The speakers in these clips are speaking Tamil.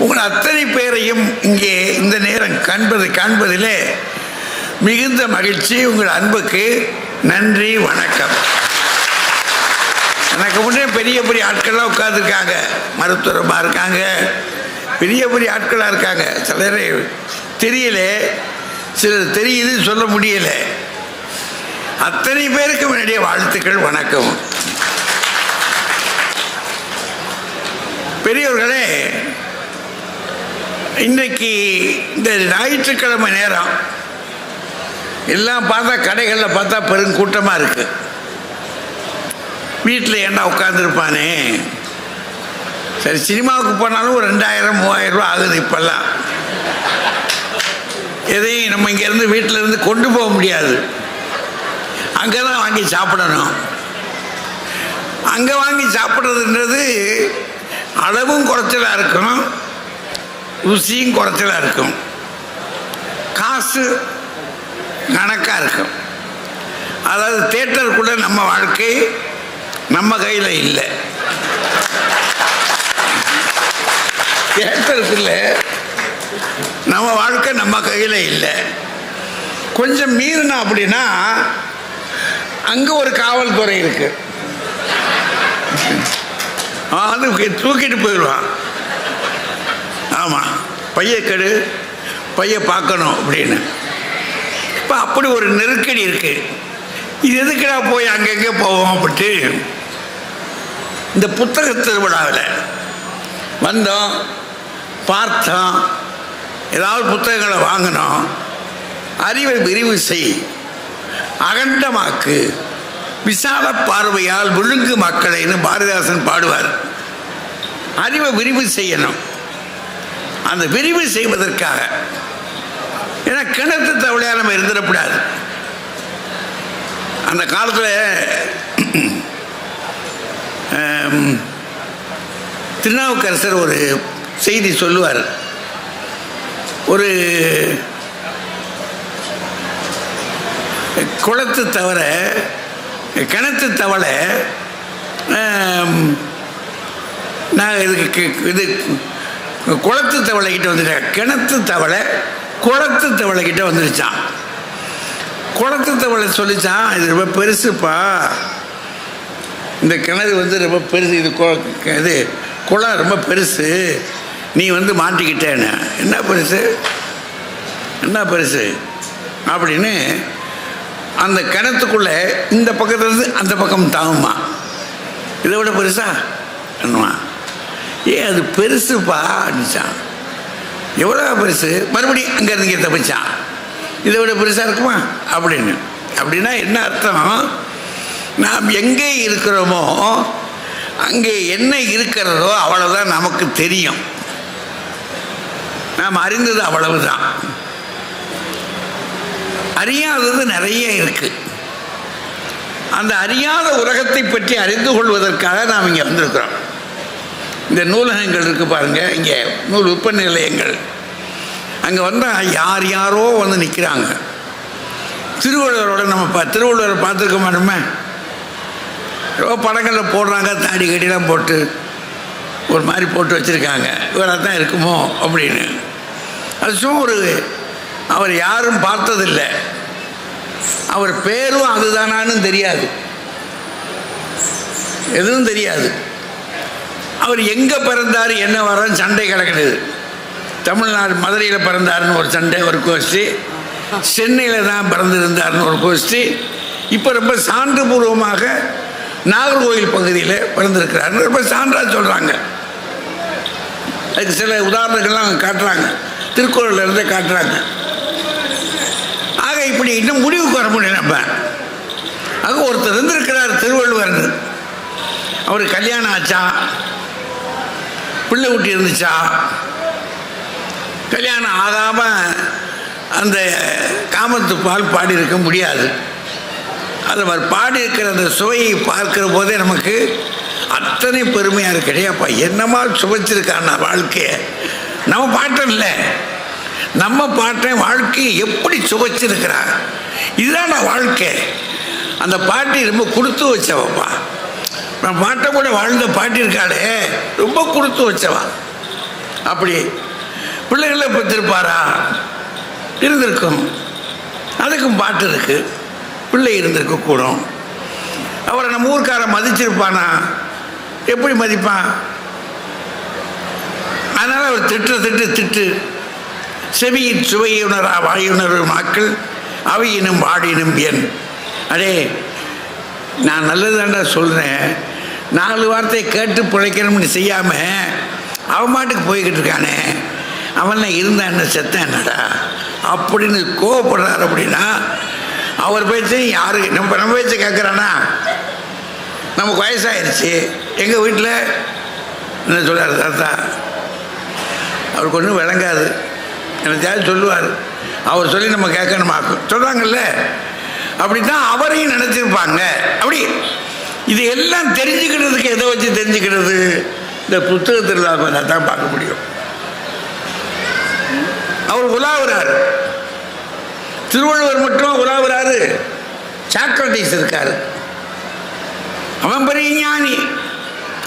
உங்கள் அத்தனை பேரையும் இங்கே இந்த நேரம் காண்பதிலே மிகுந்த மகிழ்ச்சி. உங்கள் அன்புக்கு நன்றி, வணக்கம். எனக்கு முன்னே பெரிய பெரிய ஆட்கள்லாம் உட்காந்துருக்காங்க, மருத்துவமாக இருக்காங்க, பெரிய பெரிய ஆட்களாக இருக்காங்க. சிலர் தெரியல, சிலர் தெரியுது சொல்ல முடியலை. அத்தனை பேருக்கு முன்னாடிய வாழ்த்துக்கள், வணக்கம். பெரியவர்களே, இன்றைக்கு இந்த ஞாயிற்றுக்கிழமை நேரம் எல்லாம் பார்த்தா கடைகளில் பார்த்தா பெருங்கூட்டமாக இருக்குது. வீட்டில் என்ன உட்காந்துருப்பானே. சரி, சினிமாவுக்கு போனாலும் ஒரு 2000-3000 ரூபா ஆகுது இப்போல்லாம். எதையும் நம்ம இங்கேருந்து வீட்டிலேருந்து கொண்டு போக முடியாது, அங்கே தான் வாங்கி சாப்பிடணும். அங்கே வாங்கி சாப்பிட்றதுன்றது அளவும் குறைச்சலாக இருக்கும், ருசியும் குறைச்சலாக இருக்கும், காசு கணக்காக இருக்கும். அதாவது தியேட்டர் கூட நம்ம வாழ்க்கை நம்ம கையில் இல்லை. தியேட்டருக்குள்ள நம்ம வாழ்க்கை நம்ம கையில் இல்லை. கொஞ்சம் மீறினா அப்படின்னா அங்கே ஒரு காவல்துறை இருக்கு, அது தூக்கிட்டு போயிடுவான். ஆமாம், பையக்கெடு, பைய பார்க்கணும் அப்படின்னு. இப்போ அப்படி ஒரு நெருக்கடி இருக்கு. இது எதுக்குடா போய் அங்கங்கே போவோம் அப்படின்ட்டு இந்த புத்தக திருவிழாவில் வந்தோம், பார்த்தோம், ஏதாவது புத்தகங்களை வாங்கினோம். அறிவை விரிவு செய், அகண்டமாக்கு, விசால பார்வையால் விழுங்கு மக்களைன்னு பாரதிதாசன் பாடுவார். அறிவை விரிவு செய்யணும். அந்த விரிவு செய்வதற்காக, ஏன்னா கிணத்து தவளையாக நம்ம இருந்துடக்கூடாது. அந்த காலத்தில் திருநாவுக்கரசர் ஒரு செய்தி சொல்லுவார். ஒரு குளத்து தவிர கிணத்து தவளை, நான் இது குளத்து தவளைக்கிட்ட வந்துட்டேன். கிணத்து தவளை குளத்து தவளைக்கிட்ட வந்துருச்சான். குளத்து தவளை சொல்லிச்சான், இது ரொம்ப பெருசுப்பா, இந்த கிணறு ரொம்ப பெருசு, இது குளம் ரொம்ப பெருசு, நீ மாட்டிக்கிட்டேன்னு. என்ன பெருசு, என்ன பெருசு அப்படின்னு அந்த கிணத்துக்குள்ளே இந்த பக்கத்துலேருந்து அந்த பக்கம் தாங்குமா. இதை விட பெருசா என்னவா, அது பெருசுப்பா அப்படிச்சான். எவ்வளோ பெருசு, மறுபடியும் அங்கேருந்து இங்கே தப்பிச்சான், இதை விட பெருசாக இருக்குமா அப்படின்னு. அப்படின்னா என்ன அர்த்தம், நாம் எங்கே இருக்கிறோமோ அங்கே என்ன இருக்கிறதோ அவ்வளவுதான் நமக்கு தெரியும். நாம் அறிந்தது அவ்வளவுதான், அறியாதது நிறைய இருக்கு. அந்த அறியாத உலகத்தை பற்றி அறிந்து கொள்வதற்காக நாம் இங்கே வந்திருக்கிறோம். இந்த நூலகங்கள் இருக்கு பாருங்க, இங்கே நூல் விற்பனை நிலையங்கள், அங்கே வந்தால் யார் யாரோ நிற்கிறாங்க. திருவள்ளுவரோட நம்ம திருவள்ளுவரை பார்த்துருக்க மாட்டோமே, ரொம்ப படங்களில் போடுறாங்க, தாடி கட்டிலாம் போட்டு ஒரு மாதிரி போட்டு வச்சுருக்காங்க, இவராக தான் இருக்குமோ அப்படின்னு. அது சும்மா அவர் யாரும் பார்த்ததில்லை, அவர் பேரும் அதுதானான்னு தெரியாது, எதுவும் தெரியாது. அவர் எங்கே பிறந்தார் என்ன வரான்னு சண்டை கிடக்குது. தமிழ்நாடு மதுரையில் பிறந்தாருன்னு ஒரு சண்டை, ஒரு கோஷ்டி, சென்னையில் தான் பிறந்திருந்தார்னு ஒரு கோஷ்டி, இப்போ ரொம்ப சான்றுபூர்வமாக நாகர்கோவில் பகுதியில் பிறந்திருக்கிறாருன்னு ரொம்ப சான்றாக சொல்கிறாங்க. அதுக்கு சில உதாரணங்கள்லாம் காட்டுறாங்க, திருக்குறளில் இருந்தே காட்டுறாங்க. ஆக இப்படி இன்னும் முடிவுக்கு வர முடியும் நம்ம. ஆக ஒருத்தர் இருந்திருக்கிறார் திருவள்ளுவர், அவருக்கு கல்யாணம் ஆச்சா, பிள்ளை குட்டி இருந்துச்சா, கல்யாணம் ஆகாமல் அந்த காமத்து பால் பாடி இருக்க முடியாது. அது அவர் பாடி இருக்கிற அந்த சுவையை பார்க்கிற போதே நமக்கு அத்தனை பெருமையாக இருக்கு. அப்பா என்னமா சுவைச்சிருக்கான வாழ்க்கையை, நம்ம பாட்டம் இல்லை, நம்ம பாட்டேன் வாழ்க்கையை எப்படி சுவைச்சிருக்கிறாங்க. இதுதான் வாழ்க்கை. அந்த பாட்டி ரொம்ப கொடுத்து வச்சவப்பா. நான் பாட்டை கூட வாழ்ந்த பாட்டி இருக்காளே ரொம்ப கொடுத்து வச்சவா. அப்படி பிள்ளைகளை பெற்றிருப்பாரா? இருந்திருக்கும். அதுக்கும் பாட்டு இருக்கு. பிள்ளை இருந்திருக்க கூடும். அவரை நம்ம ஊர்க்காரன் மதிச்சிருப்பானா? எப்படி மதிப்பான்? அதனால் அவர் திட்டு செவியின் சுவையுணரா வாயுணர்வு மக்கள் அவையினும் வாடினும் என். அடே, நான் நல்லதாண்டா சொல்கிறேன், 4 வார்த்தையை கேட்டு பிழைக்கணும்னு செய்யாமல் அவன் மாட்டுக்கு போய்கிட்டு இருக்கானே, அவன்லாம் இருந்தான் என்ன செத்தான் என்னடா அப்படின்னு கோவப்படுறாரு. அப்படின்னா அவர் பேச்சையும் யாரு நம்ம பேச்சை கேட்குறானா? நமக்கு வயசாகிடுச்சு. எங்கள் வீட்டில் என்ன சொல்கிறார் தாத்தா, அவருக்கு ஒன்றும் விளங்காது, எனக்கு சொல்லுவார். அவர் சொல்லி நம்ம கேட்கணுமாக்கும் சொல்கிறாங்கல்ல, அப்படி தான் அவரையும் நினச்சிருப்பாங்க. அப்படி இது எல்லாம் தெரிஞ்சுக்கிறதுக்கு எதை வச்சு தெரிஞ்சுக்கிறது? இந்த புத்தகத்தில் தான் பார்க்க முடியும். அவர் உலாவுறாரு. திருவள்ளுவர் மட்டும் உலாவுறாரு. சாக்ரட்டிஸ் இருக்காரு, அவன் பெரிய ஞானி.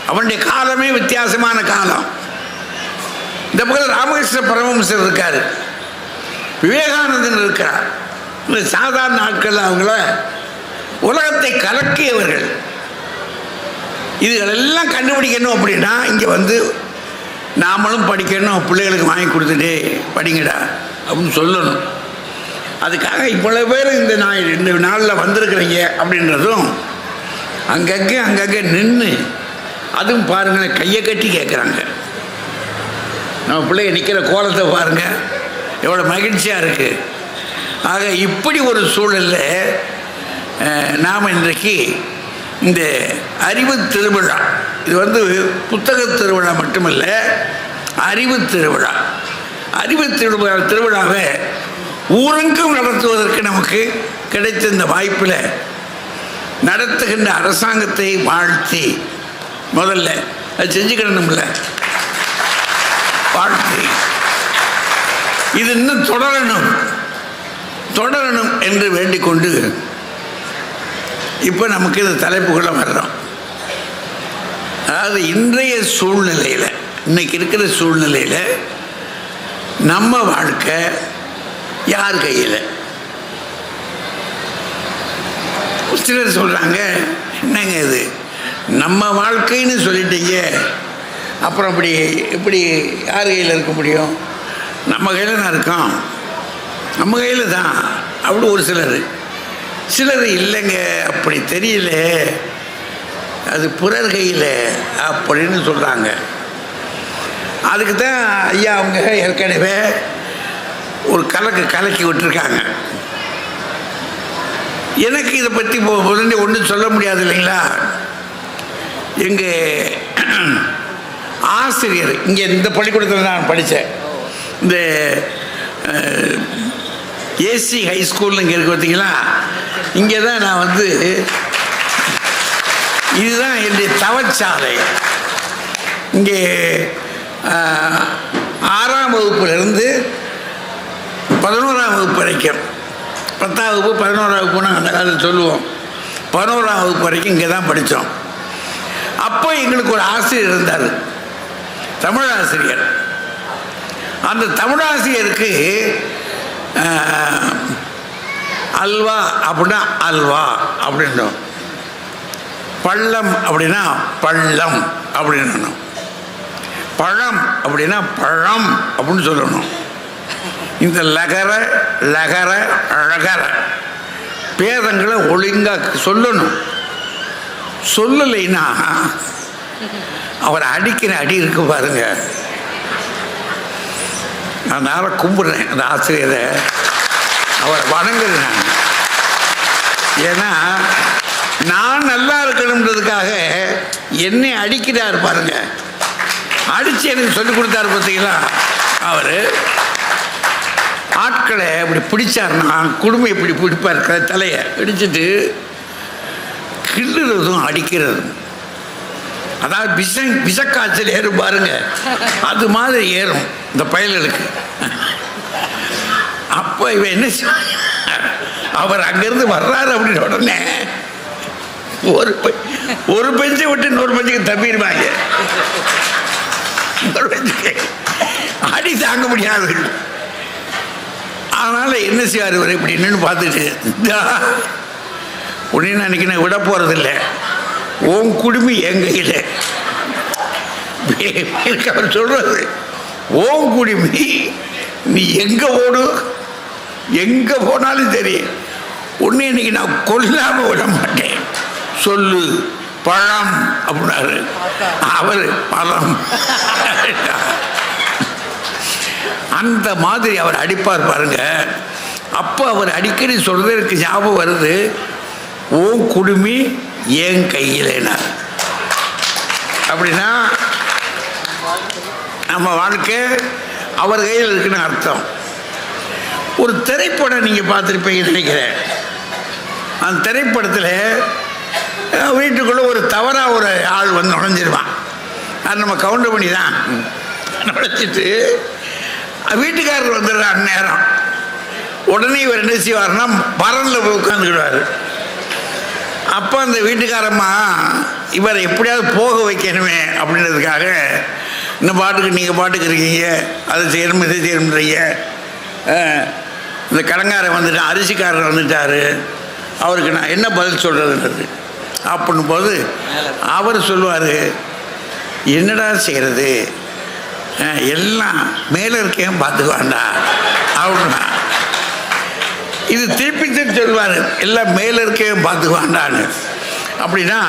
அவனுடைய காலமே வித்தியாசமான காலம். இந்த பக்கம் ராமகிருஷ்ண பரமஹம்சர் இருக்காரு, விவேகானந்தன் இருக்கிறார். இந்த சாதாரண ஆட்கள் அவங்கள உலகத்தை கலக்கியவர்கள். இதுகளெல்லாம் கண்டுபிடிக்கணும் அப்படின்னா இங்கே வந்து நாமளும் படிக்கணும், பிள்ளைகளுக்கு வாங்கி கொடுத்துட்டு படிங்கடா அப்படின்னு சொல்லணும். அதுக்காக இவ்வளோ பேர் இந்த நாளில் வந்திருக்கிறீங்க அப்படின்றதும் அங்கங்கே நின்று, அதுவும் பாருங்கள், கையை கட்டி கேட்குறாங்க. நம்ம பிள்ளைங்க நிற்கிற கோலத்தை பாருங்கள், எவ்வளோ மகிழ்ச்சியாக இருக்குது. ஆக இப்படி ஒரு சூழலில் நாம் இன்றைக்கு இந்த அறிவு திருவிழா, இது வந்து புத்தக திருவிழா மட்டுமல்ல, அறிவு திருவிழா. அறிவு திருவிழாவை ஊரெங்கும் நடத்துவதற்கு நமக்கு கிடைத்த இந்த வாய்ப்பில் நடத்துகின்ற அரசாங்கத்தை வாழ்த்தி முதல்ல அது செஞ்சுக்கிடணும்ல, வாழ்த்தி இது இன்னும் தொடரணும் என்று வேண்டிக் கொண்டு இப்போ நமக்கு இந்த தலைப்புக்குள்ள வர்றோம். அதாவது இன்றைய சூழ்நிலையில், இன்னைக்கு இருக்கிற சூழ்நிலையில் நம்ம வாழ்க்கை யார் கையில்? சிலர் சொல்கிறாங்க, என்னங்க இது நம்ம வாழ்க்கைன்னு சொல்லிட்டீங்க, அப்புறம் இப்படி யார் கையில் இருக்க முடியும்? நம்ம கையில் தான் இருக்கோம், நம்ம கையில் தான். அப்படி ஒரு சிலர் இல்லைங்க, அப்படி தெரியல, அது பிறர் கையில் அப்படின்னு சொல்கிறாங்க. அதுக்கு தான் ஐயா அவங்க ஏற்கனவே ஒரு கலக்கி விட்டுருக்காங்க. எனக்கு இதை பற்றி உடனே ஒன்றும் சொல்ல முடியாது இல்லைங்களா. எங்கள் ஆசிரியர் இங்கே இந்த பள்ளிக்கூடத்தில் நான் படித்தேன், இந்த ஏசி ஹை ஸ்கூல்னு இங்கே இருக்கு பார்த்தீங்களா, இங்கே தான் நான் வந்து, இதுதான் என்னுடைய தவச்சாலை. இங்கே 6ஆம் வகுப்புலேருந்து 11ஆம் வகுப்பு வரைக்கும், 10ஆம் வகுப்பு 11ஆம் வகுப்புன்னு அந்த காலத்தில் சொல்லுவோம், 11ஆம் வகுப்பு வரைக்கும் இங்கே தான் படித்தோம். அப்போ எங்களுக்கு ஒரு ஆசிரியர் இருந்தார், தமிழ் ஆசிரியர். அந்த தமிழாசிரியருக்கு அல்வா அப்படின்னா அல்வா அப்படின்னும், பள்ளம் அப்படின்னா பள்ளம் அப்படின்னும், பழம் அப்படின்னா பழம் அப்படின்னு சொல்லணும். இந்த லகர அழகர பேதங்களை ஒழுங்காக சொல்லணும். சொல்லலைன்னா அவர் அடிக்கிற அடி இருக்கு பாருங்க. அதனால கும்பிடுறேன் அந்த ஆசிரியரை, அவரை வணங்குறேன். ஏன்னா நான் நல்லா இருக்கணுன்றதுக்காக என்னை அடிக்கிறார் பாருங்க. அடித்து எனக்கு சொல்லிக் கொடுத்தாரு பார்த்தீங்களா. அவர் ஆட்களை இப்படி பிடிச்சாருன்னா குடும்பம் இப்படி பிடிப்பார், தலையை இடிச்சுட்டு கிள்ளுறதும் அடிக்கிறதும். அதாவது விஷக்காய்ச்சல் ஏறும் பாருங்க, அது மாதிரி ஏறும் இந்த பயலுக்கு. அப்போ இவன் என்ன, அவர் அங்கேருந்து வர்றாரு அப்படின்னு உடனே ஒரு பெஞ்சை விட்டு இன்னொரு பெஞ்சுக்கு தப்பிடுவாங்க. தாங்க முடியாது. அதனால் என்ன செய்வார் இவர் இப்படி நின்று பார்த்துட்டு, உடனே அன்றைக்கி நான் விட போகிறதில்ல, உன் குடுமி என் கையில். அவர் சொல்கிறது, ஓம் குடிமி நீ எங்கே ஓடு, எங்கே போனாலும் சரி ஒன்று இன்னைக்கு நான் கொல்லாமல் விட மாட்டேன், சொல்லு பழம் அப்படின்னாரு. அவர் பழம். அந்த மாதிரி அவர் அடிப்பார் பாருங்க. அப்போ அவர் அடிக்கடி சொல்றது எனக்கு ஞாபகம் வருது, ஓம் குடுமி ஏன் கையிலனா. அப்படின்னா நம்ம வாழ்க்கை அவர் கையில் இருக்குன்னு அர்த்தம். ஒரு திரைப்படம் நீங்கள் பார்த்துருப்பீங்கன்னு நினைக்கிறேன். அந்த திரைப்படத்தில் வீட்டுக்குள்ளே ஒரு தவறாக ஒரு ஆள் வந்து நுழைஞ்சிருவான். அது நம்ம கவுண்டர் பண்ணி தான் நுழைச்சிட்டு வீட்டுக்காரர் வந்துடுறார் நேரம். உடனே இவர் என்ன செய்வார்னா பரனில் போய் உட்காந்துக்கிடுவார். அப்போ அந்த வீட்டுக்காரம்மா இவரை எப்படியாவது போக வைக்கணுமே அப்படின்றதுக்காக, இந்த பாட்டுக்கு நீங்கள் பாட்டுக்கு இருக்கீங்க, அதை செய்யணும் இதை செய்யணுன்றீங்க, இந்த கடங்காரன் வந்துட்டான், அரிசிக்காரர் வந்துட்டார், அவருக்கு நான் என்ன பதில் சொல்கிறதுன்றது அப்படின்னும் போது அவர் சொல்லுவார், என்னடா செய்கிறது, எல்லாம் மேலே இருக்கேன் பார்த்துக்குவாண்டா அப்படின்னா. இது திருப்பி திருப்பி சொல்லுவார், எல்லாம் மேலே இருக்கேன் பார்த்துக்குவாண்டான்னு. அப்படின்னா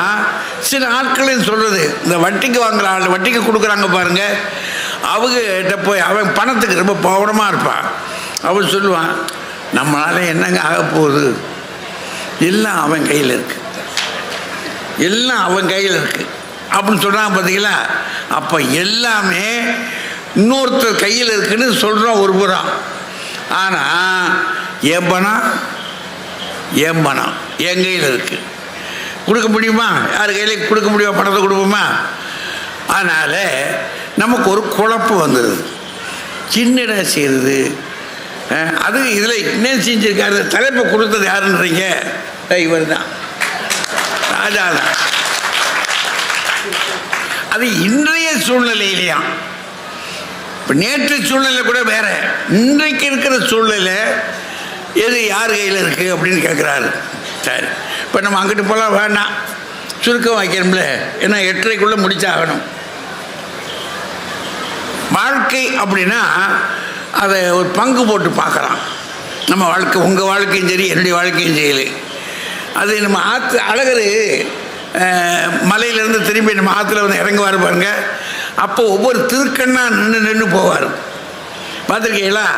சில ஆட்களையும் சொல்கிறது, இந்த வட்டிக்கு வாங்குற ஆள், வட்டிக்கு கொடுக்குறாங்க பாருங்கள், அவங்ககிட்ட போய் அவன் பணத்துக்கு ரொம்ப பவனமாக இருப்பான். அவன் சொல்லுவான், நம்மளால் என்னங்க ஆக போகுது, எல்லாம் அவன் கையில் இருக்குது, எல்லாம் அவன் கையில் இருக்குது அப்படின்னு சொல்கிறான் பார்த்தீங்களா. அப்போ எல்லாமே இன்னொருத்தர் கையில் இருக்குன்னு சொல்கிறோம் ஒரு புறம். ஆனால் என் பணம் என் கையில் இருக்குது, கொடுக்க முடியுமா, யார் கையில் கொடுக்க முடியுமா, பணத்தை கொடுப்போமா. அதனால் நமக்கு ஒரு குழப்பம் வந்துடுது, சின்னடா செய்கிறது. அது இதில் என்ன செஞ்சுருக்காரு, தலைப்பை கொடுத்தது யாருன்றீங்க, இவர் தான், ராஜா தான். அது இன்றைய சூழ்நிலையிலையா, இப்போ நேற்று சூழ்நிலை கூட வேற, இன்றைக்கு இருக்கிற சூழ்நிலை எது யார் கையில் இருக்குது அப்படின்னு கேட்குறாரு. சரி, இப்போ நம்ம அங்கிட்டு போகலாம் வேண்டாம், சுருக்கம் வைக்கணும்ல, ஏன்னா 8:30க்குள்ளே முடிச்சாகணும். வாழ்க்கை அப்படின்னா அதை ஒரு பங்கு போட்டு பார்க்கலாம். நம்ம வாழ்க்கை, உங்கள் வாழ்க்கையும் சரி என்னுடைய வாழ்க்கையும் சரி, அது நம்ம ஆற்று அழகர் மலையிலேருந்து திரும்பி நம்ம ஆற்றுல வந்து இறங்குவார் பாருங்க. அப்போ ஒவ்வொரு திருக்கண்ணா நின்று போவார், பார்த்துருக்கீங்களா.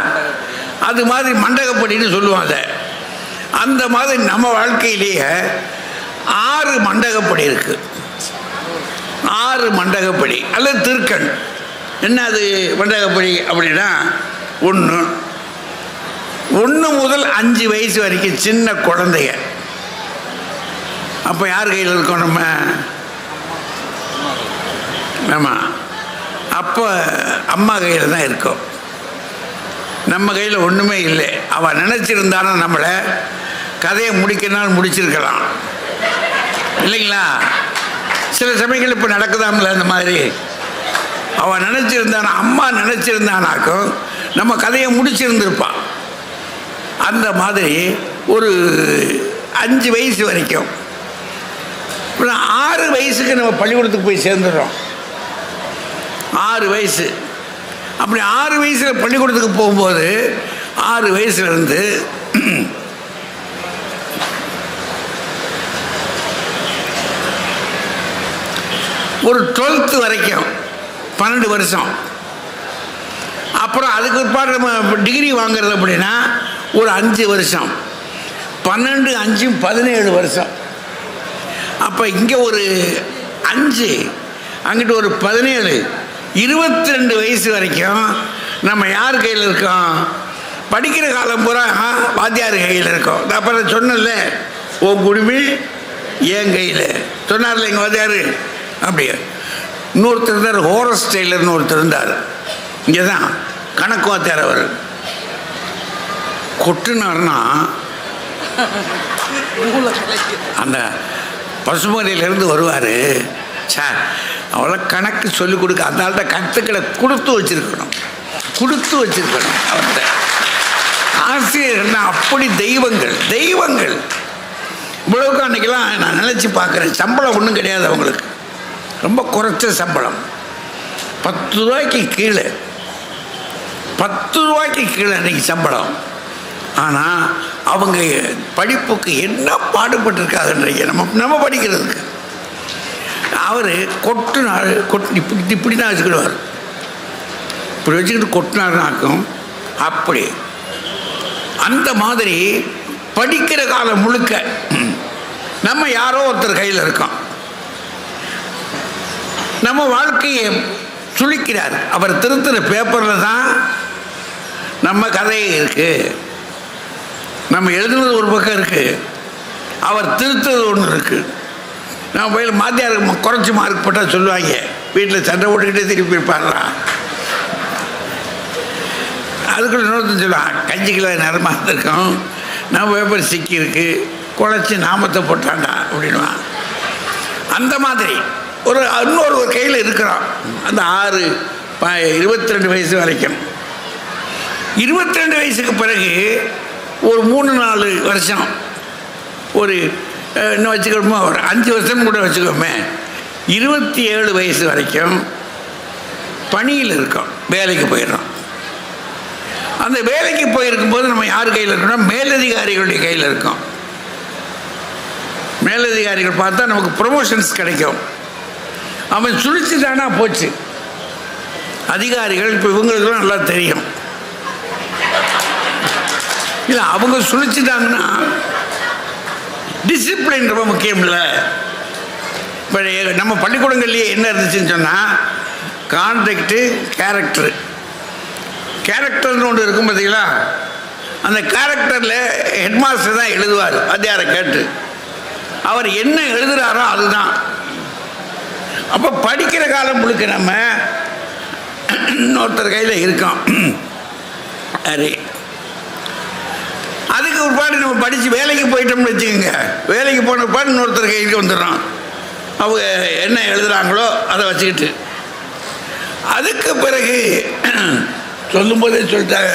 அது மாதிரி மண்டகப்படின்னு சொல்லுவாங்க. அந்த மாதிரி நம்ம வாழ்க்கையிலேயே 6 மண்டகப்படி இருக்குது. 6 மண்டகப்படி அல்லது திருக்கண். என்ன அது மண்டகப்படி அப்படின்னா, 1 முதல் 5 வயசு வரைக்கும் சின்ன குழந்தைய. அப்போ யார் கையில் இருக்கோம் நம்ம? ஆமாம், அப்போ அம்மா கையில் தான் இருக்கோம், நம்ம கையில் ஒன்றுமே இல்லை. அவள் நினச்சிருந்தானா நம்மளை கதையை முடிக்கனாலும் முடிச்சிருக்கலாம் இல்லைங்களா. சில சமயங்கள் இப்போ நடக்குதாம்ல அந்த மாதிரி. அவள் நினச்சிருந்தானா, அம்மா நினச்சிருந்தானாக்கும் நம்ம கதையை முடிச்சிருந்துருப்பான். அந்த மாதிரி ஒரு 5 வயசு வரைக்கும். 6 வயசுக்கு நம்ம பள்ளிக்கூடத்துக்கு போய் சேர்ந்துடுறோம். 6 வயசு. அப்படி 6 வயசில் பள்ளிக்கூடத்துக்கு போகும்போது 6 வயசுலேருந்து ஒரு 12th வரைக்கும் 12 வருஷம். அப்புறம் அதுக்கு பிற்பாடு நம்ம டிகிரி வாங்குறது அப்படின்னா ஒரு 5 வருஷம். 12, 5, 17 வருஷம். அப்போ இங்கே ஒரு 5, அங்கிட்டு ஒரு 17, 22 வயசு வரைக்கும் நம்ம யார் கையில் இருக்கோம்? படிக்கிற காலம் பூரா வாத்தியார் கையில் இருக்கோம். அப்புறம் சொன்னல, ஓ குடுமி என் கையில் சொன்னார்ல எங்கள் வாத்தியார். அப்படியே இன்னொருத்தர் இருந்தார், ஹோரஸ் டெய்லர்னு ஒருத்தர் இருந்தார். இங்கே தான் கணக்கு வாத்தியார். அவர் கொட்டுனார்னா அந்த பசுமலையிலேருந்து வருவார். சார் அவ்வளோ கணக்கு சொல்லிக் கொடுக்க, அந்த ஆள்கிட்ட கற்றுக்களை கொடுத்து வச்சுருக்கணும். கொடுத்து வச்சிருக்கணும் அவர்கிட்ட. ஆசிரியர்கள்னா அப்படி தெய்வங்கள். இவ்வளவுக்கு அன்றைக்கெல்லாம் நான் நினச்சி பார்க்குறேன். சம்பளம் ஒன்றும் கிடையாது அவங்களுக்கு, ரொம்ப குறைச்ச சம்பளம், 10 ரூபாய்க்கு கீழே, 10 ரூபாய்க்கு கீழே அன்றைக்கி சம்பளம். ஆனால் அவங்க படிப்புக்கு என்ன பாடுபட்டிருக்காங்கன்றீங்க நம்ம படிக்கிறதுக்கு. அவர் கொட்டுனார், இப்படி தான் வச்சுக்கிடுவார், இப்படி வச்சுக்கிட்டு கொட்டினார்னாக்கும் அப்படி. அந்த மாதிரி படிக்கிற காலம் முழுக்க நம்ம யாரோ ஒருத்தர் கையில் இருக்கோம். நம்ம வாழ்க்கையை சுழிக்கிறார். அவர் திருத்துற பேப்பரில் தான் நம்ம கதையே இருக்கு. நம்ம எழுதுனது ஒரு பக்கம் இருக்கு, அவர் திருத்துறது ஒன்று இருக்கு. நம்ம போய் மாத்தியாருக்கு குறைச்சி மார்க் போட்டால் சொல்லுவாங்க, வீட்டில் சண்டை போட்டுக்கிட்டே திருப்பி இருப்பாங்களா. அதுக்குள்ள இன்னொருத்தன் சொல்லுவான், 5 கிலோ நேரமாக இருந்திருக்கோம், நம்ம பேப்பர் சிக்கியிருக்கு, குழைச்சி நாமத்தை போட்டாங்க அப்படின்வான். அந்த மாதிரி இன்னொரு கையில் இருக்கிறோம். அந்த 22 வயசு வரைக்கும், 22 வயசுக்கு பிறகு ஒரு 3-4 வருஷம், ஒரு இன்னும் வச்சுக்கணுமோ ஒரு 5 வருஷம் கூட வச்சுக்கோமே, 27 வயசு வரைக்கும் பணியில் இருக்கோம், வேலைக்கு போயிடுறோம். அந்த வேலைக்கு போயிருக்கும்போது நம்ம யார் கையில் இருக்கோம்னா மேலதிகாரிகளுடைய கையில் இருக்கோம். மேலதிகாரிகள் பார்த்தா நமக்கு ப்ரொமோஷன்ஸ் கிடைக்கும். அவன் சுழிச்சுட்டானா போச்சு. அதிகாரிகள் இப்போ இவங்களுக்குலாம் நல்லா தெரியும், இல்லை அவங்க சுழிச்சுட்டாங்கன்னா டிசிப்ளின் ரொம்ப முக்கியம். இல்லை இப்போ நம்ம பள்ளிக்கூடங்கள்லேயே என்ன இருந்துச்சுன்னு சொன்னால், கான்ட்ராக்டு, கேரக்டர்னு ஒன்று இருக்கும் பார்த்தீங்களா. அந்த கேரக்டரில் ஹெட்மாஸ்டர் தான் எழுதுவார், வாத்தியாரை கேட்டு. அவர் என்ன எழுதுகிறாரோ அதுதான். அப்போ படிக்கிற காலம் முழுக்க நம்ம இன்னொருத்தர் கையில் இருக்கோம். சரி, அதுக்கு ஒரு பாடு நம்ம படித்து வேலைக்கு போயிட்டோம்னு வச்சுக்கோங்க. வேலைக்கு போன பாடு இன்னொருத்தர் கைக்கு வந்துடுறோம். அவங்க என்ன எழுதுகிறாங்களோ அதை வச்சுக்கிட்டு. அதுக்கு பிறகு சொல்லும்போதே சொல்லிட்டாங்க,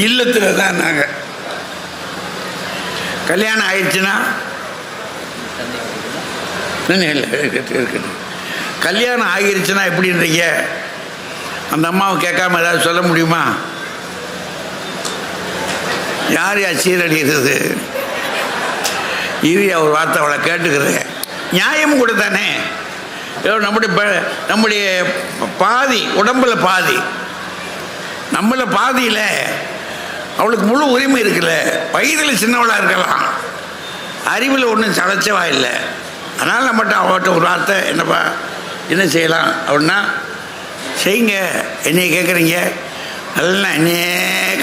இல்லத்தில் தான் நாங்கள் கல்யாணம் ஆயிடுச்சுன்னா இருக்கட்டும், கல்யாணம் ஆகிருச்சுன்னா எப்படின்றீங்க? அந்த அம்மாவை கேட்காம ஏதாவது சொல்ல முடியுமா? யார் சீரழிகிறது? இது ஒரு வார்த்தை அவளை கேட்டுக்கிறது நியாயம் கூட தானே. நம்முடைய பாதி உடம்புல பாதி, நம்மள பாதியில் அவளுக்கு முழு உரிமை இருக்குல்ல. வயதில் சின்னவளாக இருக்கலாம், அறிவில் ஒன்றும் சளைச்சவா இல்லை. அதனால் நம்மகிட்ட அவட்ட ஒரு வார்த்தை, என்னப்பா என்ன செய்யலாம் அப்படின்னா, செய்யுங்க. என்னைய கேட்குறீங்க, நல்லா என்னையே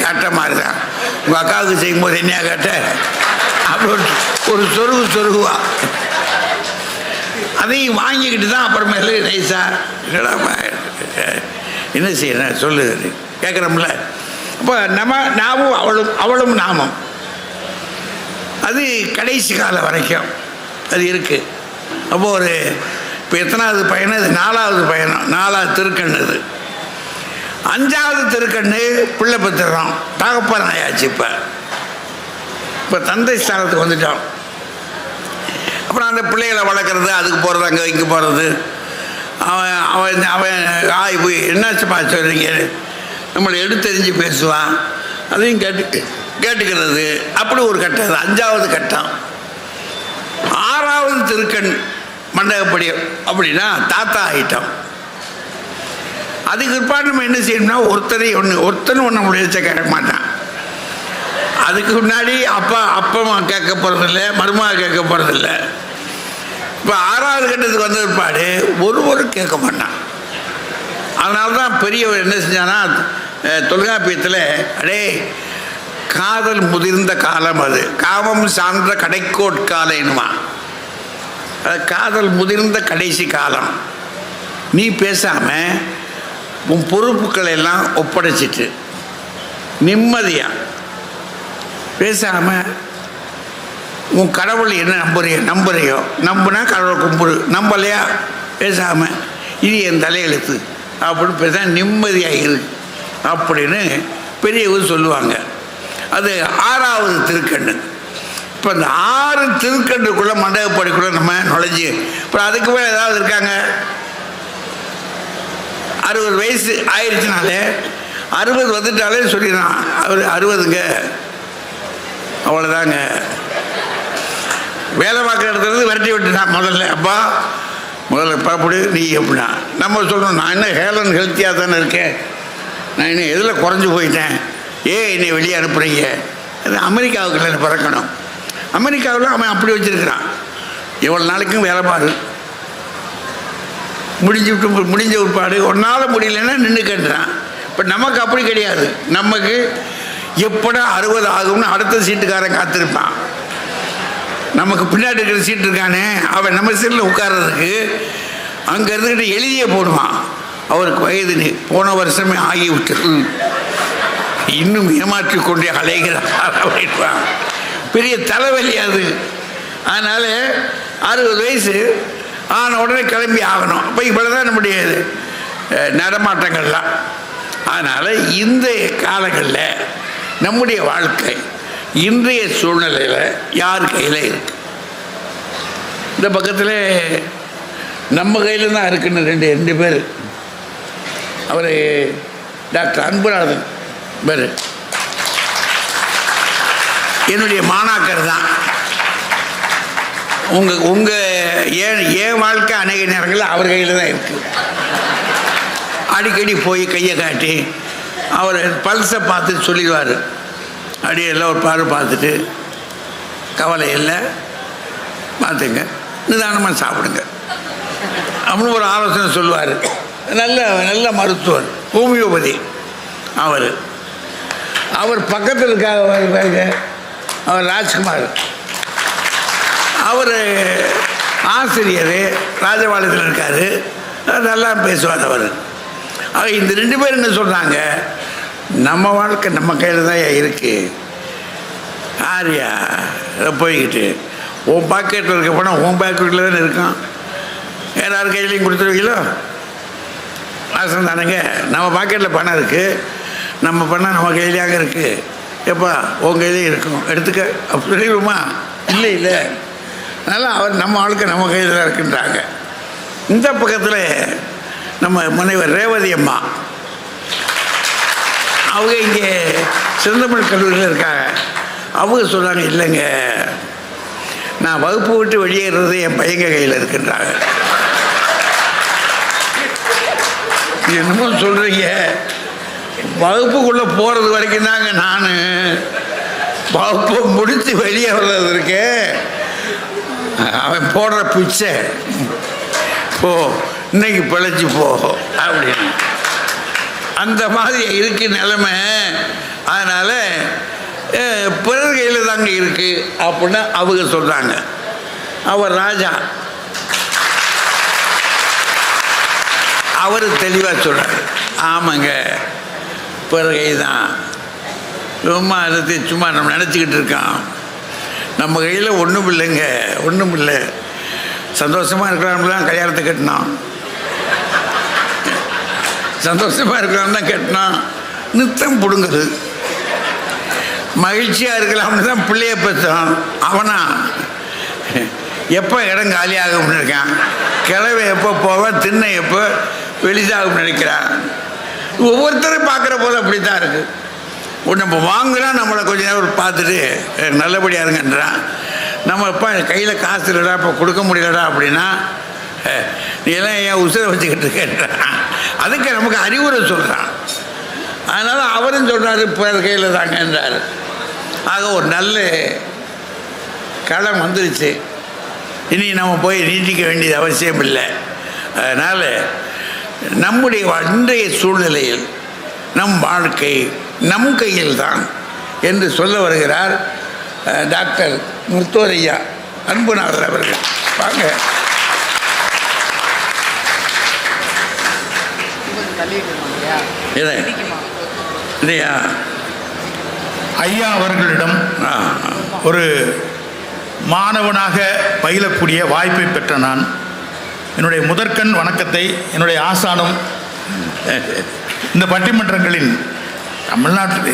காட்ட மாதிரி தான். உங்கள் அக்காவுக்கு செய்யும்போது என்னையா காட்ட அப்படி ஒரு சொருகுவா. அதையும் வாங்கிக்கிட்டு தான் அப்புறமேலு நைஸா என்ன செய்யணும் சொல்லு கேட்குறோம்ல. அப்போ நாமும் அவளும் நாமும் அது கடைசி காலம் வரைக்கும் அது இருக்குது. அப்போது இப்போ எத்தனாவது பயணம்? இது 4வது பயணம், 4வது திருக்கண்ணு. இது 5வது திருக்கண்ணு பிள்ளை பெற்றுறோம், தகப்பன் ஆயாச்சு. இப்போ தந்தை ஸ்தானத்துக்கு வந்துட்டோம். அப்புறம் அந்த பிள்ளைகளை வளர்க்குறது, அதுக்கு போகிறது, அங்கே இங்கே போகிறது. அவன் போய் என்னாச்சுப்பா சொல்கிறீங்க, நம்மளை எடுத்தெறிஞ்சு பேசுவான், அதையும் கேட்டுக்கிறது. அப்படி ஒரு கட்டம், 5வது கட்டம். 6வது திருக்கண் மண்டகப்படி அப்படின்னா தாத்தா ஆகிட்டோம். அதுக்கு பிற்பாடு நம்ம என்ன செய்யணும்னா, ஒருத்தனும் ஒன்று முடிச்ச கேட்க மாட்டான். அதுக்கு முன்னாடி அப்பா கேட்க போகிறதில்ல, மருமக கேட்க போகிறதில்ல. இப்போ 6வது கட்டத்துக்கு வந்த பிற்பாடு ஒருவரும் கேட்க மாட்டான். அதனால தான் பெரியவர் என்ன செஞ்சானா, தொல்காப்பியத்தில் அடே காதல் முதிர்ந்த காலம், அது காமம் சார்ந்த கடைக்கோட்காலம் என்னுவான். அது காதல் முதிர்ந்த கடைசி காலம். நீ பேசாமல் உன் பொறுப்புகளை எல்லாம் ஒப்படைச்சிட்டு நிம்மதியாக பேசாமல் உன் கடவுள் என்ன நம்புறியோ நம்புனா கடவுளை கும்பிடு, நம்பலையா பேசாமல் இது என் தலையெழுத்து அப்படின்னு பேச நிம்மதியாக இருக்கு அப்படின்னு பெரியவர் சொல்லுவாங்க. அது 6வது திருக்கண்ணு. இப்போ அந்த 6 திருக்கண்ணுக்குள்ளே மண்டபப்படிக்குள்ளே நம்ம நுழைஞ்சி அப்புறம் அதுக்கு மேலே ஏதாவது இருக்காங்க. 60 வயசு ஆயிடுச்சுனாலே 60 வந்துட்டாலே சொல்லிடுறான் அவர் 60ங்க அவ்வளோதாங்க. வேலை பார்க்குற இடத்துலேருந்து விரட்டி விட்டுட்டான் முதல்ல. அப்பா முதல்ல பாப்பிடு நீ எப்படின்னா நம்ம சொல்லணும், நான் என்ன ஹேலன் ஹெல்த்தியாக தானே இருக்கேன், நான் இன்னும் எதில் குறைஞ்சி போயிட்டேன், என்னை வெளியே அனுப்புகிறீங்க. அது அமெரிக்காவுக்குள்ள என்ன பிறக்கணும். அமெரிக்காவில் அவன் அப்படி வச்சுருக்கிறான், எவ்வளோ நாளைக்கும் வேலை பாரு, முடிஞ்ச உட்பாடு ஒன்றால் முடியலன்னா நின்றுக்கன்றான். இப்போ நமக்கு அப்படி கிடையாது. நமக்கு எப்படா 60 ஆகும்னு அடுத்த சீட்டுக்காரன் காத்திருப்பான். நமக்கு பின்னாடி இருக்கிற சீட்டு இருக்கானே அவன் நம்ம சீட்டில் உட்கார்றதுக்கு அங்கே இருந்துக்கிட்டு எழுதியே போடுவான். அவருக்கு வயது போன வருஷமே ஆகிவிட்டது, இன்னும் ஏமாற்றி கொண்டே அலைகிறார் அப்படின்பான். பெரிய தலைவலி அது. அதனால் 60 வயசு ஆன உடனே கிளம்பி ஆகணும். அப்போ இவ்வளோதான் நம்முடைய நடமாட்டங்கள்லாம். அதனால் இந்த காலங்களில் நம்முடைய வாழ்க்கை இன்றைய சூழ்நிலையில் யார் கையில் இருக்கு? இந்த பக்கத்தில் நம்ம கையில் தான் இருக்குன்னு ரெண்டு பேர். அவர் டாக்டர் அன்புநாதன் பேர் என்னுடைய மாணாக்கர் தான். என் வாழ்க்கை அநேக நேரங்களில் அவர் கையில் தான் இருக்குது. அடிக்கடி போய் கையை காட்டி அவர் பல்ஸை பார்த்து சொல்லிடுவார். அப்படியே எல்லாம் ஒரு பார்த்துட்டு கவலை இல்லை பார்த்துங்க, நிதானமாக சாப்பிடுங்க அப்படின்னு ஒரு ஆலோசனை சொல்லுவார். நல்ல மருத்துவர், ஹோமியோபதி. அவர் பக்கத்தில் இருக்காங்க அவர் ராஜ்குமார், அவர் ஆசிரியர், ராஜபாளையத்தில் இருக்கார், நல்லா பேசுவார் அவர். இந்த 2 பேர் என்ன சொல்கிறாங்க, நம்ம வாழ்க்கை நம்ம கையில் தான் இருக்குது. ஆரியா போய்கிட்டு உன் பாக்கெட்டில் இருக்க பணம் உன் பாக்கெட்டில் தானே இருக்கான், வேறு யார் கையிலையும் கொடுத்துருவீங்களோ வாசம் தானேங்க. நம்ம பாக்கெட்டில் பணம் இருக்குது, நம்ம பணம் நம்ம கையிலேயாங்க இருக்குது. எப்பா உன் கையிலே இருக்கும் எடுத்துக்க அப்படி சொல்லிடுவோமா? இல்லை. அதனால் அவர் நம்ம வாழ்க்கை நம்ம கையில் தான் இருக்குன்றாங்க. இந்த பக்கத்தில் நம்ம முனைவர் ரேவதி அம்மா, அவங்க இங்கே சிறந்தமிழ் கல்லூரியில் இருக்காங்க. அவங்க சொல்கிறாங்க, இல்லைங்க நான் வகுப்பு விட்டு வெளியேறது என் பையங்க கையில் இருக்குன்றாங்க. என்னமோ சொல்கிறீங்க, வகுப்புக்குள்ளே போகிறது வரைக்கும் தாங்க நான், வகுப்பை முடித்து வெளியே வர்றது இருக்கே அவன் போடுற பிச்சை, போ இன்னைக்கு பிழைச்சி போ அப்படின்னு அந்த மாதிரி இருக்கு நிலைமை. அதனால் பிறர் கையில் தாங்க இருக்குது அப்படின்னு அவங்க சொல்கிறாங்க. அவர் ராஜா அவர் தெளிவாக சொல்கிறார், ஆமாங்க பிறர் கை தான். சும்மா நம்ம நினச்சிக்கிட்டு இருக்கான், நம்ம கையில் ஒன்றும் இல்லைங்க, ஒன்றும் இல்லை. சந்தோஷமாக இருக்கிறான்லாம் கல்யாணத்தை கட்டினான், சந்தோஷமாக இருக்கிறான் தான் கட்டினான், நித்தம் பிடுங்குது. மகிழ்ச்சியாக இருக்கலாம்னு தான் பிள்ளைய பெற்றான். அவனா எப்போ இடம் காலியாகும்னு இருக்கான், கிழவை எப்போ போவேன், திண்ணை எப்போ வெளிசாகும் நினைக்கிறான். ஒவ்வொருத்தரும் பார்க்குற போது அப்படி தான் இருக்குது. நம்ம வாங்குகிறோம், நம்மளை கொஞ்ச நேரம் பார்த்துட்டு நல்லபடியாக இருங்கன்றான். நம்ம இப்போ கையில் காசு இல்லைடா, இப்போ கொடுக்க முடியலடா அப்படின்னா, நீ எல்லாம் ஏன் உசுரை வச்சுக்கிட்டு இருக்கேன்றான். அதுக்கு நமக்கு அறிவுரை சொல்கிறான். அதனால் அவரும் சொல்கிறாரு பிறர் கையில் தாங்கன்றார். ஆக ஒரு நல்ல களம் வந்துருச்சு, இனி நம்ம போய் நீட்டிக்க வேண்டியது அவசியம் இல்லை. அதனால் நம்முடைய இன்றைய சூழ்நிலையில் நம் வாழ்க்கை நம் கையில் தான் என்று சொல்ல வருகிறார் டாக்டர் முத்துரையா அன்புநாதர் அவர்கள். வாங்க. இல்லையா ஐயா அவர்களிடம் ஒரு மாணவனாக பயிலக்கூடிய வாய்ப்பை பெற்ற நான் என்னுடைய முதற்கண் வணக்கத்தை என்னுடைய ஆசானும் இந்த பட்டிமன்றங்களின் தமிழ்நாட்டில்,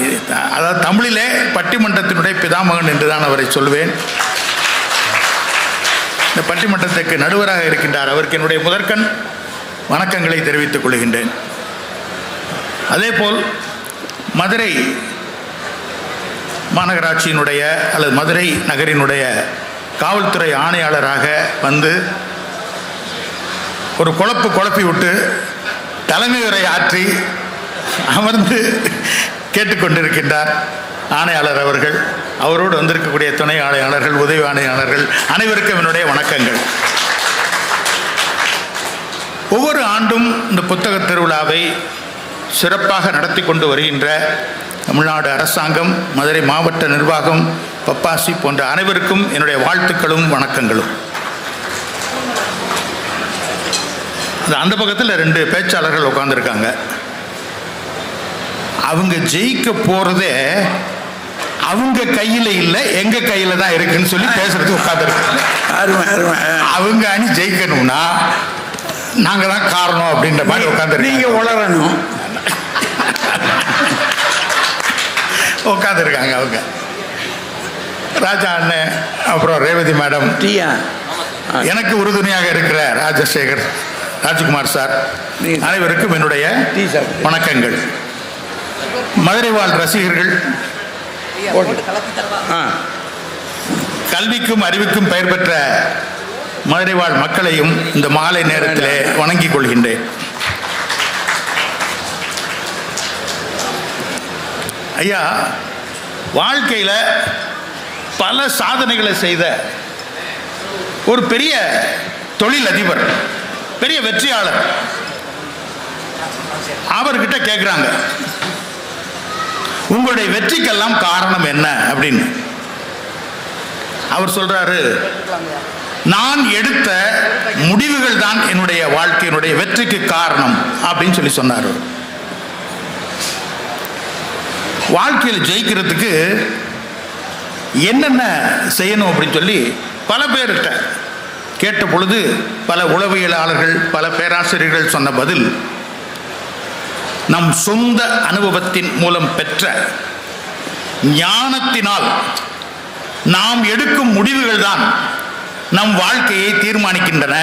அதாவது தமிழிலே பட்டிமன்றத்தினுடைய பிதாமகன் என்றுதான் அவரை சொல்வேன். இந்த பட்டிமன்றத்துக்கு நடுவராக இருக்கின்றார். அவருக்கு என்னுடைய முதற்கண் வணக்கங்களை தெரிவித்துக் கொள்கின்றேன். அதேபோல் மதுரை மாநகராட்சியினுடைய அல்லது மதுரை நகரினுடைய காவல்துறை ஆணையாளராக வந்து ஒரு குழப்பி விட்டு தலைமை உரை ஆற்றி அமர்ந்து கேட்டுக்கொண்டிருக்கின்றார் ஆணையாளர் அவர்கள். அவரோடு வந்திருக்கக்கூடிய துணை ஆணையாளர்கள், உதவி ஆணையாளர்கள் அனைவருக்கும் என்னுடைய வணக்கங்கள். ஒவ்வொரு ஆண்டும் இந்த புத்தக திருவிழாவை சிறப்பாக நடத்தி கொண்டு வருகின்ற தமிழ்நாடு அரசாங்கம், மதுரை மாவட்ட நிர்வாகம், பப்பாசி போன்ற அனைவருக்கும் என்னுடைய வாழ்த்துக்களும் வணக்கங்களும். அந்த பக்கத்தில் 2 பேச்சாளர்கள் உட்காந்துருக்காங்க. அவங்க ஜெயிக்க போறதே அவங்க கையில் இல்லை, எங்க கையில தான் இருக்குன்னு சொல்லி பேசுறதுக்கு உட்காந்துருக்காங்க. அவங்க அணி ஜெயிக்கணும்னா நாங்க தான் காரணம் அப்படின்ற மாதிரி உட்காந்து நீங்க உளரணும் உட்காந்துருக்காங்க. அவங்க ராஜா அண்ணன், அப்புறம் ரேவதி மேடம், எனக்கு உறுதுணையாக இருக்கிற ராஜசேகர், ராஜ்குமார் சார், அனைவருக்கும் என்னுடைய வணக்கங்கள். மதுரை வாழ் ரசிகர்கள், கல்விக்கும் அறிவுக்கும் பெயர் பெற்ற மதுரை வாழ் மக்களையும் இந்த மாலை நேரத்திலே வணங்கிக் கொள்கின்றேன். ஐயா, வாழ்க்கையில் பல சாதனைகளை செய்த ஒரு பெரிய தொழில் அதிபர், பெரிய வெற்றியாளர், அவர்கிட்ட கேட்குறாங்க, உங்களுடைய வெற்றிக்கெல்லாம் காரணம் என்ன அப்படின்னு. அவர் சொல்றாரு, நான் எடுத்த முடிவுகள் தான் என்னுடைய வாழ்க்கையினுடைய வெற்றிக்கு காரணம் அப்படின்னு சொல்லி சொன்னார். வாழ்க்கையில் ஜெயிக்கிறதுக்கு என்னென்ன செய்யணும் அப்படின்னு சொல்லி பல பேர்கிட்ட கேட்ட பொழுது பல உளவியலாளர்கள், பல பேராசிரியர்கள் சொன்ன பதில், நம் சொந்த அனுபவத்தின் மூலம் பெற்ற ஞானத்தினால் நாம் எடுக்கும் முடிவுகள் தான் நம் வாழ்க்கையை தீர்மானிக்கின்றன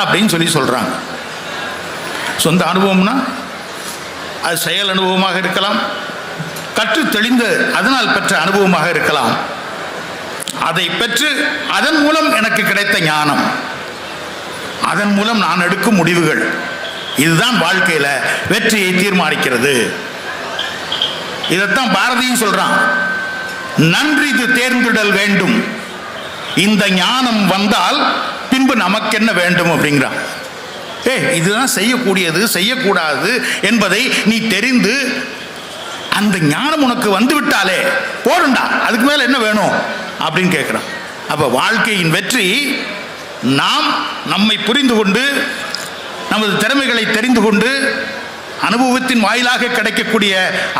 அப்படின்னு சொல்லி சொல்றாங்க. சொந்த அனுபவம்னா அது செயல் அனுபவமாக இருக்கலாம், கற்று தெளிந்து அதனால் பெற்ற அனுபவமாக இருக்கலாம். அதை பெற்று அதன் மூலம் எனக்கு கிடைத்த ஞானம், அதன் மூலம் நான் எடுக்கும் முடிவுகள், இதுதான் வாழ்க்கையில வெற்றியை தீர்மானிக்கிறது. இதைத்தான் பாரதியும் சொல்றான், நன்றி தேர்ந்திடல் வேண்டும், இந்த ஞானம் வந்தால் பின்பு நமக்கென்ன வேண்டும் அப்படிங்கிறான். இதுதான் செய்யக்கூடியது, செய்யக்கூடாது என்பதை நீ தெரிந்து அந்த ஞானம் உனக்கு வந்து விட்டாலே போடுண்டா, அதுக்கு மேல என்ன வேணும் அப்படின்னு கேட்கிறான். அப்ப வாழ்க்கையின் வெற்றி நாம் நம்மை புரிந்து கொண்டு, நமது திறமைகளை தெரிந்து கொண்டு, அனுபவத்தின் வாயிலாக கிடைக்கக்கூடிய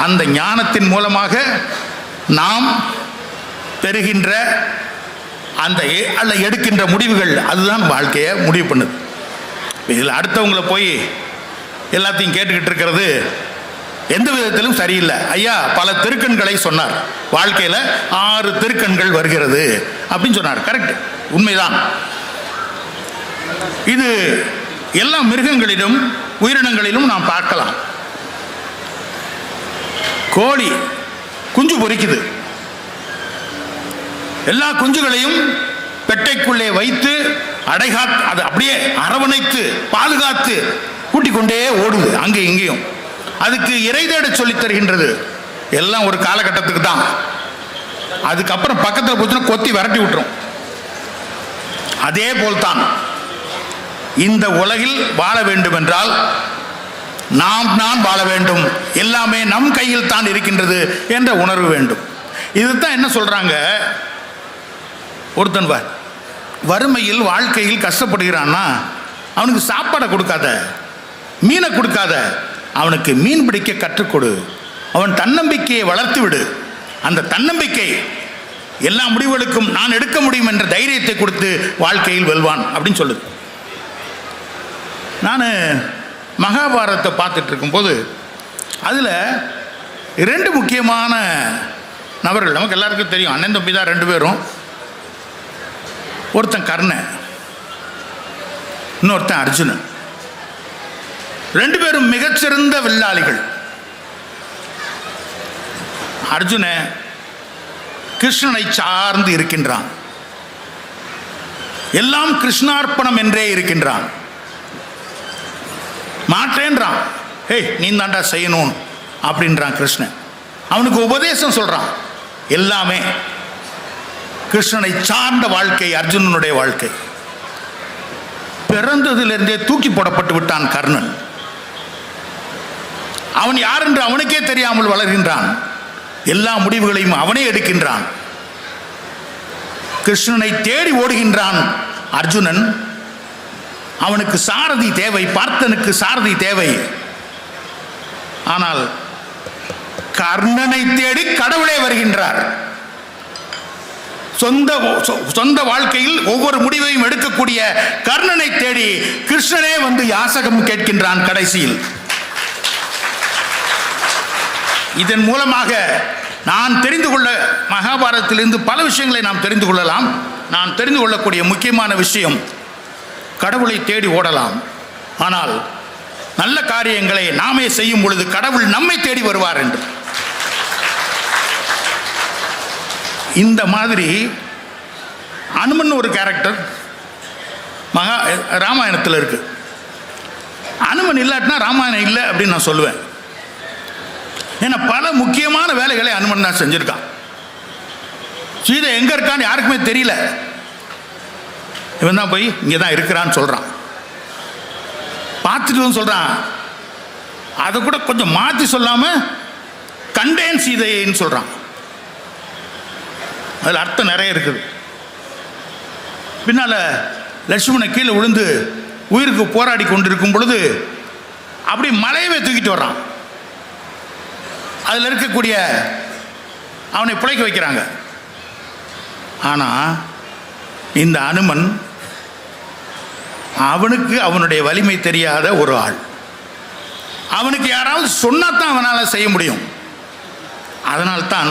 அந்த ஞானத்தின் மூலமாக நாம் பெறுகின்ற அந்த அல்ல எடுக்கின்ற முடிவுகள், அதுதான் வாழ்க்கையை முடிவு பண்ணுது. இதில் அடுத்தவங்களை போய் எல்லாத்தையும் கேட்டுக்கிட்டு இருக்கிறது எந்த விதத்திலும் சரியில்லை. ஐயா பல திருக்கண்களை சொன்னார், வாழ்க்கையில் 6 திருக்கண்கள் வருகிறது அப்படின்னு சொன்னார். கரெக்ட், உண்மைதான். இது எல்லா மிருகங்களிலும் உயிரினங்களிலும் நாம் பார்க்கலாம். கோழி குஞ்சு பொரிக்குது, எல்லா குஞ்சுகளையும் பெட்டைக்குள்ளே வைத்து அதை அப்படியே அரவணைத்து பாதுகாத்து கூட்டிக் கொண்டே ஓடுது அங்கே இங்கேயும். அதுக்கு இறை தேட சொல்லித் தருகின்றது. எல்லாம் ஒரு காலகட்டத்துக்கு தான். அதுக்கப்புறம் பக்கத்தில் போச்சுன்னா கொத்தி விரட்டி விட்டுரும். அதே போல்தான் இந்த உலகில் வாழ வேண்டும் என்றால் நான் வாழ வேண்டும், எல்லாமே நம் கையில் தான் இருக்கின்றது என்ற உணர்வு வேண்டும். இதுதான் என்ன சொல்றாங்க, ஒருத்தன் வறுமையில் வாழ்க்கையில் கஷ்டப்படுகிறான்னா அவனுக்கு சாப்பாடை கொடுக்காத, மீனை கொடுக்காத, அவனுக்கு மீன் பிடிக்க கற்றுக்கொடு, அவன் தன்னம்பிக்கையை வளர்த்து விடு. அந்த தன்னம்பிக்கை எல்லா முடிவுகளுக்கும் நான் எடுக்க முடியும் என்ற தைரியத்தை கொடுத்து வாழ்க்கையில் வெல்வான் அப்படின்னு சொல்லுது. நான் மகாபாரதத்தை பார்த்துட்டு இருக்கும்போது அதில் 2 முக்கியமான நபர்கள் நமக்கு எல்லாருக்கும் தெரியும். அண்ணன் தம்பி தான் 2 பேரும். ஒருத்தன் கர்ணன், இன்னொருத்தன் அர்ஜுனன். 2 பேரும் மிகச்சிறந்த வில்லாளிகள். அர்ஜுனன் கிருஷ்ணனை சார்ந்து இருக்கின்றான், எல்லாம் கிருஷ்ணார்ப்பணம் என்றே இருக்கின்றான், மாற்றேன்றான். ஏய் நீ தாண்டா செய்யணும் அப்படின்றான் கிருஷ்ணன். அவனுக்கு உபதேசம் சொல்றான். எல்லாமே கிருஷ்ணனை சார்ந்த வாழ்க்கை அர்ஜுனனுடைய வாழ்க்கை. பிறந்ததிலிருந்தே தூக்கி போடப்பட்டு விட்டான் கர்ணன். அவன் யார் என்று அவனுக்கே தெரியாமல் வளர்கின்றான். எல்லா முடிவுகளையும் அவனே எடுக்கின்றான். கிருஷ்ணனை தேடி ஓடுகின்றான் அர்ஜுனன். அவனுக்கு சாரதி தேவை, பார்த்தனுக்கு சாரதி தேவை. ஆனால் கர்ணனை தேடி கடவுளே வருகின்றார். சொந்த வாழ்க்கையில் ஒவ்வொரு முடிவையும் எடுக்கக்கூடிய கர்ணனை தேடி கிருஷ்ணனே வந்து யாசகம் கேட்கின்றான் கடைசியில். இதன் மூலமாக நான் தெரிந்து கொள்ள, மகாபாரதத்திலிருந்து பல விஷயங்களை நாம் தெரிந்து கொள்ளலாம். நான் தெரிந்து கொள்ளக்கூடிய முக்கியமான விஷயம், கடவுளை தேடி ஓடலாம், ஆனால் நல்ல காரியங்களை நாமே செய்யும் பொழுது கடவுள் நம்மை தேடி வருவார் என்று. இந்த மாதிரி அனுமன் ஒரு கேரக்டர் ராமாயணத்தில் இருக்கு. அனுமன் இல்லாட்டினா ராமாயணம் இல்லை அப்படின்னு நான் சொல்லுவேன். ஏன்னா பல முக்கியமான வேலைகளை அனுமன் தான் செஞ்சிருக்கான். சீதை எங்க இருக்கான்னு யாருக்குமே தெரியல. இவன் தான் போய் இங்கே தான் இருக்கிறான்னு சொல்றான். பார்த்துட்டு சொல்றான். அதை கூட கொஞ்சம் மாற்றி சொல்லாம கண்டேன் சீதைன்னு சொல்றான். அதில் அர்த்தம் நிறைய இருக்குது. பின்னால லட்சுமணன் கீழே விழுந்து உயிருக்கு போராடி கொண்டிருக்கும் பொழுது அப்படி மலையவே தூக்கிட்டு வர்றான். அதில் இருக்கக்கூடிய அவனை பிழைக்க வைக்கிறாங்க. ஆனால் இந்த அனுமன் அவனுக்கு அவனுடைய வலிமை தெரியாத ஒரு ஆள். அவனுக்கு யாராவது சொன்னாதான் அவனால் செய்ய முடியும். அதனால்தான்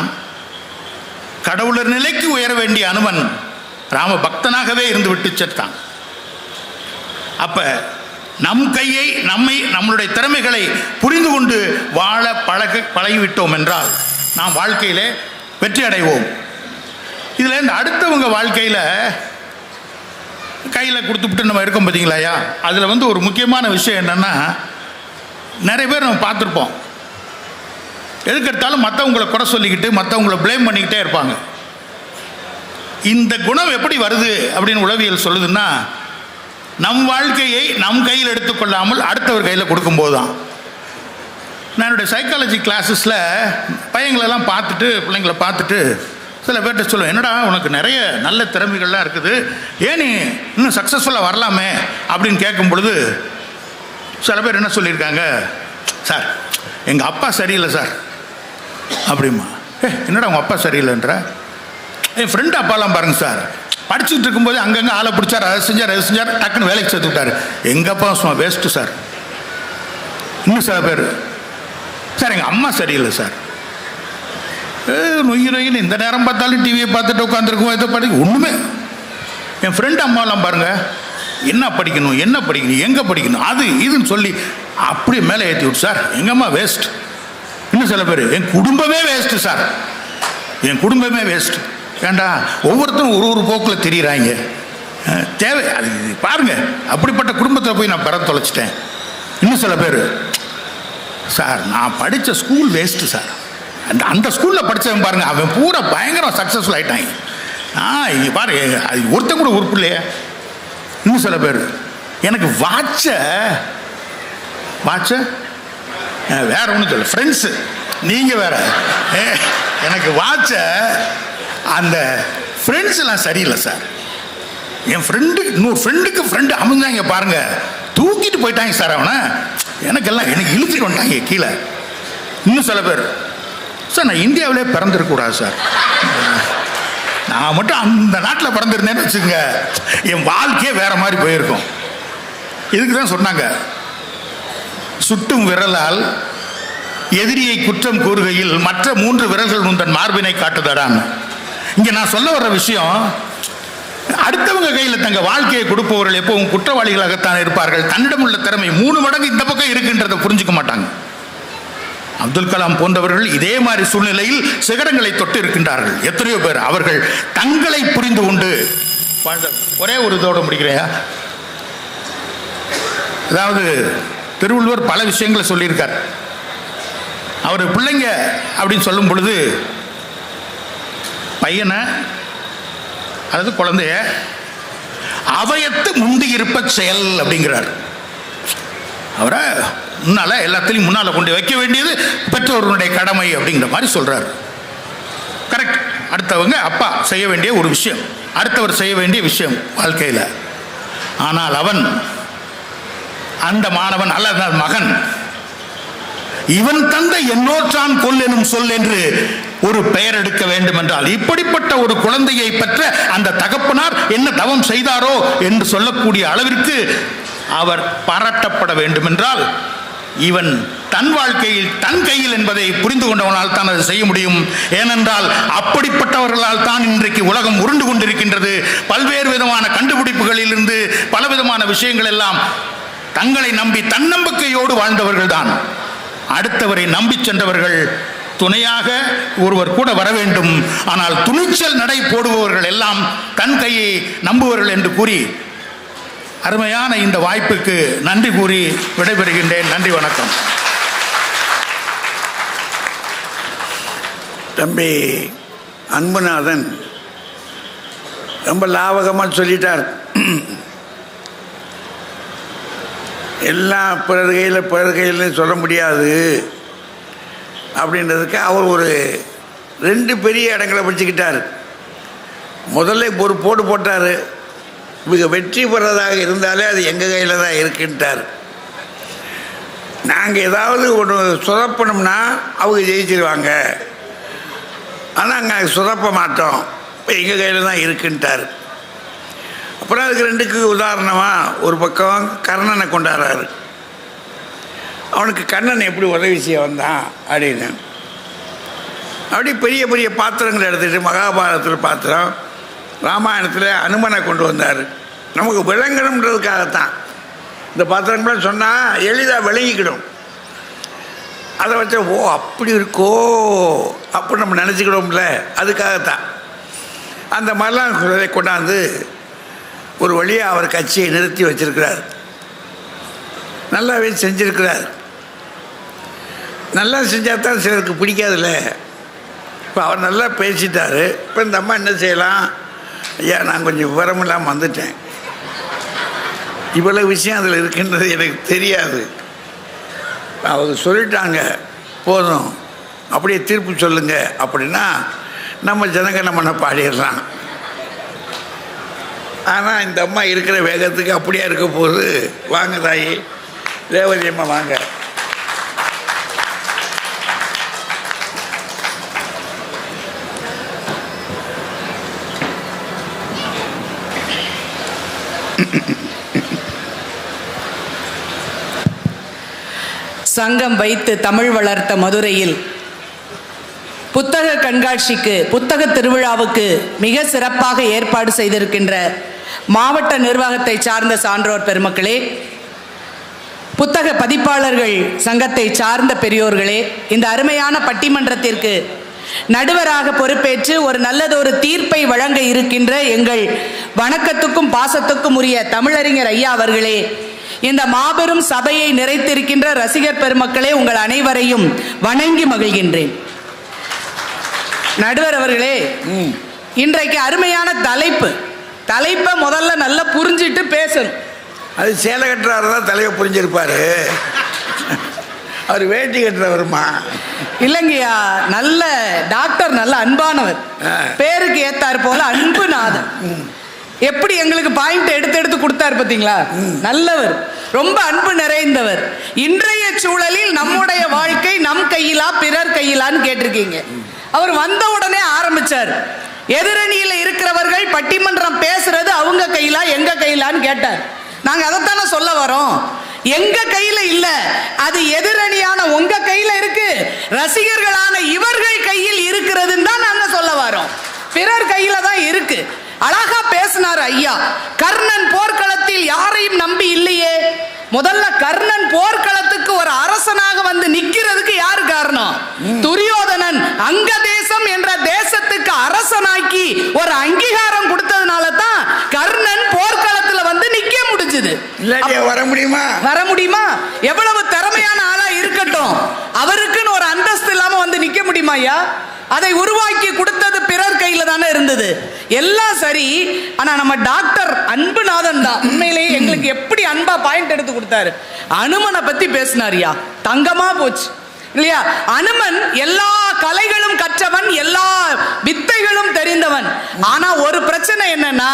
கடவுளர் நிலைக்கு உயர வேண்டிய அனுமன் ராம பக்தனாகவே இருந்து விட்டு செத்தான். அப்ப நம் கையை நம்மளுடைய திறமைகளை புரிந்து கொண்டு வாழ பழகிவிட்டோம் என்றால் நாம் வாழ்க்கையிலே வெற்றி அடைவோம். இதில் இந்த அடுத்தவங்க வாழ்க்கையில் கையில் கொடுத்துவிட்டு நம்ம இருக்கோம் பார்த்தீங்களாயா, அதில் ஒரு முக்கியமான விஷயம் என்னென்னா, நிறைய பேர் நம்ம பார்த்துருப்போம், எதுக்கெடுத்தாலும் மற்றவங்களை குறை சொல்லிக்கிட்டு மற்றவங்களை ப்ளேம் பண்ணிக்கிட்டே இருப்பாங்க. இந்த குணம் எப்படி வருது அப்படின்னு உளவியல் சொல்லுதுன்னா, நம் வாழ்க்கையை நம் கையில் எடுத்துக்கொள்ளாமல் அடுத்தவர் கையில் கொடுக்கும்போது தான். நான் என்னுடைய சைக்காலஜி கிளாஸஸில் பையங்களெல்லாம் பார்த்துட்டு, பிள்ளைங்களை பார்த்துட்டு சில பேர்கிட்ட சொல்லுவேன், என்னடா உனக்கு நிறைய நல்ல திறமைகள்லாம் இருக்குது, ஏன் நீ இன்னும் சக்ஸஸ்ஃபுல்லாக வரலாமே அப்படின்னு கேட்கும் பொழுது சில பேர் என்ன சொல்லியிருக்காங்க, சார் எங்கள் அப்பா சரியில்லை சார் அப்படிமா. என்னடா உங்கள் அப்பா சரியில்லைன்ற? என் ஃப்ரெண்டு அப்பாலாம் பாருங்க சார், படிச்சுட்டு இருக்கும்போது அங்கங்கே ஆளை பிடிச்சார், அதை செஞ்சார் டக்குன்னு வேலைக்கு சேர்த்து விட்டார். எங்கள் அப்பா சும்மா வேஸ்ட்டு சார். இன்னும் சில பேர், சார் எங்கள் அம்மா சரியில்லை சார். நொய்யின்னு இந்த நேரம் பார்த்தாலும் டிவியை பார்த்துட்டு உட்காந்துருக்கும், எதை படிக்க ஒன்றுமே. என் ஃப்ரெண்டு அம்மாலாம் பாருங்க, என்ன படிக்கணும் எங்கே படிக்கணும் அது இதுன்னு சொல்லி அப்படியே மேலே ஏற்றி விட்டு, சார் எங்கள் அம்மா வேஸ்ட். இன்னும் சில பேர், என் குடும்பமே வேஸ்ட்டு சார், என் குடும்பமே வேஸ்ட். ஏண்டா ஒவ்வொருத்தரும் ஒரு போக்கில் தெரியுறாங்க, தேவை அது பாருங்க, அப்படிப்பட்ட குடும்பத்தில் போய் நான் பெற தொலைச்சிட்டேன். இன்னும் சில பேர், சார் நான் படித்த ஸ்கூல் வேஸ்ட்டு சார், அந்த ஸ்கூலில் படித்தவன் பாருங்க அவன் பூரா பயங்கரம் சக்ஸஸ்ஃபுல் ஆகிட்டாங்க. இங்கே பாரு அது ஒருத்தன் கூட உறுப்பு இல்லையே. இன்னும் சில பேர், எனக்கு வாட்சை வேற ஒன்றும் சொல்ல, ஃப்ரெண்ட்ஸு நீங்கள் வேற, எனக்கு வாட்சை அந்த ஃப்ரெண்ட்ஸ் எல்லாம் சரியில்லை சார். என் ஃப்ரெண்டு இன்னொரு ஃப்ரெண்டு அமைஞ்சாங்க பாருங்க, தூக்கிட்டு போயிட்டாங்க சார் அவனை, எனக்கு இழுத்துட்டு வந்துட்டாங்க கீழே. இன்னும் சில பேர், சார் நான் இந்தியாவிலே பிறந்திருக்கக்கூடாது சார், நான் மட்டும் அந்த நாட்டில் பிறந்திருந்தேன்னு வச்சுக்கோங்க என் வாழ்க்கையே வேற மாதிரி போயிருக்கும். இதுக்கு தான் சொன்னாங்க, சுட்டும் விரலால் எதிரியை குற்றம் கூறுகையில் மற்ற 3 விரல்கள் உந்தன் மார்பினை காட்டுதடான். இங்க நான் சொல்ல வர்ற விஷயம், அடுத்தவங்க கையில் தங்க வாழ்க்கையை கொடுப்பவர்கள் எப்பவும் குற்றவாளிகளாகத்தான் இருப்பார்கள். தன்னிடம் உள்ள திறமை 3 மடங்கு இந்த பக்கம் இருக்குன்றதை புரிஞ்சுக்க மாட்டாங்க. அப்துல் கலாம் போன்றவர்கள் இதே மாதிரி சூழ்நிலையில் சிகரங்களை தொட்டு இருக்கின்றார்கள். எத்தனையோ பேர் அவர்கள் தங்களை புரிந்து கொண்டு ஒரே ஒரு இதோட முடிக்கிறையா. அதாவது திருவள்ளுவர் பல விஷயங்களை சொல்லியிருக்கார். அவர் பிள்ளைங்க அப்படின்னு சொல்லும் பொழுது பையனை, அதாவது குழந்தைய அவையத்து முந்தி இருப்ப செயல் அப்படிங்கிறார். அவரை முன்னால எல்லாத்திலையும் முன்னால கொண்டு வைக்க வேண்டியது பெற்றோர்களுடைய கடமை அப்படிங்கிற மாதிரி சொல்றாரு. கரெக்ட். அடுத்தவங்க அப்பா செய்ய வேண்டிய ஒரு விஷயம், அடுத்தவர் செய்ய வேண்டிய விஷயம் வாழ்க்கையில். ஆனால் அவன், அந்த மாணவன் அல்லது மகன், இவன் தந்தை என்னோற்றான் கொல் எனும் சொல் என்று ஒரு பெயர் எடுக்க வேண்டும் என்றால், இப்படிப்பட்ட ஒரு குழந்தையை பெற்ற அந்த தகப்பனார் என்ன தவம் செய்தாரோ என்று சொல்லக்கூடிய அளவிற்கு அவர் பாராட்டப்பட வேண்டும் என்றால், இவன் தன் வாழ்க்கையில் தன் கையில் என்பதை புரிந்து கொண்டவனால் தான் அதை செய்ய முடியும். ஏனென்றால் அப்படிப்பட்டவர்களால் தான் இன்றைக்கு உலகம் உருண்டு கொண்டிருக்கின்றது. பல்வேறு விதமான கண்டுபிடிப்புகளில் இருந்து பலவிதமான விஷயங்கள் எல்லாம் தங்களை நம்பி தன்னம்பிக்கையோடு வாழ்ந்தவர்கள் தான். அடுத்தவரை நம்பி சென்றவர்கள் துணையாக ஒருவர் கூட வர வேண்டும். ஆனால் துணிச்சல் நடை போடுபவர்கள் எல்லாம் தன் கையை நம்புவர்கள் என்று கூறி அருமையான இந்த வாய்ப்புக்கு நன்றி கூறி விடைபெறுகின்றேன். நன்றி, வணக்கம். தம்பி அன்புநாதன் ரொம்ப லாவகமாக சொல்லிட்டார். எல்லாம் பிறர் கையில் சொல்ல முடியாது அப்படின்றதுக்கு அவர் ஒரு 2 பெரிய இடங்களை பிடிச்சிக்கிட்டார். முதல்ல ஒரு போடு போட்டார், இவங்க வெற்றி பெறதாக இருந்தாலே அது எங்கள் கையில் தான் இருக்குன்ட்டார். நாங்கள் ஏதாவது ஒன்று சொதப்பணும்னா அவங்க ஜெயிச்சிருவாங்க, ஆனால் நாங்கள் சொதப்ப மாட்டோம், இப்போ எங்கள் கையில் தான் இருக்குன்ட்டார். அப்புறம் அதுக்கு 2க்கு உதாரணமாக ஒரு பக்கம் கர்ணனை கொண்டாடுறாரு. அவனுக்கு கண்ணன் எப்படி உதவி செய்ய வந்தான் அப்படின்னு அப்படி பெரிய பெரிய பாத்திரங்களை எடுத்துகிட்டு மகாபாரதத்தில் பாத்திரம், ராமாயணத்தில் அனுமனை கொண்டு வந்தார். நமக்கு விளங்கணுன்றதுக்காகத்தான். இந்த பாத்திரங்கள்லாம் சொன்னால் எளிதாக விளங்கிக்கிடும். அதை வச்ச ஓ அப்படி இருக்கோ அப்படி நம்ம நினச்சிக்கிடுவோம்ல, அதுக்காகத்தான். அந்த மாதிரிலாம் கொண்டாந்து ஒரு வழியாக அவர் கட்சியை நிறுத்தி வச்சிருக்கிறார். நல்லாவே செஞ்சிருக்கிறார். நல்லா செஞ்சால் தான் சிலருக்கு பிடிக்காதுல்ல. இப்போ அவர் நல்லா பேசிட்டார். இப்போ இந்த அம்மா என்ன செய்யலாம், ஐயா நான் கொஞ்சம் விவரம் இல்லாமல் வந்துட்டேன், இவ்வளோ விஷயம் அதில் இருக்குன்றது எனக்கு தெரியாது, அவங்க சொல்லிட்டாங்க போதும் அப்படியே தீர்ப்பு சொல்லுங்க அப்படின்னா நம்ம ஜனகணமன பாடிடலாம். ஆனால் இந்த அம்மா இருக்கிற வேகத்துக்கு அப்படியே இருக்க போது. வாங்க தாயி ரேவதி அம்மா வாங்க. சங்கம் வைத்து தமிழ் வளர்த்த மதுரையில் புத்தக கண்காட்சிக்கு, புத்தக திருவிழாவுக்கு மிக சிறப்பாக ஏற்பாடு செய்திருக்கின்ற மாவட்ட நிர்வாகத்தை சார்ந்த சான்றோர் பெருமக்களே, புத்தக பதிப்பாளர்கள் சங்கத்தை சார்ந்த பெரியோர்களே, இந்த அருமையான பட்டிமன்றத்திற்கு நடுவராக பொறுப்பேற்று ஒரு நல்லதொரு தீர்ப்பை வழங்க இருக்கின்ற எங்கள் வணக்கத்துக்கும் பாசத்துக்கும் உரிய தமிழறிஞர் ஐயா அவர்களே, இந்த மாபெரும் சபையை நிறைத்திருக்கின்ற ரசிகர் பெருமக்களே, உங்கள் அனைவரையும் வணங்கி மகிழ்கின்றேன். நடுவர் அவர்களே, இன்றைக்கு அருமையான தலைப்பை முதல்ல நல்லா புரிஞ்சிட்டு பேசணும். அது சேலை கட்டுறவர் தான் தலையை புரிஞ்சிருப்பாரு, அவர் வேட்டி கட்டுறவருமா இல்லைங்கய்யா. நல்ல டாக்டர், நல்ல அன்பானவர், பேருக்கு ஏத்தார் போல அன்புநாதன். எப்படி எங்களுக்கு பாயிண்ட் எடுத்து கொடுத்தாரு பார்த்தீங்களா, நல்லவர், ரொம்ப அன்பு நிறைந்தவர். இன்றைய சூழலில் நம்முடைய வாழ்க்கை நம் கையிலா பிறர் கையிலான்னு கேட்டிருக்கீங்க. அவர் வந்த உடனே ஆரம்பிச்சார், எதிரணியில் இருக்கிறவர்கள் பட்டிமன்றம் பேசுறது அவங்க கையிலா எங்க கையிலான்னு கேட்டார். நாங்கள் அதைத்தானே சொல்ல வரோம். எங்க கையில இல்ல, அது எதிரணியான உங்க கையில இருக்கு, ரசிகர்களான இவர்கள் கையில் இருக்கிறதுன்னு தான் நாங்க சொல்ல வரோம். பிறர் கையில தான் இருக்கு. அழகா பேசினார் ஐயா. கர்ணன் போர்க்களத்தில் யாரையும் நம்பி இல்லையே. முதல்ல கர்ணன் போர்க்களத்துக்கு ஒரு அரசனாக வந்து நிக்கிறதுக்கு யாரு காரணம்? துரியோதனன் அங்க தேசம் என்ற தேசத்துக்கு அரசனாக்கி ஒரு அங்கீகாரம் கொடுத்ததுனால தான் கர்ணன் போர்க்களத்துல வந்து நிக்க முடிஞ்சது. வர முடியுமா? வர முடியுமா? எவ்வளவு திறமையான ஆளா இருக்கட்டும், அவருக்குன்னு ஒரு அந்தஸ்து இல்லாம வந்து நிக்க முடியுமா ஐயா? அதை உருவாக்கி கொடுத்தது பிறர் கையில தானே இருந்தது. எல்லாம் சரி, ஆனா நம்ம டாக்டர் அன்புநாதன் தான் உண்மையிலேயே எங்களுக்கு எப்படி அன்பா பாயிண்ட் எடுத்து கொடுத்தாரு. அனுமனை பத்தி பேசினாரியா, தங்கமா போச்சு இல்லையா? அனுமன் எல்லா கலைகளும் கற்றவன், எல்லா வித்தைகளும் தெரிந்தவன். ஆனா ஒரு பிரச்சனை என்னன்னா,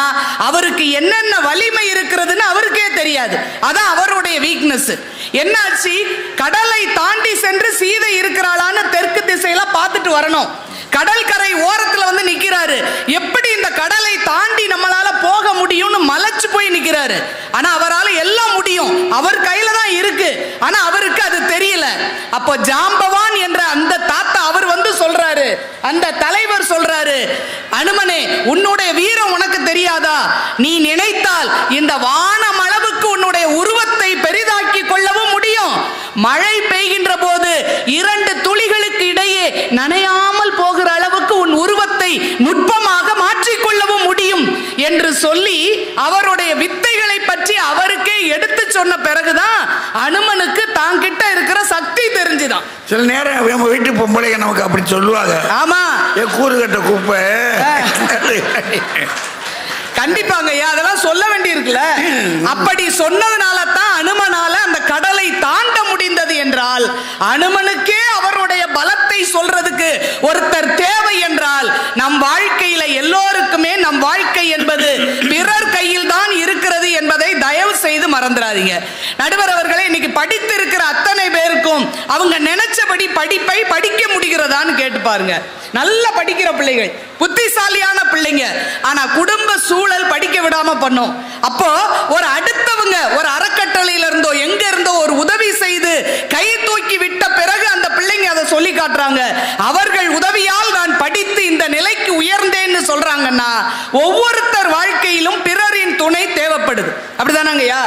அவருக்கு என்னென்ன வலிமை இருக்கிறதுன்னு அவருக்கே தெரியாது. அதான் அவருடைய வீக்னஸ். என்னாச்சு, கடலை தாண்டி சென்று சீதை இருக்கிறாளான்னு தெற்கு திசையில பார்த்துட்டு வரணும். கடற்கரை ஓரத்துல வந்து நிக்கிறாரு. எப்படி இந்த கடலை தாண்டி நம்மளால போக முடியும்னு மலைச்சு போய் நிக்கிறாரு. ஆனா அவரால் எல்லாம் முடியும், அவர் கையில தான் இருக்கு. ஆனா அவருக்கு அது தெரியல. அப்போ ஜாம்பவான் என்ற அந்த தாத்தா அவர் வந்து சொல்றாரு, அந்த தலைவர் சொல்றாரு, அனுமனே உன்னுடைய வீரம் உனக்கு தெரியாதா? நீ நினைத்தால் இந்த வானம் அளவுக்கு உன்னுடைய உருவத்தை பெரிதாக்கி கொள்ளவும் முடியும். மழை பெய்கின்ற போது 2 துளிகளுக்கு இடையே நனையாமல் போகிற அளவுக்கு உன் உருவத்தை நுட்பமாக மாற்றிக்கொள்ளவும் முடியும் என்று சொல்லி அவருடைய வித்தைகளை பற்றி அவருக்கே எடுத்து சொன்ன பிறகுதான் அனுமனுக்கு தாங்கிட்ட இருக்கிற சக்தி தெரிஞ்சுதான். சில நேரம் நம்ம வீட்டு பொம்பளைங்க நமக்கு அப்படி சொல்லுவாங்க. ஆமா, கூறுகட்ட குப்பை. கண்டிப்பாங்க ஐயா, அதெல்லாம் சொல்ல வேண்டி இருக்குல்ல. அப்படி சொன்னதுனால தான் அனுமனால அந்த கடலை தாண்ட முடிந்தது என்றால், அனுமனுக்கே அவருடைய பலத்தை சொல்றதுக்கு ஒருத்தர் தேவை என்றால், நம் வாழ்க்கையில எல்லோருக்குமே நம் வாழ்க்கை என்பது பிறர் கையில் தான் இருக்கிறது என்பதை தயவு செய்து மறந்துடாதீங்க. நடுவர் அவர்களே, இன்னைக்கு படித்து இருக்கிற அத்தனை பேருக்கும் அவங்க நினைச்சபடி படிப்பை படிக்க முடிகிறதான்னு கேட்டு பாருங்க. நல்ல படிக்கிற பிள்ளைகள், புத்திசாலியான பிள்ளைங்க, ஆனா குடும்ப சூழல் படிக்க விடாம பண்ணும். அப்போ ஒரு அடுத்தவங்க ஒரு அறக்கட்டளையில இருந்தோ எங்க இருந்தோ ஒரு உதவி செய்து கை தூக்கி விட்ட பிறகு அந்த பிள்ளைங்க அதை சொல்லி காட்டுறாங்க. அவர்கள் உதவியால் நான் படித்து இந்த நிலைக்கு உயர்ந்தேன்னு சொல்றாங்கன்னா, ஒவ்வொருத்தர் வாழ்க்கையிலும் பிறரின் துணை தேவைப்படுது. அப்படிதானங்கய்யா?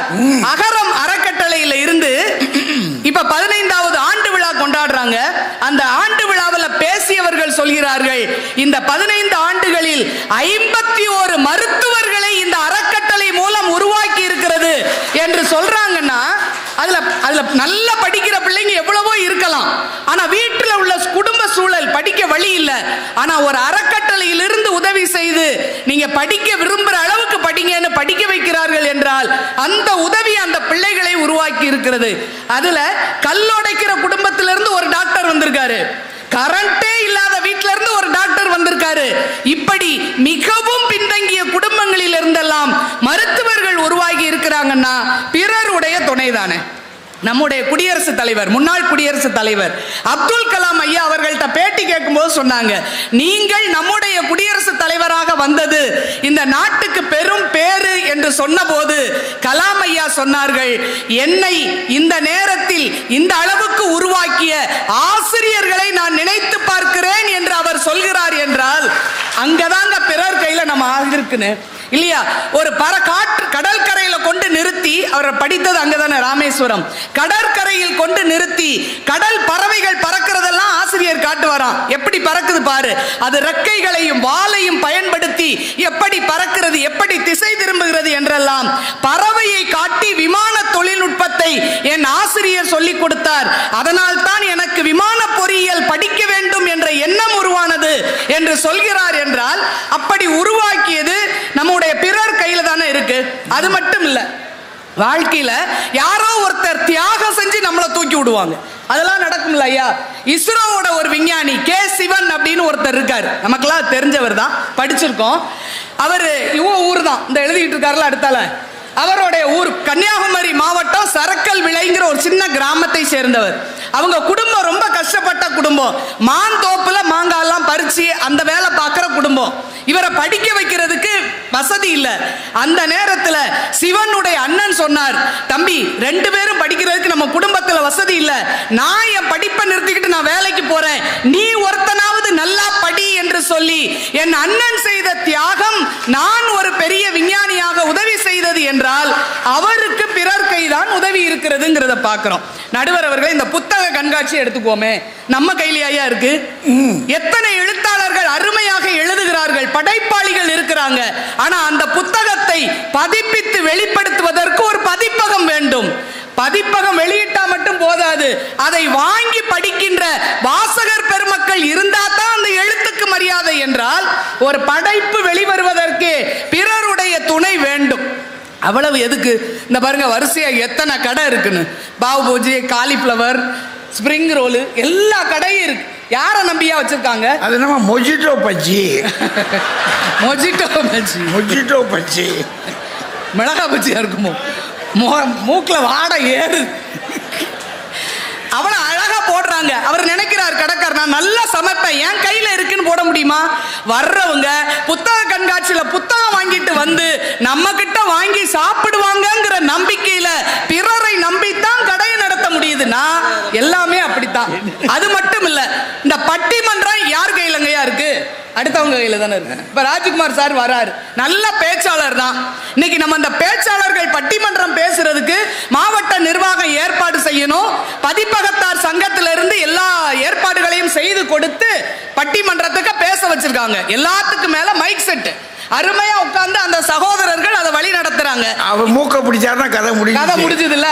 அகரம் அறக்கட்டளையில இருந்து இப்ப 15வது ஆண்டு விழா கொண்டாடுறாங்க. அந்த ஆண்டு விழாவில் பேசியவர்கள் சொல்கிறார்கள், இந்த 15 ஆண்டுகளில் 51 மருத்துவர்களை இந்த அறக்கட்டளை மூலம் உருவாக்கி இருக்கிறது என்று சொல்றாங்கன்னா, அதுல நல்ல படிக்கிற பிள்ளைங்க எவ்வளவோ இருக்கலாம். ஆனா வீட்டில் உள்ள குடும்ப சூழல் படிக்க வழி இல்லை. ஆனா ஒரு அறக்கட்டளையில் இருந்து உதவி செய்து நீங்க படிக்க விரும்புற அளவுக்கு படிங்கன்னு படிக்க வைக்கிறார்கள் என்றால், அந்த உதவி அந்த பிள்ளைகளை உருவாக்கி இருக்கிறது. அதுல கல்லுடைக்கிற குடும்பத்திலிருந்து ஒரு டாக்டர் வந்திருக்காரு, கரண்டே இல்லாத வீட்டில இருந்து ஒரு டாக்டர் வந்திருக்காரு. இப்படி மிகவும் பின்தங்கிய குடும்பங்களில் இருந்தெல்லாம் மருத்துவர்கள் உருவாகி இருக்கிறாங்கன்னா பிறருடைய துணைதானே. நம்முடைய குடியரசுத் தலைவர், முன்னாள் குடியரசுத் தலைவர் அப்துல் கலாம் ஐயா அவர்கள்ட்ட பேட்டி கேட்கும்போது சொன்னாங்க, நீங்கள் நம்முடைய குடியரசுத் தலைவராக வந்தது இந்த நாட்டுக்கு பெரும் பேரு என்று சொன்னபோது கலாம் ஐயா சொன்னார்கள், என்னை இந்த நேரத்தில் இந்த அளவுக்கு உருவாக்கிய ஆசிரியர்களை நான் நினைத்து பார்க்கிறேன் என்று அவர் சொல்கிறார் என்றால், அங்கதாங்க பிறர் கையில நம்ம ஆகிருக்குன்னு இல்லையா? ஒரு கடற்கரையில கொண்டு நிறுத்தி, அவர் படித்தது அங்கதானே ராமேஸ்வரம், கடற்கரையில் கொண்டு நிறுத்தி கடல் பறவைகள் பறக்கிறதெல்லாம் ஆசிரியர் காட்டுவாராம். எப்படி பறக்குது பாரு, அது ரெக்கைகளையும் வாலையும் பயன்படுத்தி எப்படி பறக்கிறது, எப்படி திசை திரும்புகிறது என்றெல்லாம் பறவையை காட்டி விமான தொழில்நுட்பத்தை என் ஆசிரியர் சொல்லிக் கொடுத்தார். அதனால் தான் எனக்கு விமான பொறியியல் படிக்க வேண்டும் என்ற எண்ணம் உருவானது என்று சொல்கிறார் என்றால், அப்படி உருவாக்கியது நம்முடைய பிறர் கையில தானே இருக்கு. அது மட்டும் இல்ல, வாழ்க்கையில யாரோ ஒருத்தர் தியாகம் செஞ்சு நம்மளை தூக்கி விடுவாங்க. அதெல்லாம் நடக்கும்ல ஐயா. இஸ்ரோவோட ஒரு விஞ்ஞானி கே சிவன் அப்படின்னு ஒருத்தர் இருக்காரு, நமக்கெல்லாம் தெரிஞ்சவர் தான், படிச்சிருக்கோம். அவரு ஊர் தான் இந்த எழுதிட்டு இருக்காருல அடுத்தால, அவருடைய ஊர் கன்னியாகுமரி மாவட்டம் சரக்கல் விளைங்கிற ஒரு சின்ன கிராமத்தை சேர்ந்தவர். அவங்க குடும்பம் ரொம்ப கஷ்டப்பட்ட குடும்பம். மாந்தோப்புல மாங்காய் எல்லாம் பறிச்சு அந்த வேலை பார்க்குற குடும்பம். இவரை படிக்க வைக்கிறதுக்கு வசதி இல்லை. அந்த நேரத்தில் சிவனுடைய அண்ணன் சொன்னார், தம்பி 2 பேரும் படிக்கிறதுக்கு நம்ம குடும்பத்தில் வசதி இல்லை, நான் என் படிப்பை நிறுத்திக்கிட்டு நான் வேலைக்கு போறேன், நீ ஒருத்தனாவது நல்லா படி என்று சொல்லி என் அண்ணன் செய்த தியாகம் நான் ஒரு பெரிய விஞ்ஞானியாக உதவி செய்தது என்றால் அவருக்கு பிறர் கைதான் உதவி இருக்கிறதுங்கிறத பார்க்கிறோம். நடுவர் அவர்களே, இந்த புத்தக கண்காட்சி எடுத்துக்கோமே, நம்ம கையிலேயா இருக்கு? எத்தனை எழுத்தாளர்கள் அருமையாக எழுதுகிறார்கள், படைப்பாளிகள் இருக்கிறாங்க. ஆனா அந்த புத்தகத்தை பதிப்பித்து வெளிப்படுத்துவதற்கு ஒரு பதிப்பகம் வேண்டும். பதிப்பகம் வெளியிட்டா மட்டும் போதாது, அதை வாங்கி படிக்கின்ற வாசகர் பெருமக்கள் இருந்தா தான் அந்த எழுத்துக்கு மரியாதை. என்றால் ஒரு படைப்பு வெளிவருவதற்கு பிறருடைய துணை வேண்டும். அவ்வளவு எதுக்கு? இந்த பாருங்க, வரிசையா எத்தனை கடை இருக்குன்னு. பாவு பூஜி, காலிஃப்ளவர், ஸ்பிரிங் ரோலு, எல்லா கடையும் இருக்கு. யாரை நம்பியா வச்சிருக்காங்க? அது நம்ம மொஜிட்டோ பஜ்ஜி. மொஜிட்டோ பஜ்ஜி மிளகா பஜ்ஜியா இருக்குமோ? மூக்குல வாடை ஏறு. அவனை அழகா போடுறாங்க. அவர் நினைக்கிறார் கடைக்காரர், நான் நல்லா சமைப்பேன், என் கையில இருக்குன்னு போட முடியுமா? வர்றவங்க புத்தக கண்காட்சியில புத்தகம் வாங்கிட்டு வந்து நம்ம கிட்ட வாங்கி சாப்பிடுவாங்கங்கிற நம்பிக்கையில பிறரை நம்பித்தான் கடையை நடத்த முடியுதுன்னா எல்லாமே அப்படித்தான். அது மட்டும் இல்ல, இந்த பட்டிமன்றம் யார் கையிலங்கயா இருக்கு? அடுத்தவங்க கையில தானே இருக்கு. இப்ப ராஜ்குமார் சார் வராரு, நல்ல பேச்சாளர் தான். இன்னைக்கு நம்ம அந்த பேச்சாளர்கள் பட்டிமன்றம் பேசுறதுக்கு மாவட்ட நிர்வாகம் ஏற்பாடு செய்யணும். பதிப்பகத்தார் சங்கத்திலிருந்து எல்லா ஏற்பாடுகளையும் செய்து கொடுத்து பட்டிமன்றத்துக்கு பேச வச்சிருக்காங்க. எல்லாத்துக்கும் மேல மைக் செட் அருமையா உட்கார்ந்து அந்த சகோதரர்கள் அதை வழி நடத்துறாங்க. அவர் மூக்க பிடிச்சாருன்னா கதை முடிஞ்சது இல்ல.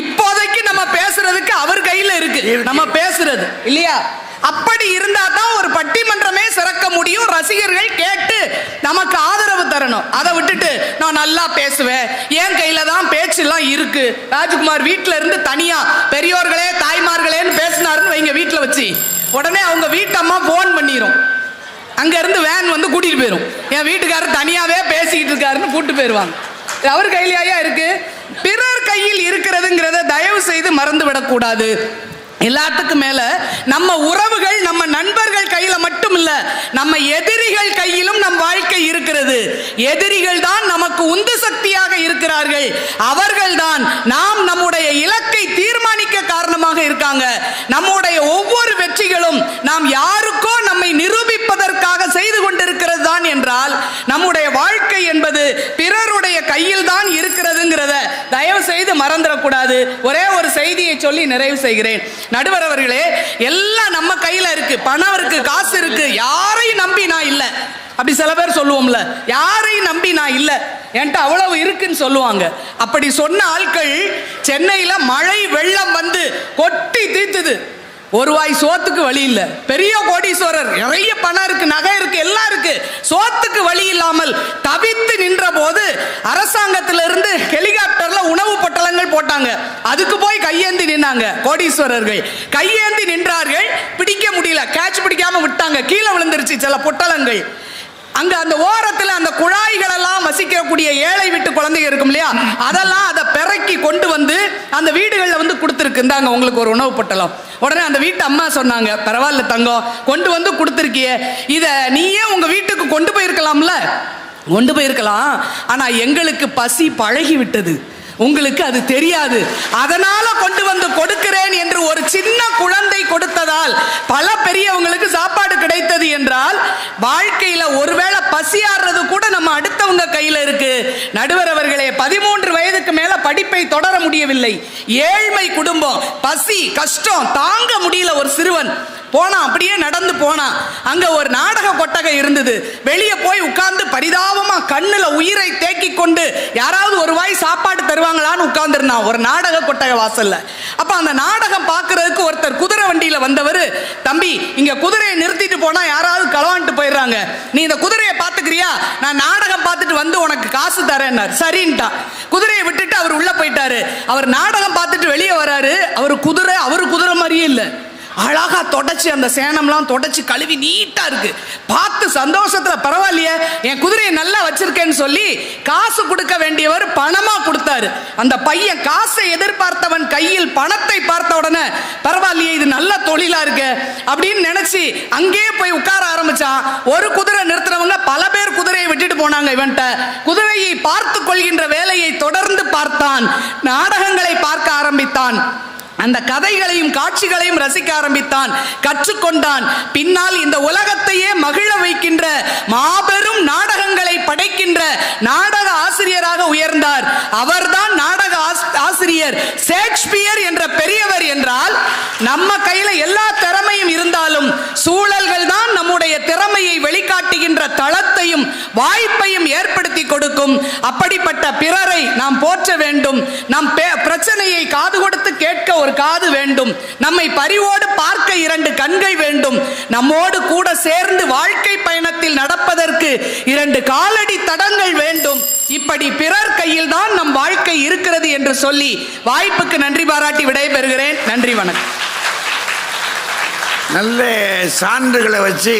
இப்போதைக்கு நம்ம பேசுறதுக்கு அவர் கையில இருக்கு, நம்ம பேசுறது இல்லையா? அப்படி இருந்தா தான் ஒரு பட்டிமன்றமே சிறக்க முடியும். ரசிகர்கள் கேட்டு நமக்கு ஆதரவு தரணும். அதை விட்டுட்டு நான் நல்லா பேசுவேன், என் கையில தான் பேச்சு எல்லாம் இருக்கு. ராஜ்குமார் வீட்டுல இருந்து தனியா பெரியோர்களே தாய்மார்களேன்னு பேசினாருன்னு வைங்க, வீட்டுல வச்சு உடனே அவங்க வீட்டம்மா போன் பண்ணிரும், அங்க இருந்து வேன் வந்து கூட்டிட்டு போயிரும். என் வீட்டுக்காரர் தனியாவே பேசிக்கிட்டு இருக்காருன்னு கூட்டு போயிருவாங்க. அவர் கையிலேயா இருக்கு? பிறர் கையில் இருக்கிறதுங்கிறத தயவு செய்து மறந்து விடக்கூடாது. எல்லாத்துக்கும் மேல நம்ம உறவுகள், நம்ம நண்பர்கள் கையில மட்டும் இல்ல, நம்ம எதிரிகள் கையிலும் நம் வாழ்க்கை இருக்கிறது. எதிரிகள் தான் நமக்கு உந்து சக்தியாக இருக்கிறார்கள். அவர்கள் தான் நாம் நம்முடைய இலக்கை தீர்மானிக்க காரணமாக இருக்காங்க. நம்முடைய ஒவ்வொரு வெற்றிகளும் நாம் யாருக்கோ நம்மை நிரூபிப்பதற்காக செய்து கொண்டிருக்கிறது தான் என்றால் நம்முடைய வாழ்க்கை என்பது பிறருடைய கையில் தான் இருக்கிறதுங்கிறத தயவு செய்து மறந்துடக்கூடாது. ஒரே ஒரு செய்தியை சொல்லி நிறைவு செய்கிறேன். நடுவர் அவர்களே, எல்லாம் நம்ம கையில இருக்கு, பணம் இருக்கு, காசு இருக்கு, யாரையும் நம்பி நான் இல்ல. அப்படி சில பேர் சொல்லுவோம்ல, யாரையும் நம்பி நான் இல்ல, என்கிட்ட அவ்வளவு இருக்குன்னு சொல்லுவாங்க. அப்படி சொன்ன ஆட்கள் சென்னையில மழை வெள்ளம் வந்து கொட்டி தீர்த்துது, ஒரு வாய் சோத்துக்கு வழி இல்ல. பெரிய கோடீஸ்வரர், நிறைய பணம் இருக்கு, நகை இருக்கு, எல்லாம் இருக்கு, சோத்துக்கு வழி இல்லாமல் தவித்து நின்ற போது அரசாங்கத்திலிருந்து ஹெலிகாப்டர்ல உணவு பொட்டலங்கள் போட்டாங்க. அதுக்கு போய் கையேந்தி நின்னாங்க கோடீஸ்வரர்கள். கையேந்தி நின்றார்கள், பிடிக்க முடியல, கேட்ச் பிடிக்காம விட்டாங்க, கீழே விழுந்துருச்சு சில பொட்டலங்கள். அங்க அந்த ஓரத்துல அந்த குழாய்கள் எல்லாம் வசிக்கக்கூடிய ஏழை வீட்டு குழந்தைங்க இருக்கும் இல்லையா, அதெல்லாம் அதை பெருக்கி கொண்டு வந்து அந்த வீடுகள்ல வந்து கொடுத்துருக்கு, இந்தாங்க உங்களுக்கு ஒரு உணவு பொட்டலம். உடனே அந்த வீட்டு அம்மா சொன்னாங்க, பரவாயில்ல தங்கம், கொண்டு வந்து கொடுத்துருக்கிய, இத நீயே உங்க வீட்டுக்கு கொண்டு போயிருக்கலாம்ல. கொண்டு போயிருக்கலாம், ஆனா எங்களுக்கு பசி பழகி விட்டது, உங்களுக்கு அது தெரியாது, அதனால கொண்டு வந்து கொடுக்கிறேன் என்று ஒரு சின்ன குழந்தை கொடுத்ததால் பல பெரியவங்களுக்கு சாப்பாடு கிடைத்தது என்றால் வாழ்க்கையில ஒருவேளை பசியாடுறது கூட நம்ம அடுத்தவங்க கையில இருக்கு. நடுவர் அவர்களே, 13 வயதுக்கு மேல படிப்பை தொடர முடியவில்லை, ஏழ்மை குடும்பம், பசி கஷ்டம் தாங்க முடியல, ஒரு சிறுவன் போனா, அப்படியே நடந்து போனா, அங்க ஒரு நாடக கொட்டகை இருந்தது. வெளியே போய் உட்கார்ந்து பரிதாபமா கண்ணுல உயிரை தேக்கி கொண்டு யாராவது ஒரு வாய் சாப்பாடு தருவாங்களான்னு உட்கார்ந்துருந்தான் ஒரு நாடக கொட்டகை வாசல்ல. அப்ப அந்த நாடகம் பார்க்கறதுக்கு ஒருத்தர் குதிரை வண்டியில வந்தவர், தம்பி இங்க குதிரையை நிறுத்திட்டு போனா யாராவது களவான்ட்டு போயிடுறாங்க, நீ இந்த குதிரையை பாத்துக்கிறியா, நான் நாடகம் பார்த்துட்டு வந்து உனக்கு காசு தரேன்னார். சரின்ட்டா. குதிரையை விட்டுட்டு அவர் உள்ள போயிட்டாரு. அவர் நாடகம் பார்த்துட்டு வெளியே வராரு, அவரு குதிரை மாதிரியே இல்லை, அழகா தொடச்சி அந்த சேனம்லாம் தொடச்சி கழுவி நீட்டா இருக்கு. பார்த்து சந்தோஷத்துல பரவாயில்லையே என் குதிரையை நல்லா வச்சிருக்கேன்னு சொல்லி காசு கொடுக்க வேண்டியவர் பணமா கொடுத்தாரு. அந்த பையன் காசை எதிர்பார்த்தவன் கையில் பணத்தை பார்த்த உடனே பரவாயில்லையே இது நல்ல தொழிலா இருக்கு அப்படின்னு நினைச்சு அங்கேயே போய் உட்கார ஆரம்பிச்சான். ஒரு குதிரை நிறுத்தினவங்க பல பேர் குதிரையை விட்டுட்டு போனாங்க. இவன்ட்ட குதிரையை பார்த்து கொள்கின்ற வேலையை தொடர்ந்து பார்த்தான். நாடகங்களை பார்க்க ஆரம்பித்தான். அந்த கதைகளையும் காட்சிகளையும் ரசிக்க ஆரம்பித்தான், கற்றுக்கொண்டான். பின்னால் இந்த உலகத்தையே மகிழ வைக்கின்ற மாபெரும் நாடகங்களை படைக்கின்ற நாடக ஆசிரியராக உயர்ந்தார். அவர்தான் நாடக ஆசிரியர் ஷேக்ஸ்பியர் என்ற பெரியவர். என்றால் நம்ம கையில எல்லா திறமையும் இருந்தாலும் சூழல்கள் தான் நம்முடைய திறமையை வெளிக்காட்டுகின்ற தளத்தையும் வாய்ப்பையும் ஏற்படுத்தி கொடுக்கும். அப்படிப்பட்ட பிறரை நாம் போற்ற வேண்டும். நம் பிரச்சனையை காது கொடுத்து கேட்க ஒரு காது வேண்டும். நம்மை பரிவோடு பார்க்க 2 கண்கள் வேண்டும். நம்மோடு கூட சேர்ந்து வாழ்க்கை பயணத்தில் நடப்பதற்கு 2 காலடி தடங்கள் வேண்டும். இப்படி பிறர் கையில் தான் நம் வாழ்க்கை இருக்கிறது என்று சொல்லி வாய்ப்புக்கு நன்றி பாராட்டி விடைபெறுகிறேன். நன்றி, வணக்கம். நல்ல சான்றுகளை வச்சு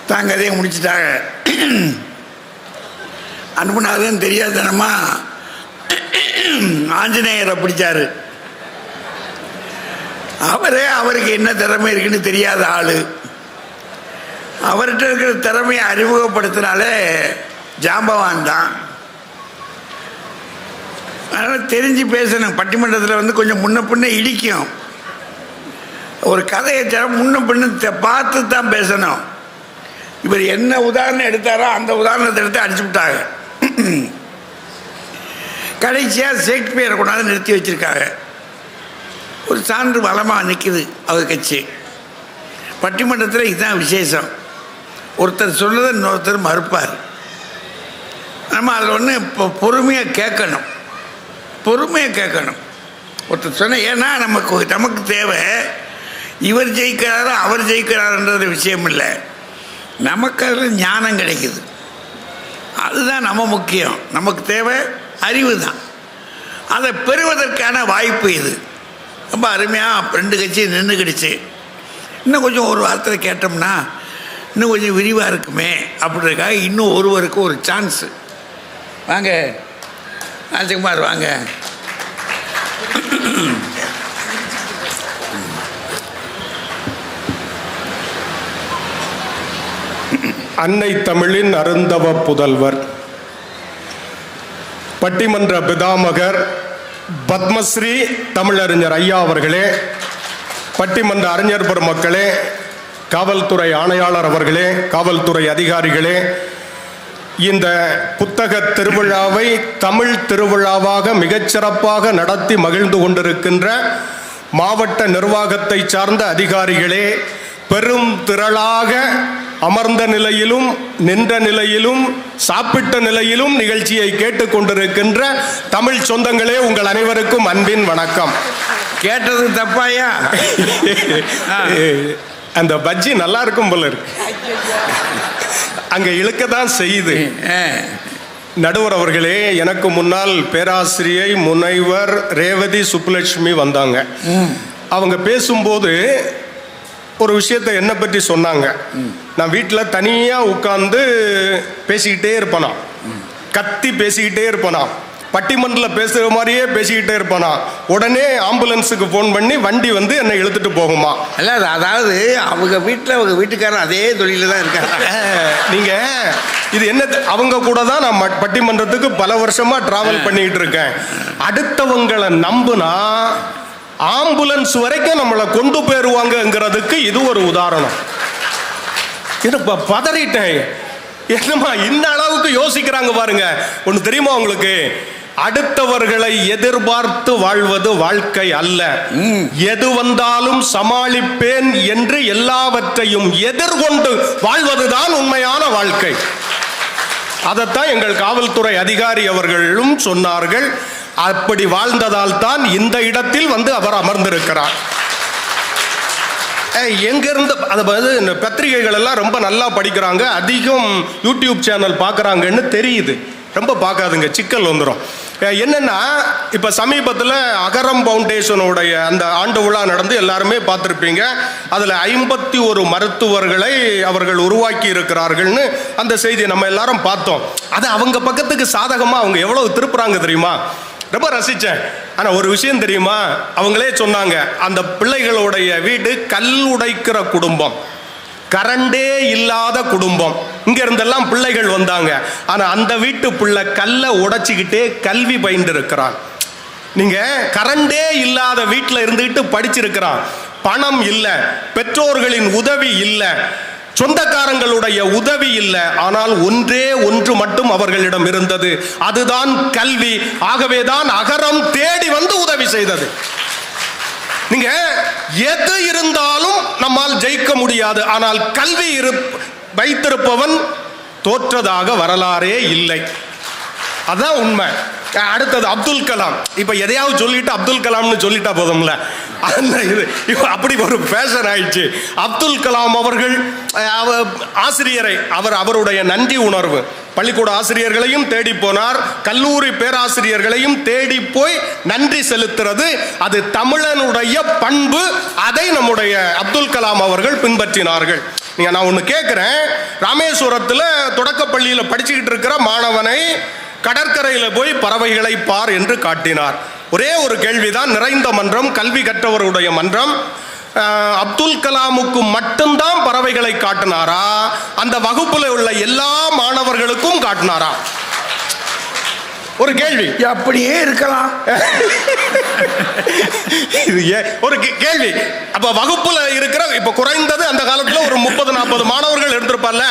தாங்க அதே முடிச்சுட்டாங்க. அனுப்புனாதான் தெரியாதனமா ஆஞ்சநேயரை பிடிச்சாரு. அவருக்கு என்ன திறமை இருக்குன்னு தெரியாத ஆளு. அவர்கிட்ட இருக்கிற திறமையை அறிமுகப்படுத்தினாலே ஜாம்பவான் தான். அதனால் தெரிஞ்சு பேசணும். பட்டிமன்றத்தில் கொஞ்சம் முன்ன பின்ன இடிக்கும். ஒரு கதையை முன்ன பின்ன பார்த்து தான் பேசணும். இவர் என்ன உதாரணம் எடுத்தாரோ அந்த உதாரணத்தை எடுத்து அடிச்சு விட்டாங்க. கடைசியாக ஷேக்ஸ்பியரை கொண்டாந்து நிறுத்தி வச்சிருக்காங்க. ஒரு சான்று பலமாக நிற்குது அவர் கட்சி. பட்டிமன்றத்தில் இதுதான் விசேஷம். ஒருத்தர் சொன்னதை இன்னொருத்தர் மறுப்பார். நம்ம அதில் ஒன்று இப்போ பொறுமையாக கேட்கணும். ஒருத்தர் சொன்ன ஏன்னா நமக்கு தேவை இவர் ஜெயிக்கிறாரோ அவர் ஜெயிக்கிறாருன்றது விஷயம் இல்லை. நமக்கு அதில் ஞானம் கிடைக்குது. அதுதான் நம்ம முக்கியம். நமக்கு தேவை அறிவு தான். அதை பெறுவதற்கான வாய்ப்பு இது. ரொம்ப அருமையாக 2 கட்சி நின்றுக்கிடுச்சு. இன்னும் கொஞ்சம் ஒரு வார்த்தை கேட்டோம்னா இன்னும் கொஞ்சம் விரிவாக இருக்குமே அப்படின்றதுக்காக இன்னும் ஒருவருக்கு ஒரு சான்ஸு. வாங்க ராஜகுமார், வாங்க. அன்னை தமிழின் அருந்தவ புதல்வர், பட்டிமன்ற பிதாமகர், பத்மஸ்ரீ தமிழறிஞர் ஐயா அவர்களே, பட்டிமன்ற அறிஞர் பெருமக்களே, காவல்துறை ஆணையாளர் அவர்களே, காவல்துறை அதிகாரிகளே, இந்த புத்தக திருவிழாவை தமிழ் திருவிழாவாக மிகச்சிறப்பாக நடத்தி மகிழ்ந்து கொண்டிருக்கின்ற மாவட்ட நிர்வாகத்தை சார்ந்த அதிகாரிகளே, பெரும் திரளாக அமர்ந்த நிலையிலும் நின்ற நிலையிலும் சாப்பிட்ட நிலையிலும் நிகழ்ச்சியை கேட்டுக்கொண்டிருக்கின்ற தமிழ் சொந்தங்களே, உங்கள் அனைவருக்கும் அன்பின் வணக்கம். கேட்டது தப்பாயா? அந்த பஜ்ஜி நல்லா இருக்கும் போல இருக்கு. அங்க இழுக்கதான் செய்யுது. நடுவர் அவர்களே, எனக்கு முன்னால் பேராசிரியை முனைவர் ரேவதி சுப்புலட்சுமி வந்தாங்க. அவங்க பேசும்போது ஒரு விஷயத்தை என்னை பற்றி சொன்னாங்க. நான் வீட்டில் தனியாக உட்காந்து பேசிக்கிட்டே இருப்பேனா, கத்தி பேசிக்கிட்டே இருப்பேனா, பட்டிமன்றத்தில் பேசுகிற மாதிரியே பேசிக்கிட்டே இருப்பேனா, உடனே ஆம்புலன்ஸுக்கு ஃபோன் பண்ணி வண்டி வந்து என்னை இழுத்துட்டு போகுமா? இல்லை, அதாவது அவங்க வீட்டில் அவங்க வீட்டுக்காரர் அதே தொழிலில் தான் இருக்காங்க. நீங்கள் இது என்ன, அவங்க கூட தான் நான் பட்டிமன்றத்துக்கு பல வருஷமாக ட்ராவல் பண்ணிக்கிட்டு இருக்கேன். அடுத்தவங்களை நம்புனா ஆம்புலன்ஸ் வரைக்கும் நம்மளை கொண்டு போயிருவாங்கங்கிறதுக்கு இது ஒரு உதாரணம். இப்போ பதறிட்டேன். என்னம்மா இந்த அளவுக்கு யோசிக்கிறாங்க பாருங்க. ஒன்று தெரியுமா உங்களுக்கு? அடுத்தவர்களை எதிர்பார்த்து வாழ்வது வாழ்க்கை அல்ல. எது வந்தாலும் சமாளிப்பேன் என்று எல்லாவற்றையும் எதிர்கொண்டு வாழ்வதுதான் உண்மையான வாழ்க்கை. அதைத்தான் எங்கள் காவல்துறை அதிகாரி அவர்களும் சொன்னார்கள். அப்படி வாழ்ந்ததால் தான் இந்த இடத்தில் வந்து அவர் அமர்ந்திருக்கிறார். எங்கிருந்து அதாவது பத்திரிகைகள் எல்லாம் ரொம்ப நல்லா படிக்கிறாங்க, அதிகம் யூடியூப் சேனல் பார்க்குறாங்கன்னு தெரியுது. ரொம்ப பார்க்காதுங்க, சிக்கல் வந்துடும். என்னன்னா இப்போ சமீபத்தில் அகரம் ஃபவுண்டேஷனுடைய அந்த ஆண்டு விழா நடந்து எல்லாருமே பார்த்துருப்பீங்க. அதில் 51 மருத்துவர்களை அவர்கள் உருவாக்கி இருக்கிறார்கள்னு அந்த செய்தியை நம்ம எல்லாரும் பார்த்தோம். அது அவங்க பக்கத்துக்கு சாதகமாக அவங்க எவ்வளவு திருப்புறாங்க தெரியுமா? ரொம்ப ரசித்தேன். ஆனால் ஒரு விஷயம் தெரியுமா, அவங்களே சொன்னாங்க, அந்த பிள்ளைகளுடைய வீடு கல் உடைக்கிற குடும்பம், கரண்டே இல்லாத குடும்பம். இங்க இருந்தெல்லாம் பிள்ளைகள் வந்தாங்க. ஆனா அந்த வீட்டு பிள்ளை கல்லை உடைச்சிக்கிட்டே கல்வி பயின்று இருக்கிறான். நீங்க கரண்டே இல்லாத வீட்டில் இருந்துகிட்டு படிச்சிருக்கிறான். பணம் இல்லை, பெற்றோர்களின் உதவி இல்லை, சொந்தக்காரங்களுடைய உதவி இல்லை. ஆனால் ஒன்றே ஒன்று மட்டும் அவர்களிடம் இருந்தது, அதுதான் கல்வி. ஆகவேதான் அகரம் தேடி வந்து உதவி செய்தது. நீங்க எது இருந்தாலும் நம்மால் ஜெயிக்க முடியாது, ஆனால் கல்வி வைத்திருப்பவன் தோற்றதாக வரலாறே இல்லை. அதான் உண்மை. அடுத்தது அப்துல் கலாம். இப்ப எதையாவது சொல்லிட்டு அப்துல் கலாம்னு சொல்லிட்டா போதும்ல, இது அப்படி ஒரு ஃபேஷன் ஆயிடுச்சு. அப்துல் கலாம் அவர்கள் ஆசிரியரை அவருடைய நன்றி உணர்வு, பள்ளிக்கூட ஆசிரியர்களையும் தேடி போனார், கல்லூரி பேராசிரியர்களையும் தேடி போய் நன்றி செலுத்துறது அது தமிழனுடைய பண்பு. அதை நம்முடைய அப்துல் கலாம் அவர்கள் பின்பற்றினார்கள். நான் ஒன்று கேட்குறேன், ராமேஸ்வரத்தில் தொடக்கப்பள்ளியில் படிச்சுக்கிட்டு இருக்கிற மாணவனை கடற்கரையில் போய் பறவைகளை பார் என்று காட்டினார். ஒரே ஒரு கேள்விதான், நிறைந்த மன்றம், கல்வி கற்றவருடைய மன்றம். அப்துல் கலாமுக்கு மட்டும்தான் பறவைகளை காட்டினாரா, அந்த வகுப்புல உள்ள எல்லா மாணவர்களுக்கும் காட்டினாரா? ஒரு கேள்வி. அப்படியே இருக்கலாம். ஒரு கேள்வி. அப்ப வகுப்புல இருக்கிற இப்ப குறைந்தது அந்த காலத்துல ஒரு 30-40 மாணவர்கள் இருந்திருப்பார்ல,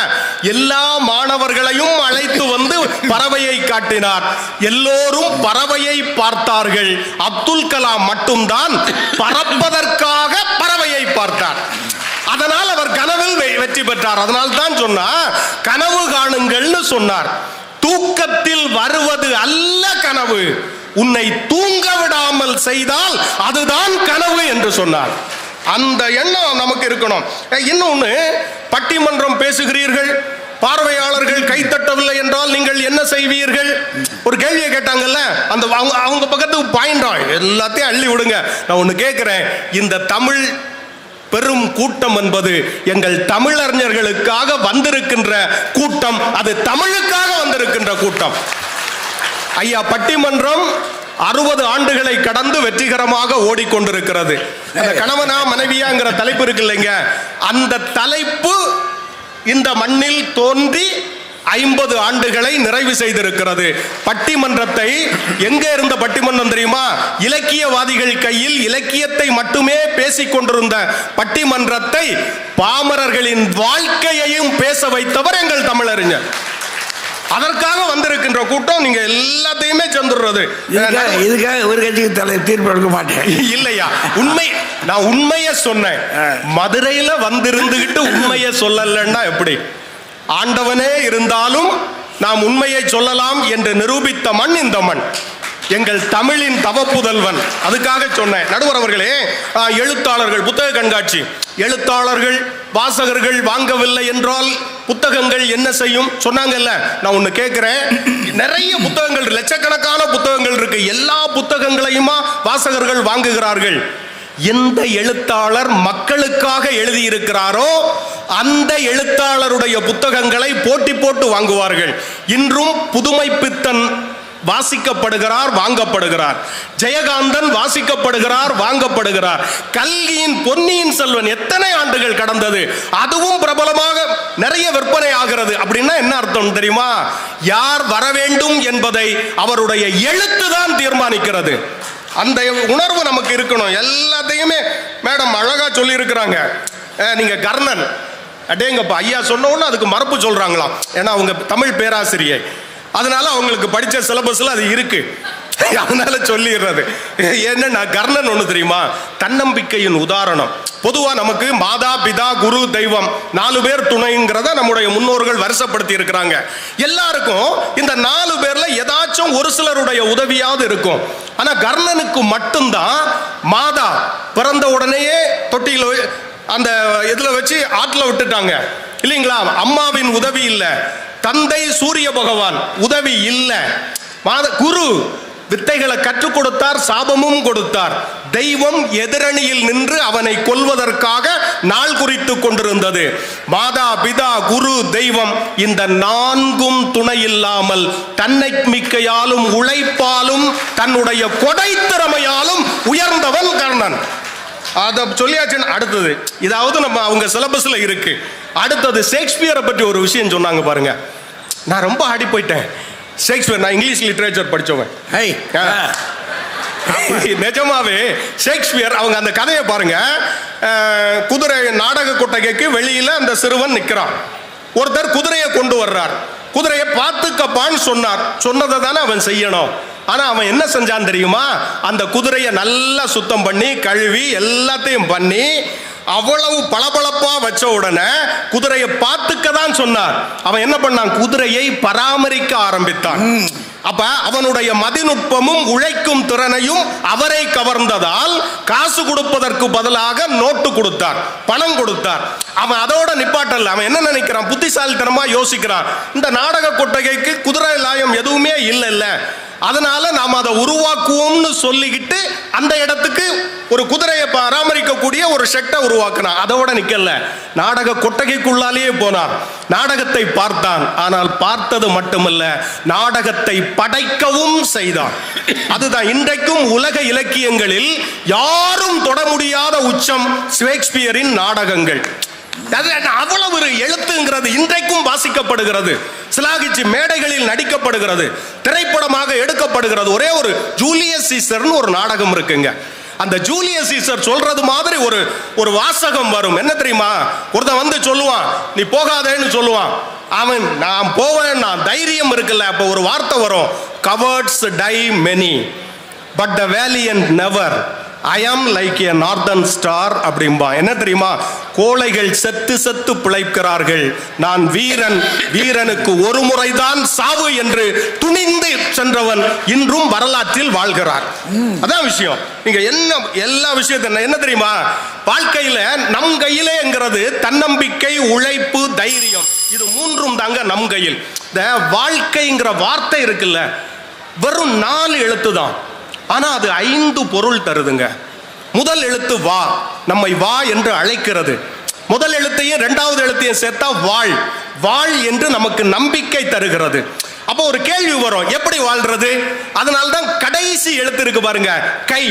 எல்லா மாணவர்களையும் அழைத்து வந்து பறவையை காட்டினார். எல்லோரும் பறவையை பார்த்தார்கள். அப்துல் கலாம் மட்டும்தான் பறப்பதற்காக பறவையை பார்த்தார். அதனால் அவர் கனவில் வெற்றி பெற்றார். அதனால் தான் சொன்னார், கனவு காணுங்கள்னு சொன்னார். தூக்கத்தில் வருவது அல்ல கனவு, உன்னை தூங்க விடாமல் செய்தால் அதுதான் கனவு என்று சொன்னார். அந்த எண்ணம் நமக்கு இருக்கணும். இன்னொன்னு, பட்டிமன்றம் பேசுகிறீர்கள், பார்வையாளர்கள் கைத்தட்டவில்லை என்றால் நீங்கள் என்ன செய்வீர்கள்? ஒரு கேள்வியை கேட்டாங்கல்ல, அந்த அவங்க பக்கத்துக்கு பாயிண்டா எல்லாத்தையும் அள்ளி விடுங்க. நான் ஒன்று கேட்கிறேன், இந்த தமிழ் பெரும் கூட்டம் என்பது எங்கள் தமிழறிஞர்களுக்காக வந்திருக்கின்ற கூட்டம், அது தமிழுக்காக வந்திருக்கின்ற கூட்டம். ஐயா, பட்டிமன்றம் 60 ஆண்டுகளை கடந்து வெற்றிகரமாக ஓடிக்கொண்டிருக்கிறது. அந்த கணவனா மனைவியாங்கிற தலைப்பு இருக்கு இல்லைங்க, அந்த தலைப்பு இந்த மண்ணில் தோன்றி 50 ஆண்டுகளை நிறைவு செய்திருக்கிறது. பட்டிமன்றத்தை எங்க இருந்த பட்டிமன்றம் தெரியுமா? இலக்கியவாதிகள் கையில் இலக்கியத்தை மட்டுமே பேசிக் கொண்டிருந்த பட்டிமன்றத்தை பாமரர்களின் வாழ்க்கையையும் பேச வைத்தவர் எங்கள் தமிழறிஞர். அதற்காக வந்திருக்கின்ற கூட்டம். நீங்க எல்லாத்தையுமே சென்றுறது. இதுக்காக ஒரு கட்சிக்கு தலை தீர்ப்பு எடுக்க மாட்டேன். இல்லையா? உண்மை, நான் உண்மையை சொன்னேன். மதுரையில வந்திருந்துகிட்டு உண்மையை சொல்லலன்னா எப்படி? ஆண்டவனே இருந்தாலும் நாம் உண்மையை சொல்லலாம் என்று நிரூபித்த மண் இந்த மண், எங்கள் தமிழின் தவப்புதல்வன். அதுக்காக சொன்னேன். நடுவர் அவர்களே, எழுத்தாளர்கள் புத்தக கண்காட்சி, எழுத்தாளர்கள் வாசகர்கள் வாங்கவில்லை என்றால் புத்தகங்கள் என்ன செய்யும் சொன்னாங்கல்ல. நான் ஒன்று கேட்கிறேன், நிறைய புத்தகங்கள், லட்சக்கணக்கான புத்தகங்கள் இருக்கு, எல்லா புத்தகங்களையுமா வாசகர்கள் வாங்குகிறார்கள்? எந்த எழுத்தாளர் மக்களுக்காக எழுதியிருக்கிறாரோ அந்த எழுத்தாளருடைய புத்தகங்களை போட்டி போட்டு வாங்குவார்கள். இன்றும் புதுமை பித்தன் வாசிக்கப்படுகிறார், வாங்கப்படுகிறார். ஜெயகாந்தன் வாசிக்கப்படுகிறார், வாங்கப்படுகிறார். கல்கியின் பொன்னியின் செல்வன் எத்தனை ஆண்டுகள் கடந்தது, அதுவும் பிரபலமாக நிறைய விற்பனை ஆகிறது. அப்படின்னா என்ன அர்த்தம் தெரியுமா? யார் வர வேண்டும் என்பதை அவருடைய எழுத்து தான் தீர்மானிக்கிறது. அந்த உணர்வு நமக்கு இருக்கணும். எல்லாத்தையுமே மேடம் அழகா சொல்லி இருக்கிறாங்க. நீங்க கர்ணன், அடேங்கப்பா, ஐயா சொன்ன உடனே அதுக்கு மறுப்பு சொல்றாங்களாம். ஏன்னா அவங்க தமிழ் பேராசிரியை, அதனால அவங்களுக்கு படிச்ச சிலபஸ்ல அது இருக்கு, அதனால சொல்லிடுறது. என்னன்னா கர்ணன் ஒண்ணு தெரியுமா? தன்னம்பிக்கையின் உதாரணம். பொதுவா நமக்கு மாதா பிதா குரு தெய்வம் 4 பேர் துணைங்கிறத நம்முடைய முன்னோர்கள் வருஷப்படுத்தி இருக்கிறாங்க. எல்லாருக்கும் இந்த 4 பேர்ல ஏதாச்சும் ஒரு சிலருடைய உதவியாவது இருக்கும். ஆனா கர்ணனுக்கு மட்டும்தான் மாதா பிறந்த உடனேயே தொட்டியில் அந்த இதுல வச்சு ஆற்றுல விட்டுட்டாங்க இல்லைங்களா? அம்மாவின் உதவி இல்லை. தந்தை சூரிய பகவான் உதவி இல்லை. குரு வித்தைகளை கற்றுக் கொடுத்தார், சாபமும் கொடுத்தார். தெய்வம் எதிரணியில் நின்று அவனை கொல்வதற்காக நாள் குறித்து கொண்டிருந்தது. மாதா பிதா குரு தெய்வம் இந்த நான்கும் துணை இல்லாமல் தன்னம்பிக்கையாலும் உழைப்பாலும் தன்னுடைய கொடை திறமையாலும் உயர்ந்தவன் கர்ணன். அதை சொல்லியாச்சு. அடுத்தது இதாவது நம்ம அவங்க சிலபஸ்ல இருக்கு. அடுத்தது ஷேக்ஸ்பியரை பற்றி ஒரு விஷயம் சொன்னாங்க பாருங்க. நான் ரொம்ப ஆடி போயிட்டேன். ஷேக்ஸ்பியர், நான் இங்கிலீஷ் லிட்ரேச்சர் படிச்சவன். நிஜமாவே ஷேக்ஸ்பியர் அவங்க அந்த கதையை பாருங்க. குதிரை நாடக கொட்டகைக்கு வெளியில அந்த சிறுவன் நிற்கிறான். ஒருத்தர் குதிரையை கொண்டு வர்றார். குதிரையை பார்த்துக்கப்பான்னு சொன்னார். சொன்னதை தானே அவன் செய்யணும். ஆனா அவன் என்ன செஞ்சான் தெரியுமா? அந்த குதிரையை நல்லா சுத்தம் பண்ணி கழுவி எல்லாத்தையும் பண்ணி அவ்வளவு பளபளப்பா வச்ச உடனே குதிரையை பார்த்துக்க தான் சொன்னார். அவன் என்ன பண்ணான்? குதிரையை பராமரிக்க ஆரம்பித்தான். அப்ப அவனுடைய மதிநுட்பமும் உழைக்கும் திறனையும் அவரை கவர்ந்ததால் காசு கொடுப்பதற்கு பதிலாக நோட்டு கொடுத்தார், பணம் கொடுத்தார். அவன் அதோட நிப்பாட்டல்ல. அவன் என்ன நினைக்கிறான்? புத்திசாலித்தனமா யோசிக்கிறான். இந்த நாடக கொட்டகைக்கு குதிரை லாயம் எதுவுமே இல்லைல்ல, அதனால நாம் அதை உருவாக்குவோம்னு சொல்லிக்கிட்டு அந்த இடத்துக்கு ஒரு குதிரையை பராமரிக்கக்கூடிய ஒரு ஷெட்டை உருவாக்கினான். அதோட நிக்கல, நாடக கொட்டகைக்குள்ளாலேயே போனான். நாடகத்தை பார்த்தான். ஆனால் பார்த்தது மட்டுமல்ல, நாடகத்தை படைக்கவும் செய்தான். அதுதான் இன்றைக்கும் உலக இலக்கியங்களில் யாரும் தொட முடியாத உச்சம் ஷேக்ஸ்பியரின் நாடகங்கள். அவ்வளவு எழுத்துங்கிறது இன்றைக்கும் வாசிக்கப்படுகிறது, சிலாகிச்சு மேடைகளில் நடிக்கப்படுகிறது, திரைப்படமாக எடுக்கப்படுகிறது. ஒரே ஒரு ஜூலியஸ் சீசர்னு ஒரு நாடகம் இருக்குங்க. அந்த ஜூலியஸ் சீசர் சொல்றது மாதிரி ஒரு வாசகம் வரும். என்ன தெரியுமா? ஒருத்தன் வந்து சொல்லுவான், நீ போகாதேன்னு சொல்லுவான். அவன் நான் போவேன், நான் தைரியம் இருக்குல்ல. அப்ப ஒரு வார்த்தை வரும், cowards die many but the valiant never. I am like a northern star அப்படிம்பா. என்ன தெரியுமா? கோழைகள் செத்து செத்து பிழைக்கிறார்கள், நான் வீரன், வீரனுக்கு ஒரு முறைதான் சாவு என்று துணிந்து சென்றவன் இன்றும் வரலாற்றில் வாழ்கிறார். அதான் விஷயம். நீங்க எல்லா விஷயத்த என்ன தெரியுமா? வாழ்க்கையில நம் கையிலேங்கிறது தன்னம்பிக்கை, உழைப்பு, தைரியம். இது மூன்றும் தாங்க நம் கையில். இந்த வாழ்க்கைங்கிற வார்த்தை இருக்குல்ல, வெறும் 4 எழுத்து தான். ஆனா அது 5 பொருள் தருதுங்க. முதல் எழுத்து வா, நம்மை வா என்று அழைக்கிறது. முதல் எழுத்தையும் 2வது எழுத்தையும் சேர்த்தா வாழ், வாழ் என்று நமக்கு நம்பிக்கை தருகிறது. அப்போ ஒரு கேள்வி வரும், எப்படி வாழ்றது? அதனால்தான் கடைசி எழுத்து இருக்கு பாருங்க, கை,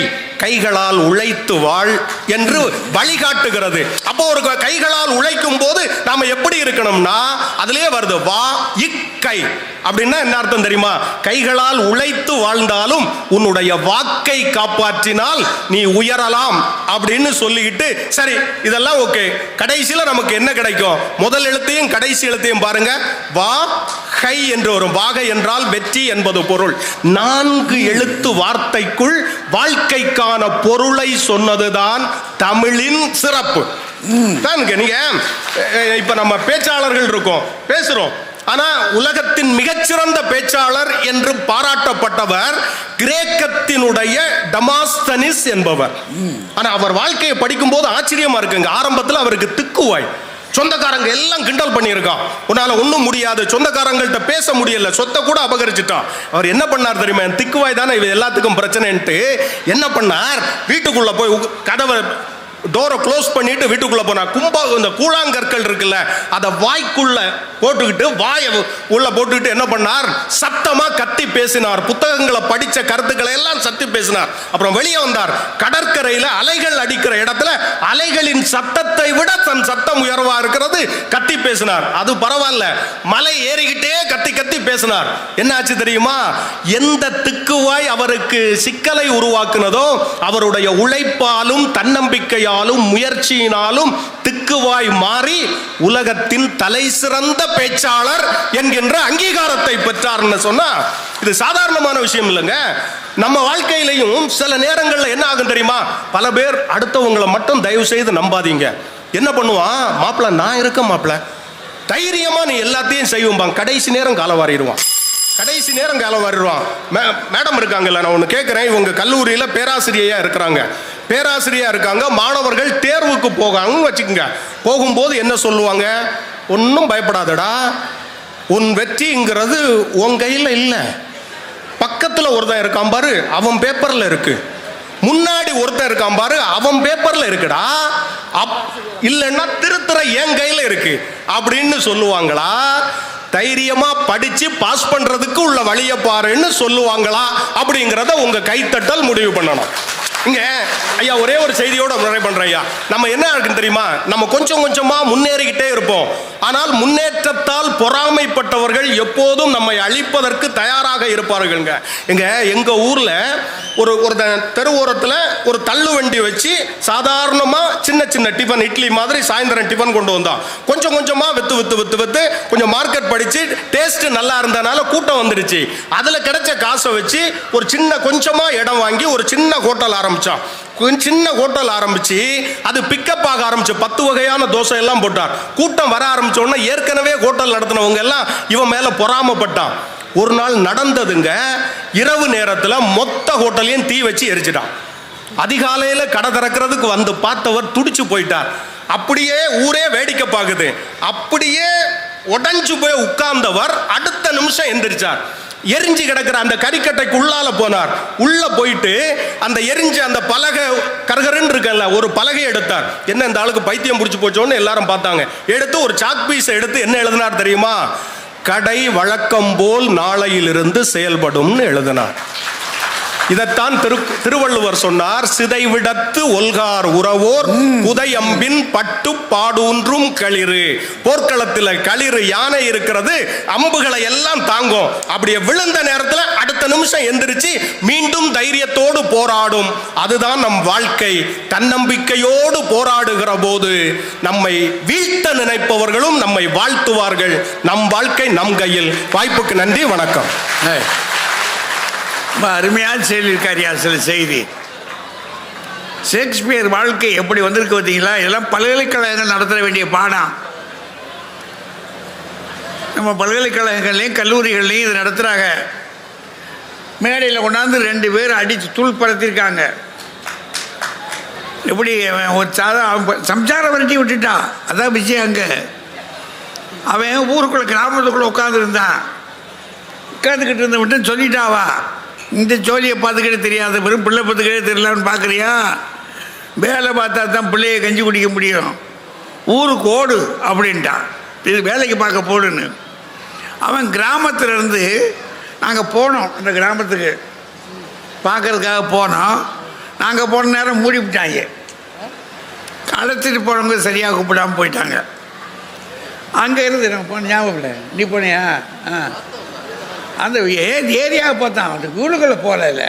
கைகளால் உழைத்து வாழ் என்று வழிகாட்டுகிறது. அப்போ ஒரு கைகளால் உழைக்கும் போது நாம எப்படி இருக்கணும்னா, அதுலயே வருது வா இக்கை. அப்படின்னா என்ன அர்த்தம் தெரியுமா? கைகளால் உழைத்து வாழ்ந்தாலும் உன்னுடைய வாக்கை காப்பாற்றினால் நீ உயரலாம் அப்படின்னு சொல்லிக்கிட்டு, சரி இதெல்லாம் ஓகே. கடைசியில நமக்கு என்ன கிடைக்கும்? முதல் எழுத்தையும் கடைசி எழுத்தையும் பாருங்க, வா கை என்று வரும். வாகை என்றால் வெற்றி என்பது பொருள். 4 எழுத்து வார்த்தைக்குள் வாழ்க்கைக்கான பொருளை சொன்னதுதான் தமிழின் சிறப்பு. நீங்க இப்ப நம்ம பேச்சாளர்கள் இருக்கோம், பேசுறோம். ஆனா உலகத்தின் மிகச்சிறந்த பேச்சாளர் என்று பாராட்டப்பட்டவர் கிரேக்கத்தினுடைய டமாஸ்தனிஸ் என்பவர். ஆனா அவர் வாழ்க்கையை படிக்கும் போது ஆச்சரியமா இருக்குங்க. ஆரம்பத்தில் அவருக்கு திக்குவாய், சொந்தக்காரங்க எல்லாம் கிண்டல் பண்ணியிருக்கான், உன்னால ஒன்றும் முடியாது, சொந்தக்காரங்கள்ட்ட பேச முடியல, சொத்தை கூட அபகரிச்சுட்டான். அவர் என்ன பண்ணார் தெரியுமா? திக்குவாய் தானே இது எல்லாத்துக்கும் பிரச்சனைன்ட்டு என்ன பண்ணார்? வீட்டுக்குள்ள போய் கதவை டோரை க்ளோஸ் பண்ணிட்டு வீட்டுக்குள்ள போனார். இந்த கூழாங்கற்கள் இருக்குல்ல, அதை வாய்க்குள்ள போட்டுக்கிட்டு வாயை உள்ள போட்டுக்கிட்டு என்ன பண்ணார்? சத்தமா கத்தி பேசினார். புத்தகங்களை படிச்ச கருத்துக்களை எல்லாம் சத்தி பேசினார். அப்புறம் வெளியே வந்தார். கடற்கரையில அலைகள் அடிக்கிற இடத்துல அலைகளின் சத்தத்தை விட தன் சத்தம் உயர்வா இருக்கிறது, கத்தி பேசினார். அது பரவாயில்ல, மலை ஏறிக்கிட்டே கத்தி கத்தி பேசினார். என்ன ஆச்சு தெரியுமா? எந்த திக்குவாய் அவருக்கு சிக்கலை உருவாக்குனதோ அவருடைய உழைப்பாலும் தன்னம்பிக்கையாலும் முயற்சியினாலும் திக்குவாய் மாறி உலகத்தின் தலை சிறந்த பேச்சாளர் என்கின்ற அங்கீகாரத்தை பெற்றார்னு சொன்னா இது சாதாரணமான விஷயம் இல்லைங்க. நம்ம வாழ்க்கையிலையும் சில நேரங்கள்ல என்ன ஆகும் தெரியுமா? பல பேர் அடுத்தவங்களை மட்டும் தயவு செய்து நம்பாதீங்க. என்ன பண்ணுவான்? மாப்பிள்ள நான் இருக்க, மாப்பிள்ள தைரியமா நீ எல்லாத்தையும் செய்வோம், கடைசி நேரம் காலவாரிடுவான். கடைசி நேரம் காலவாரிடுவான். மேடம் இருக்காங்கல்ல, நான் ஒன்று கேட்குறேன். இவங்க கல்லூரியில் பேராசிரியையா இருக்கிறாங்க, பேராசிரியா இருக்காங்க. மாணவர்கள் தேர்வுக்கு போகாங்கன்னு வச்சுக்கோங்க. போகும்போது என்ன சொல்லுவாங்க? ஒன்றும் பயப்படாதடா, உன் வெற்றிங்கிறது உன் கையில் இல்லை. பக்கத்தில் ஒருத்தன் இருக்கான் பாரு, அவன் பேப்பரில் இருக்கு. முன்னாடி ஒருத்தன் இருக்கான் பாரு, அவன் பேப்பர்ல இருக்குடா. இல்லைன்னா திருத்துற என் கையில இருக்கு அப்படின்னு சொல்லுவாங்களா? தைரியமா படிச்சு பாஸ் பண்றதுக்கு உள்ள வழியை பாருன்னு சொல்லுவாங்களா? அப்படிங்கிறத உங்க கைத்தட்டல் முடிவு பண்ணணும். இங்க ஐயா ஒரே ஒரு செய்தியோட நிறைவு பண்றேன் ஐயா. நம்ம என்ன இருக்குன்னு தெரியுமா? நம்ம கொஞ்சம் கொஞ்சமா முன்னேறிக்கிட்டே இருப்போம். ஆனால் முன்னேற்றத்தால் பொறாமைப்பட்டவர்கள் எப்போதும் நம்மை அழிப்பதற்கு தயாராக இருப்பார்கள்ங்க. எங்க ஊர்ல ஒரு தெருவோரத்தில் ஒரு தள்ளு வண்டி வச்சு சாதாரணமா சின்ன சின்ன டிஃபன், இட்லி மாதிரி சாயந்தரம் டிஃபன் கொண்டு வந்தான். கொஞ்சம் கொஞ்சமா வித்து வித்து வித்து வித்து கொஞ்சம் மார்க்கெட் படிச்சு டேஸ்ட் நல்லா இருந்தனால கூட்டம் வந்துடுச்சு. அதுல கிடைச்ச காசை வச்சு ஒரு சின்ன கொஞ்சமா இடம் வாங்கி ஒரு சின்ன ஹோட்டல் ஆரம்பிச்சான். சின்ன ஹோட்டல் ஆரம்பிச்சு அது பிக்கப் ஆக ஆரம்பிச்சு 10 வகையான தோசை எல்லாம் போட்டார். கூட்டம் வர ஆரம்பிச்ச உடனே ஏற்கனவே ஹோட்டல் நடத்தினவங்க எல்லாம் இவன் மேல பொறாமப்பட்டான். ஒரு நாள் நடந்ததுங்க, இரவு நேரத்தில் மொத்த ஹோட்டலையும் தீ வச்சு எரிச்சிட்டான். அதிகாலையில கடை திறக்கிறதுக்கு வந்து பார்த்தவர் துடிச்சு போயிட்டார். அப்படியே ஊரே வேடிக்கை பார்க்குது. அப்படியே உடஞ்சு போய் உட்கார்ந்தவர் அடுத்த நிமிஷம் எந்திரிச்சார். எரிஞ்சு கிடக்கிற அந்த கறிக்கட்டைக்கு உள்ளால போனார். உள்ள போயிட்டு அந்த எரிஞ்ச அந்த பலகை கரகரன்னு இருக்கல ஒரு பலகை எடுத்தார். என்ன இந்த ஆளுக்கு பைத்தியம் பிடிச்சு போச்சோன்னு எல்லாரும் பார்த்தாங்க. எடுத்து ஒரு சாக் பீஸ் எடுத்து என்ன எழுதினார் தெரியுமா? கடை வழக்கம் போல் நாளையிலிருந்து செயல்படும்னு எழுதினார். இதைத்தான் திருவள்ளுவர் சொன்னார், சிதைவிடத்து ஒல்கார் உறவோர் புதையம்பின் பட்டு பாடூன்றும் களிறு. போர்க்களத்தில் களிறு யானை இருக்கிறது, அம்புகளை எல்லாம் தாங்கும். அப்படியே விழுந்த நேரத்தில் அடுத்த நிமிஷம் எந்திரிச்சு மீண்டும் தைரியத்தோடு போராடும். அதுதான் நம் வாழ்க்கை. தன்னம்பிக்கையோடு போராடுகிற போது நம்மை வீழ்த்த நினைப்பவர்களும் நம்மை வாழ்த்துவார்கள். நம் வாழ்க்கை நம் கையில். வாய்ப்புக்கு நன்றி, வணக்கம். அருமையான சொல்லியிருக்காரியா சில செய்தி. ஷேக்ஸ்பியர் வாழ்க்கை எப்படி வந்திருக்கு பார்த்தீங்களா? இதெல்லாம் பல்கலைக்கழகங்கள் நடத்த வேண்டிய பாடம். நம்ம பல்கலைக்கழகங்கள்லையும் கல்லூரிகள்லையும் இது நடத்துகிறாங்க. மேடையில் கொண்டாந்து 2 பேர் அடித்து தூள் படுத்திருக்காங்க. எப்படி ஒரு சம்சாரம் விரட்டி விட்டுட்டான். அதான் விஷயம். அங்கே அவன் ஊருக்குள்ளே கிராமத்துக்குள்ளே உட்காந்துருந்தான். உட்காந்துக்கிட்டு இருந்த விட்டு சொல்லிட்டாவா, இந்த ஜோலியை பார்த்துக்கிட்டே தெரியாது, வெறும் பிள்ளை பார்த்துக்கிட்டே தெரியலான்னு பார்க்குறியா? வேலை பார்த்தா தான் பிள்ளையை கஞ்சி குடிக்க முடியும். ஊருக்கு ஓடு அப்படின்ட்டான். இது வேலைக்கு பார்க்க போடுன்னு. அவன் கிராமத்திலேருந்து நாங்கள் போனோம். அந்த கிராமத்துக்கு பார்க்கறதுக்காக போனோம். நாங்கள் போன நேரம் மூடிவிட்டாங்க. அழைச்சிட்டு போனவங்க சரியாக கூப்பிடாமல் போயிட்டாங்க. அங்கே இருந்து நான் போன ஞாபகம் இல்லை. நீ போனியா? அந்த ஏரியாவை பார்த்தோம். அந்த வீடுக்குள்ளே போகல,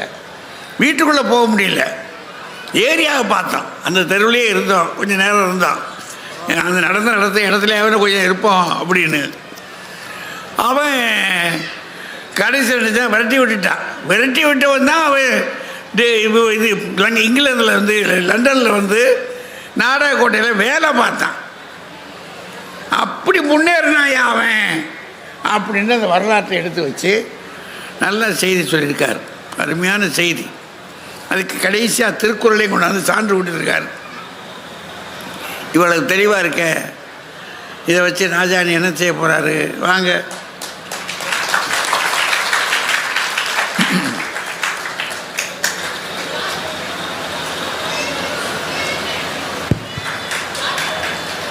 வீட்டுக்குள்ளே போக முடியல. ஏரியாவை பார்த்தோம். அந்த தெருவிலே இருந்தோம். கொஞ்சம் நேரம் இருந்தோம். அந்த நடந்த இடத்துலையாவது கொஞ்சம் இருப்போம் அப்படின்னு. அவன் கடைசி விரட்டி விட்டுட்டான். விரட்டி விட்டவன் தான் அவன் இது இங்கிலாந்தில் வந்து லண்டனில் வந்து நாடகக்கோட்டையில் வேலை பார்த்தான். அப்படி முன்னேறினாயா அவன் அப்படின்னு அந்த வரலாற்றை எடுத்து வச்சு நல்ல செய்தி சொல்லியிருக்கார். அருமையான செய்தி. அதுக்கு கடைசியாக திருக்குறளையும் கொண்டாந்து சான்று விட்டுருக்கார். இவ்வளவு தெளிவாக இருக்க, இதை வச்சு ராஜாணி என்ன செய்ய போகிறாரு? வாங்க.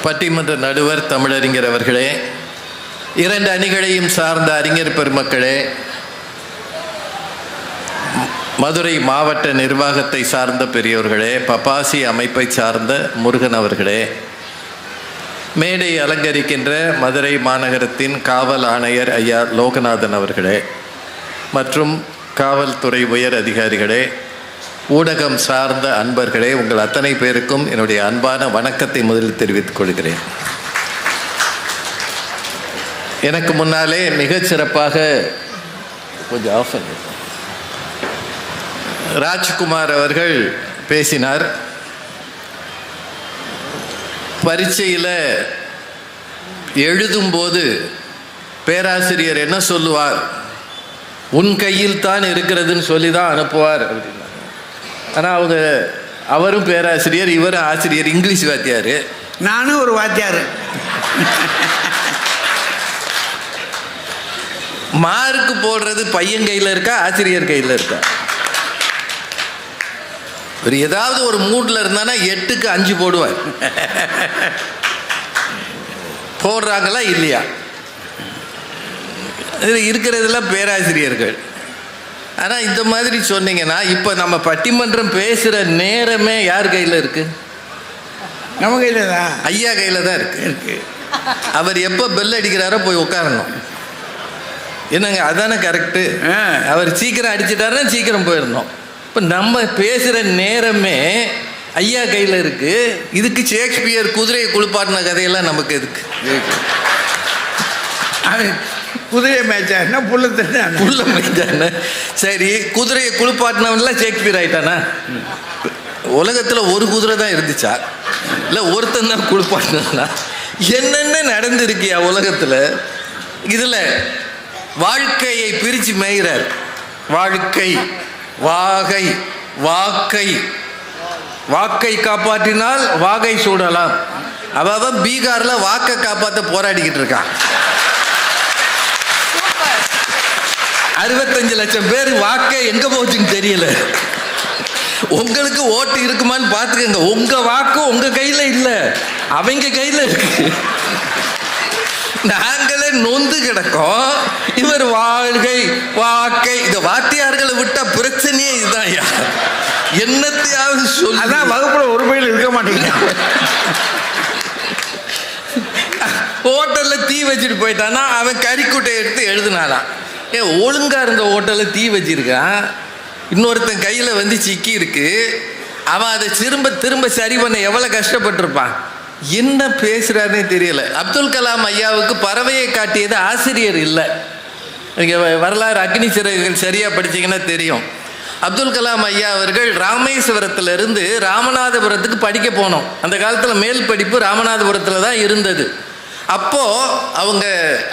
பட்டிமன்ற நடுவர் தமிழறிஞர் அவர்களே, 2 அணிகளையும் சார்ந்த அறிஞர் பெருமக்களே, மதுரை மாவட்ட நிர்வாகத்தை சார்ந்த பெரியோர்களே, பப்பாசி அமைப்பை சார்ந்த முருகன் அவர்களே, மேடை அலங்கரிக்கின்ற மதுரை மாநகரத்தின் காவல் ஆணையர் ஐயா லோகநாதன் அவர்களே, மற்றும் காவல்துறை உயர் அதிகாரிகளே, ஊடகம் சார்ந்த அன்பர்களே, உங்கள் அத்தனை பேருக்கும் என்னுடைய அன்பான வணக்கத்தை முதலில் தெரிவித்துக் கொள்கிறேன். எனக்கு முன்னாலே மிகச்சிறப்பாக கொஞ்சம் ஆஃப் பண்ணி ராஜ்குமார் அவர்கள் பேசினார். பரீட்சையில் எழுதும்போது பேராசிரியர் என்ன சொல்லுவார்? உன் கையில் தான் இருக்கிறதுன்னு சொல்லி தான் அனுப்புவார் அப்படின்னா. ஆனால் அவரும் பேராசிரியர், இவரும் ஆசிரியர், இங்கிலீஷ் வாத்தியார், நானும் ஒரு வாத்தியார். மார்க்கு போடுறது பையன் கையில் இருக்கா, ஆசிரியர் கையில் இருக்கா? ஒரு ஏதாவது ஒரு மூடில் இருந்தானா 8க்கு 5 போடுவார். போடுறாங்களா இல்லையா? இதில் இருக்கிறதெல்லாம் பேராசிரியர்கள். ஆனால் இந்த மாதிரி சொன்னீங்கன்னா இப்போ நம்ம பட்டிமன்றம் பேசுகிற நேரமே யார் கையில் இருக்கு? நம்ம கையில் தான், ஐயா கையில் தான் இருக்கு. அவர் எப்போ பெல் அடிக்கிறாரோ போய் உட்காரணும். என்னங்க அதானே கரெக்டு? அவர் சீக்கிரம் அடிச்சிட்டாருன்னா சீக்கிரம் போயிடணும். இப்போ நம்ம பேசுகிற நேரமே ஐயா கையில் இருக்கு. இதுக்கு ஷேக்ஸ்பியர் குதிரையை குளிப்பாட்டின கதையெல்லாம் நமக்கு எதுக்கு? குதிரையை மேய்ச்சாருன்னா புல்ல மேய்ச்சான சரி, குதிரையை குளிப்பாட்டினவன்லாம் ஷேக்ஸ்பியர் ஆயிட்டானா? உலகத்தில் ஒரு குதிரை தான் இருந்துச்சா, இல்லை ஒருத்தன் தான் குளிப்பாட்டினா? என்னென்ன நடந்திருக்கியா உலகத்தில்? இதில் வாழ்க்கையை பிரித்து மேய்கிறார். வாழ்க்கை, வாகை, வாக்கை. வாக்கை காப்பாற்றினால் வாகை சூடலாம். அவன் பீகாரில் வாக்கை காப்பாற்ற போராடிக்கிட்டு இருக்கான். 65 லட்சம் பேர் வாக்கை எங்க போச்சுன்னு தெரியல. உங்களுக்கு ஓட்டு இருக்குமான்னு பார்த்துக்கங்க. உங்க வாக்கு உங்க கையில இல்லை, அவங்க கையில இருக்கு. நாங்களே நொந்து கிடக்கோம். இவர் வாழ்கை, வாக்கை. இந்த வாத்தியார்களை விட்டா பிரச்சனையே இதுதான். என்னத்தையாவது சொல்லி அதான் வகுப்புல ஒரு பையில இருக்க மாட்டேங்க. ஹோட்டல்ல தீ வச்சுட்டு போயிட்டானா அவன் கறிக்குட்டை எடுத்து எழுதுனாலாம். ஒழுங்கா இருந்த ஹோட்டல்ல தீ வச்சிருக்கான், இன்னொருத்தன் கையில வந்து சிக்கி இருக்கு. அவன் அதை திரும்ப சரி பண்ண எவ்வளவு கஷ்டப்பட்டிருப்பான். என்ன பேசுறாருன்னே தெரியல. அப்துல் கலாம் ஐயாவுக்கு பறவையை காட்டியது ஆசிரியர் இல்லை. நீங்க வரலாறு அக்னி சிறகுகள் சரியா படிச்சீங்கன்னா தெரியும். அப்துல் கலாம் ஐயா அவர்கள் ராமேஸ்வரத்திலிருந்து ராமநாதபுரத்துக்கு படிக்க போனோம். அந்த காலத்தில் மேல் படிப்பு ராமநாதபுரத்தில் தான் இருந்தது. அப்போ அவங்க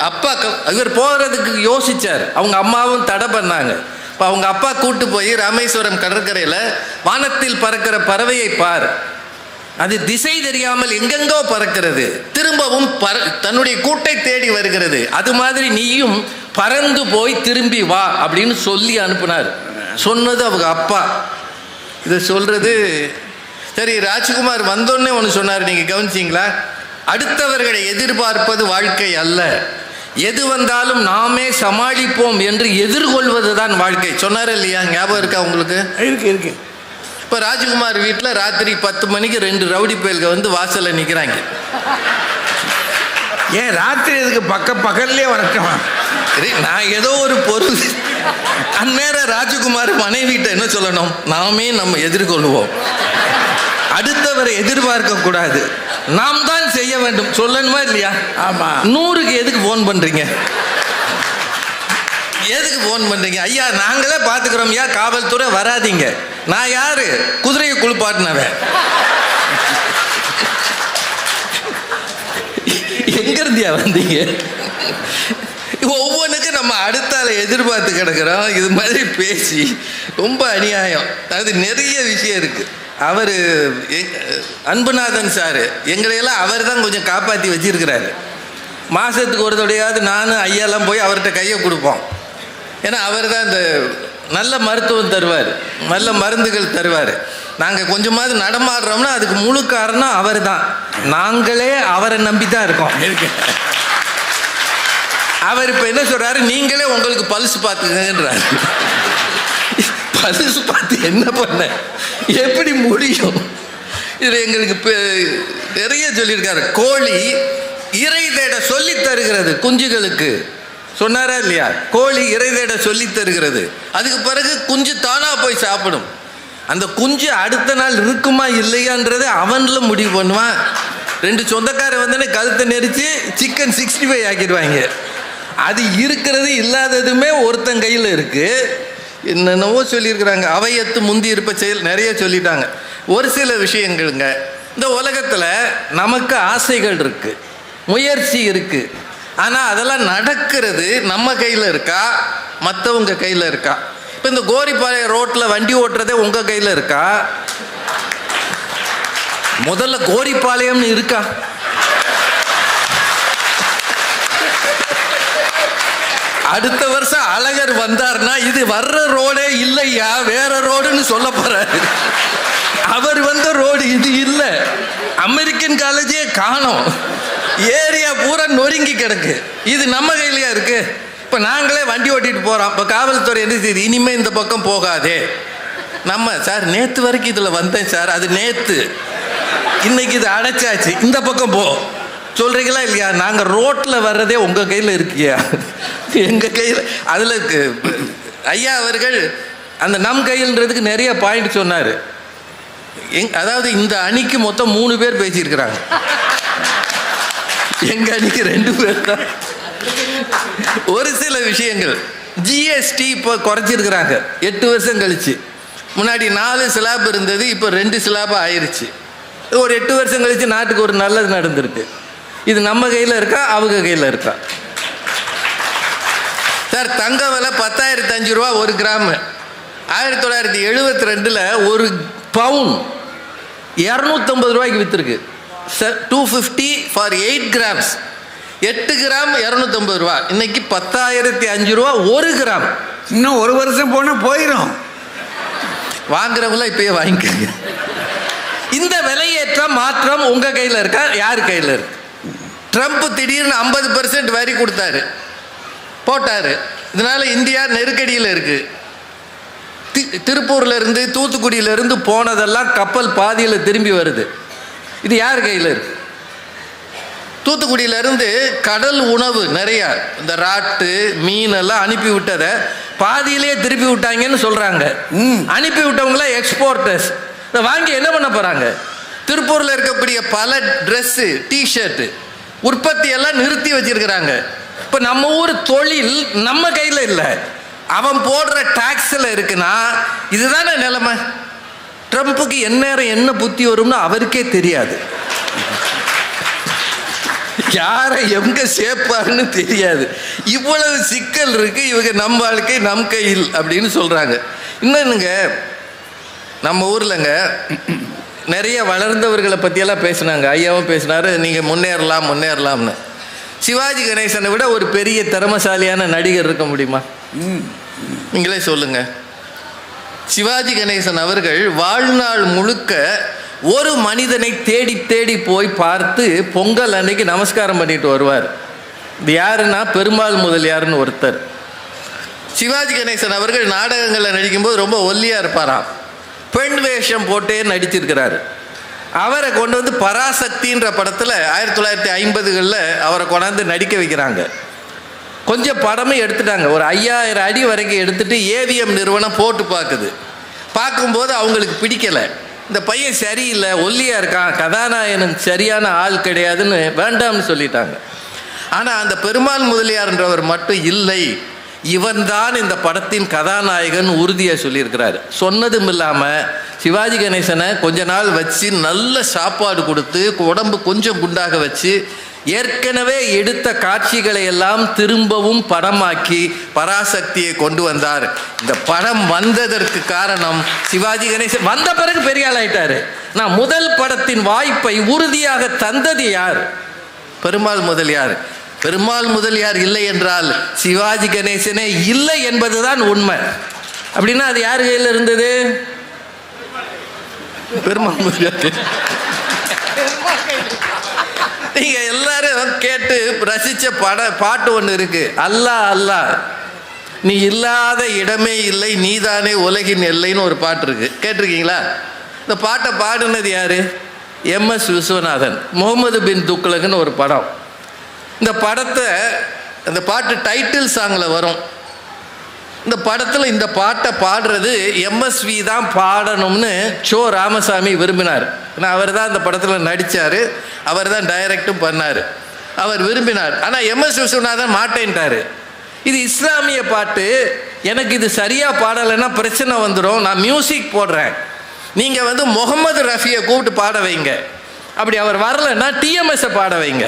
அப்பா இவர் போகிறதுக்கு யோசிச்சார். அவங்க அம்மாவும் தடை பண்ணாங்க. இப்போ அவங்க அப்பா கூட்டு போய் ராமேஸ்வரம் கடற்கரையில் வானத்தில் பறக்கிற பறவையை பார், அது திசை தெரியாமல் எங்கெங்கோ பறக்கிறது, திரும்பவும் தன்னுடைய கூட்டை தேடி வருகிறது, அது மாதிரி நீயும் பறந்து போய் திரும்பி வா அப்படின்னு சொல்லி அனுப்புனார். சொன்னது அவங்க அப்பா. இதை சொல்றது சரி. ராஜ்குமார் வந்தோடனே ஒன்று சொன்னார், நீங்கள் கவனிச்சிங்களா? அடுத்தவர்களை எதிர்பார்ப்பது வாழ்க்கை அல்ல, எது வந்தாலும் நாமே சமாளிப்போம் என்று எதிர்கொள்வது தான் வாழ்க்கை சொன்னார் இல்லையா? ஞாபகம் இருக்கா உங்களுக்கு? இருக்கு. இப்போ ராஜ்குமார் வீட்டில் ராத்திரி 10 மணிக்கு 2 ரவுடி பயல்கள் வந்து வாசலில் நிற்கிறாங்க. ஏன் ராத்திரி இதுக்கு பகல்லே வரட்டும். நான் ஏதோ ஒரு பொருள் அந்நேரம் ராஜகுமார் மனைவிட்ட என்ன சொல்லணும்? நாமே நம்ம எதிர்கொள்வோம், அடுத்தவரை எதிர்பார்க்க கூடாது, நாம் தான் செய்ய வேண்டும் சொல்லணுமா இல்லையா? ஆமா. 100க்கு எதுக்கு போன் பண்றீங்க? எதுக்கு போன் பண்றீங்க? ஐயா நாங்களே பாத்துக்கிறோம் ஐயா, காவல்துறை வராதீங்க. நான் யாரு? குதிரையை குளிப்பாட்டினவன். எங்க இருந்தியா வந்தீங்க? ஒவ்வொன்றுக்கும் நம்ம அடுத்தால எதிர்பார்த்து கிடக்கிறோம். இது மாதிரி பேசி ரொம்ப அநியாயம். அது நிறைய விஷயம் இருக்கு. அவர் அன்புநாதன் சார் எங்களையெல்லாம் அவர் தான் கொஞ்சம் காப்பாற்றி வச்சிருக்கிறாரு. மாதத்துக்கு ஒரு தடையாவது நானும் ஐயாலாம் போய் அவர்கிட்ட கையை கொடுப்போம். ஏன்னா அவர் தான் இந்த நல்ல மருத்துவம் தருவார், நல்ல மருந்துகள் தருவார். நாங்கள் கொஞ்சமாவது நடமாடுறோம்னா அதுக்கு முழு காரணம் அவர் தான். நாங்களே அவரை நம்பி தான் இருக்கோம். அவர் இப்போ என்ன சொல்கிறாரு? நீங்களே உங்களுக்கு பல்ஸ் பார்த்துக்கன்றாரு. பல்ஸ் பார்த்து என்ன பண்ண? எப்படி முடியும்? இதில் எங்களுக்கு நிறைய சொல்லியிருக்காரு. கோழி இறை தேட சொல்லி தருகிறது குஞ்சுகளுக்கு. சொன்னாரா இல்லையா? கோழி இறை தேட சொல்லி தருகிறது. அதுக்கு பிறகு குஞ்சு தானா போய் சாப்பிடும். அந்த குஞ்சு அடுத்த நாள் இருக்குமா இல்லையான்றது அவன்ல முடிவு பண்ணுவான். 2 சொந்தக்காரர் வந்தோடனே கழுத்தை நெரிச்சு சிக்கன் 65 ஆக்கிடுவாங்க. அது இருக்கிறது இல்லாததுமே ஒருத்தன் கையில் இருக்கு. என்னென்னவோ சொல்லியிருக்கிறாங்க. அவையத்து முந்தி இருப்ப செயல் நிறைய சொல்லிட்டாங்க. ஒரு சில விஷயங்கள்ங்க, இந்த உலகத்தில் நமக்கு ஆசைகள் இருக்கு, முயற்சி இருக்கு. ஆனால் அதெல்லாம் நடக்கிறது நம்ம கையில் இருக்கா, மற்றவங்க கையில் இருக்கா? இப்போ இந்த கோரிப்பாளையம் ரோட்டில் வண்டி ஓட்டுறதே உங்கள் கையில் இருக்கா? முதல்ல கோரிப்பாளையம்னு இருக்கா? அடுத்த வருஷம் அழகர் வந்தார்னா இது வர்ற ரோடே இல்லையா, வேற ரோடுன்னு சொல்ல போறாரு. அவர் வந்த ரோடு இது இல்லை. அமெரிக்கன் காலேஜே காணோம், ஏரியா பூரா நொறுங்கி கிடக்கு. இது நம்ம கையிலையா இருக்கு? இப்போ நாங்களே வண்டி ஓட்டிட்டு போகிறோம். இப்போ காவல்துறை என்ன செய்யுது, இனிமேல் இந்த பக்கம் போகாதே. நம்ம சார் நேற்று வரைக்கும் இதில் வந்தேன் சார், அது நேற்று, இன்னைக்கு இது அடைச்சாச்சு, இந்த பக்கம் போ சொல்கிறீங்களா இல்லையா? நாங்கள் ரோட்டில் வர்றதே உங்கள் கையில் இருக்கியா, எங்கள் கையில். அதில் ஐயா அவர்கள் அந்த நம் கையில்ன்றதுக்கு நிறைய பாயிண்ட் சொன்னார். அதாவது இந்த அணிக்கு மொத்தம் 3 பேர் பேசியிருக்கிறாங்க, எங்கள் அணிக்கு 2 பேர் தான். ஒரு சில விஷயங்கள் ஜிஎஸ்டி இப்போ குறைச்சிருக்கிறாங்க 8 வருஷம் கழிச்சு. முன்னாடி 4 ஸ்லாப் இருந்தது, இப்போ 2 ஸ்லாப் ஆயிடுச்சு. ஒரு 8 வருஷம் கழிச்சு நாட்டுக்கு ஒரு நல்லது நடந்திருக்கு. இது நம்ம கையில் இருக்கா, அவங்க கையில் இருக்கா? சார் தங்க விலை 10,005 ரூபா 1 கிராம். 1972 ஒரு பவுன் 250 ரூபாய்க்கு விற்றுருக்கு. 250 ஃபார் 8 கிராம்ஸ். 8 கிராம் 250 ரூபா. இன்னைக்கு 10,005 ரூபா 1 கிராம். இன்னும் 1 வருஷம் போனால் போயிடும். வாங்குறவங்களாம் இப்பயே வாங்கிக்கோங்க. இந்த விலையேற்றம் மாற்றம் உங்க கையில் இருக்கா, யார் கையில் இருக்கு? ட்ரம்ப் திடீர்னு 50% வரி கொடுத்தாரு, போட்டாரு. இதனால இந்தியா நெருக்கடியில் இருக்கு. திருப்பூர்ல இருந்து தூத்துக்குடியில இருந்து போனதெல்லாம் கப்பல் பாதியில் திரும்பி வருது. இது யார் கையில் இருக்கு? தூத்துக்குடியிலேருந்து கடல் உணவு நிறைய இந்த ராட்டு மீன் எல்லாம் அனுப்பி விட்டதை பாதியிலேயே திருப்பி விட்டாங்கன்னு சொல்கிறாங்க. அனுப்பி விட்டவங்களாம் எக்ஸ்போர்ட்டர்ஸ். இதை வாங்கி என்ன பண்ண போகிறாங்க? திருப்பூரில் இருக்கக்கூடிய பல ட்ரெஸ்ஸு, டிஷர்ட்டு உற்பத்தி எல்லாம் நிறுத்தி வச்சிருக்கிறாங்க. இப்போ நம்ம ஊர் தொழில் நம்ம கையில் இல்லை, அவன் போடுற டாக்ஸில் இருக்குன்னா இதுதானே நிலைமை. ட்ரம்ப்புக்கு எந்நேரம் என்ன புத்தி வரும்னு அவருக்கே தெரியாது, யாரை எங்க சேர்ப்பாருன்னு தெரியாது. இவ்வளவு சிக்கல் இருக்கு. இவங்க நம் வாழ்க்கை நம் கையில் அப்படின்னு சொல்றாங்க. இன்னொன்னுங்க, நம்ம ஊர்லங்க நிறைய வளர்ந்தவர்களை பற்றியெல்லாம் பேசினாங்க. ஐயாவும் பேசினாரு, நீங்கள் முன்னேறலாம் முன்னேறலாம்னு. சிவாஜி கணேசனை விட ஒரு பெரிய திறமசாலியான நடிகர் இருக்க முடியுமா? நீங்களே சொல்லுங்க. சிவாஜி கணேசன் அவர்கள் வாழ்நாள் முழுக்க ஒரு மனிதனை தேடி தேடி போய் பார்த்து பொங்கல் அன்னைக்கு நமஸ்காரம் பண்ணிட்டு வருவார். இது யாருன்னா பெருமாள் முதலியார்னு ஒருத்தர். சிவாஜி கணேசன் அவர்கள் நாடகங்களில் நடிக்கும்போது ரொம்ப ஒல்லியாக இருப்பாராம். பெண் வேஷம் போட்டே நடிச்சிருக்கிறாரு. அவரை கொண்டு வந்து பராசக்தின்ற படத்தில் 1950களில் அவரை கொண்டாந்து நடிக்க வைக்கிறாங்க. கொஞ்சம் படமே எடுத்துட்டாங்க, ஒரு 5000 அடி வரைக்கும் எடுத்துட்டு ஏவிஎம் நிறுவனம் போட்டு பார்க்குது. பார்க்கும்போது அவங்களுக்கு பிடிக்கலை, இந்த பையன் சரியில்லை, ஒல்லியாக இருக்கான், கதாநாயகனுக்கு சரியான ஆள் கிடையாதுன்னு வேண்டாம்னு சொல்லிட்டாங்க. ஆனால் அந்த பெருமாள் முதலியார்ன்றவர் மட்டும் இல்லை, இவன்தான் இந்த படத்தின் கதாநாயகன் உறுதியாக சொல்லியிருக்கிறார். சொன்னதும் இல்லாமல் சிவாஜி கணேசனை கொஞ்ச நாள் வச்சு நல்ல சாப்பாடு கொடுத்து உடம்பு கொஞ்சம் குண்டாக வச்சு ஏற்கனவே எடுத்த காட்சிகளை எல்லாம் திரும்பவும் படமாக்கி பராசக்தியை கொண்டு வந்தார். இந்த படம் வந்ததற்கு காரணம் சிவாஜி கணேசன் வந்த பிறகு பெரிய ஆள் ஆயிட்டாரு. நான் முதல் படத்தின் வாய்ப்பை உறுதியாக தந்தது யார்? பெருமாள் முதலியார். பெருமாள் முதலியார் இல்லை என்றால் சிவாஜி கணேசனே இல்லை என்பதுதான் உண்மை. அப்படின்னா அது யார் கையில் இருந்தது? பெருமாள் முதலியார். நீங்க எல்லாரும் கேட்டு ரசிச்ச பாட்டு ஒன்று இருக்கு, அல்லாஹ் அல்லாஹ் நீ இல்லாத இடமே இல்லை, நீதானே உலகின் எல்லைன்னு ஒரு பாட்டு இருக்கு. கேட்டிருக்கீங்களா? இந்த பாட்டை பாடுனது யாரு? எம்எஸ் விஸ்வநாதன். முகமது பின் துக்ளக்னு ஒரு படம். இந்த படத்தை, இந்த பாட்டு டைட்டில் சாங்கில் வரும். இந்த படத்தில் இந்த பாட்டை பாடுறது எம்எஸ்வி தான் பாடணும்னு சோ ராமசாமி விரும்பினார். ஏன்னா அவர் தான் இந்த படத்தில் நடித்தார், அவர் தான் டைரக்டும் பண்ணார், அவர் விரும்பினார். ஆனால் எம்எஸ் விஸ்வநாதன் மாட்டேன்ட்டார். இது இஸ்லாமிய பாட்டு, எனக்கு இது சரியாக பாடலைன்னா பிரச்சனை வந்துடும், நான் மியூசிக் போடுறேன், நீங்கள் முகமது ரஃபியை கூப்பிட்டு பாட வைங்க, அப்படி அவர் வரலைன்னா டிஎம்எஸ்ஸை பாட வைங்க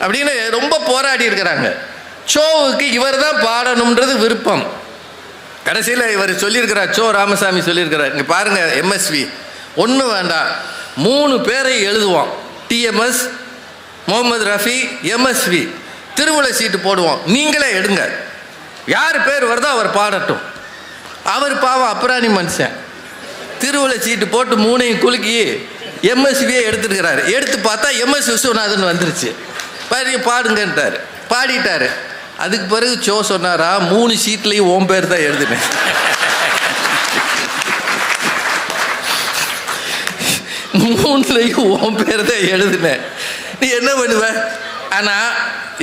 அப்படின்னு ரொம்ப போராடி இருக்கிறாங்க. ஷோவுக்கு இவர் தான் பாடணுன்றது விருப்பம். கடைசியில் இவர் சொல்லியிருக்கிறார், சோ ராமசாமி சொல்லியிருக்கிறார், இங்கே பாருங்கள் எம்எஸ்வி ஒன்றும் வேண்டாம், 3 பேரை எழுதுவோம், டிஎம்எஸ், முகமது ரஃபி, எம்எஸ்வி, திருவுளை சீட்டு போடுவோம், நீங்களே எடுங்க, யார் பேர் வருதோ அவர் பாடட்டும். அவர் பாவம் அப்புறாணி மனுஷன், திருவிழா சீட்டு போட்டு 3ஐயும் குலுக்கி எம்எஸ்வியே எடுத்துருக்கிறாரு. எடுத்து பார்த்தா எம்எஸ் விஸ்வநாதன் வந்துருச்சு. பாடுங்கன்ட்டார், பாடிட்டாரு. அதுக்கு பிறகு சொன்னாரா 3 சீட்லையும் ஓம் பேர் தான் எழுதுனேன். 3லையும் ஓம் பேர் தான் எழுதுனேன். நீ என்ன பண்ணுவ? ஆனால்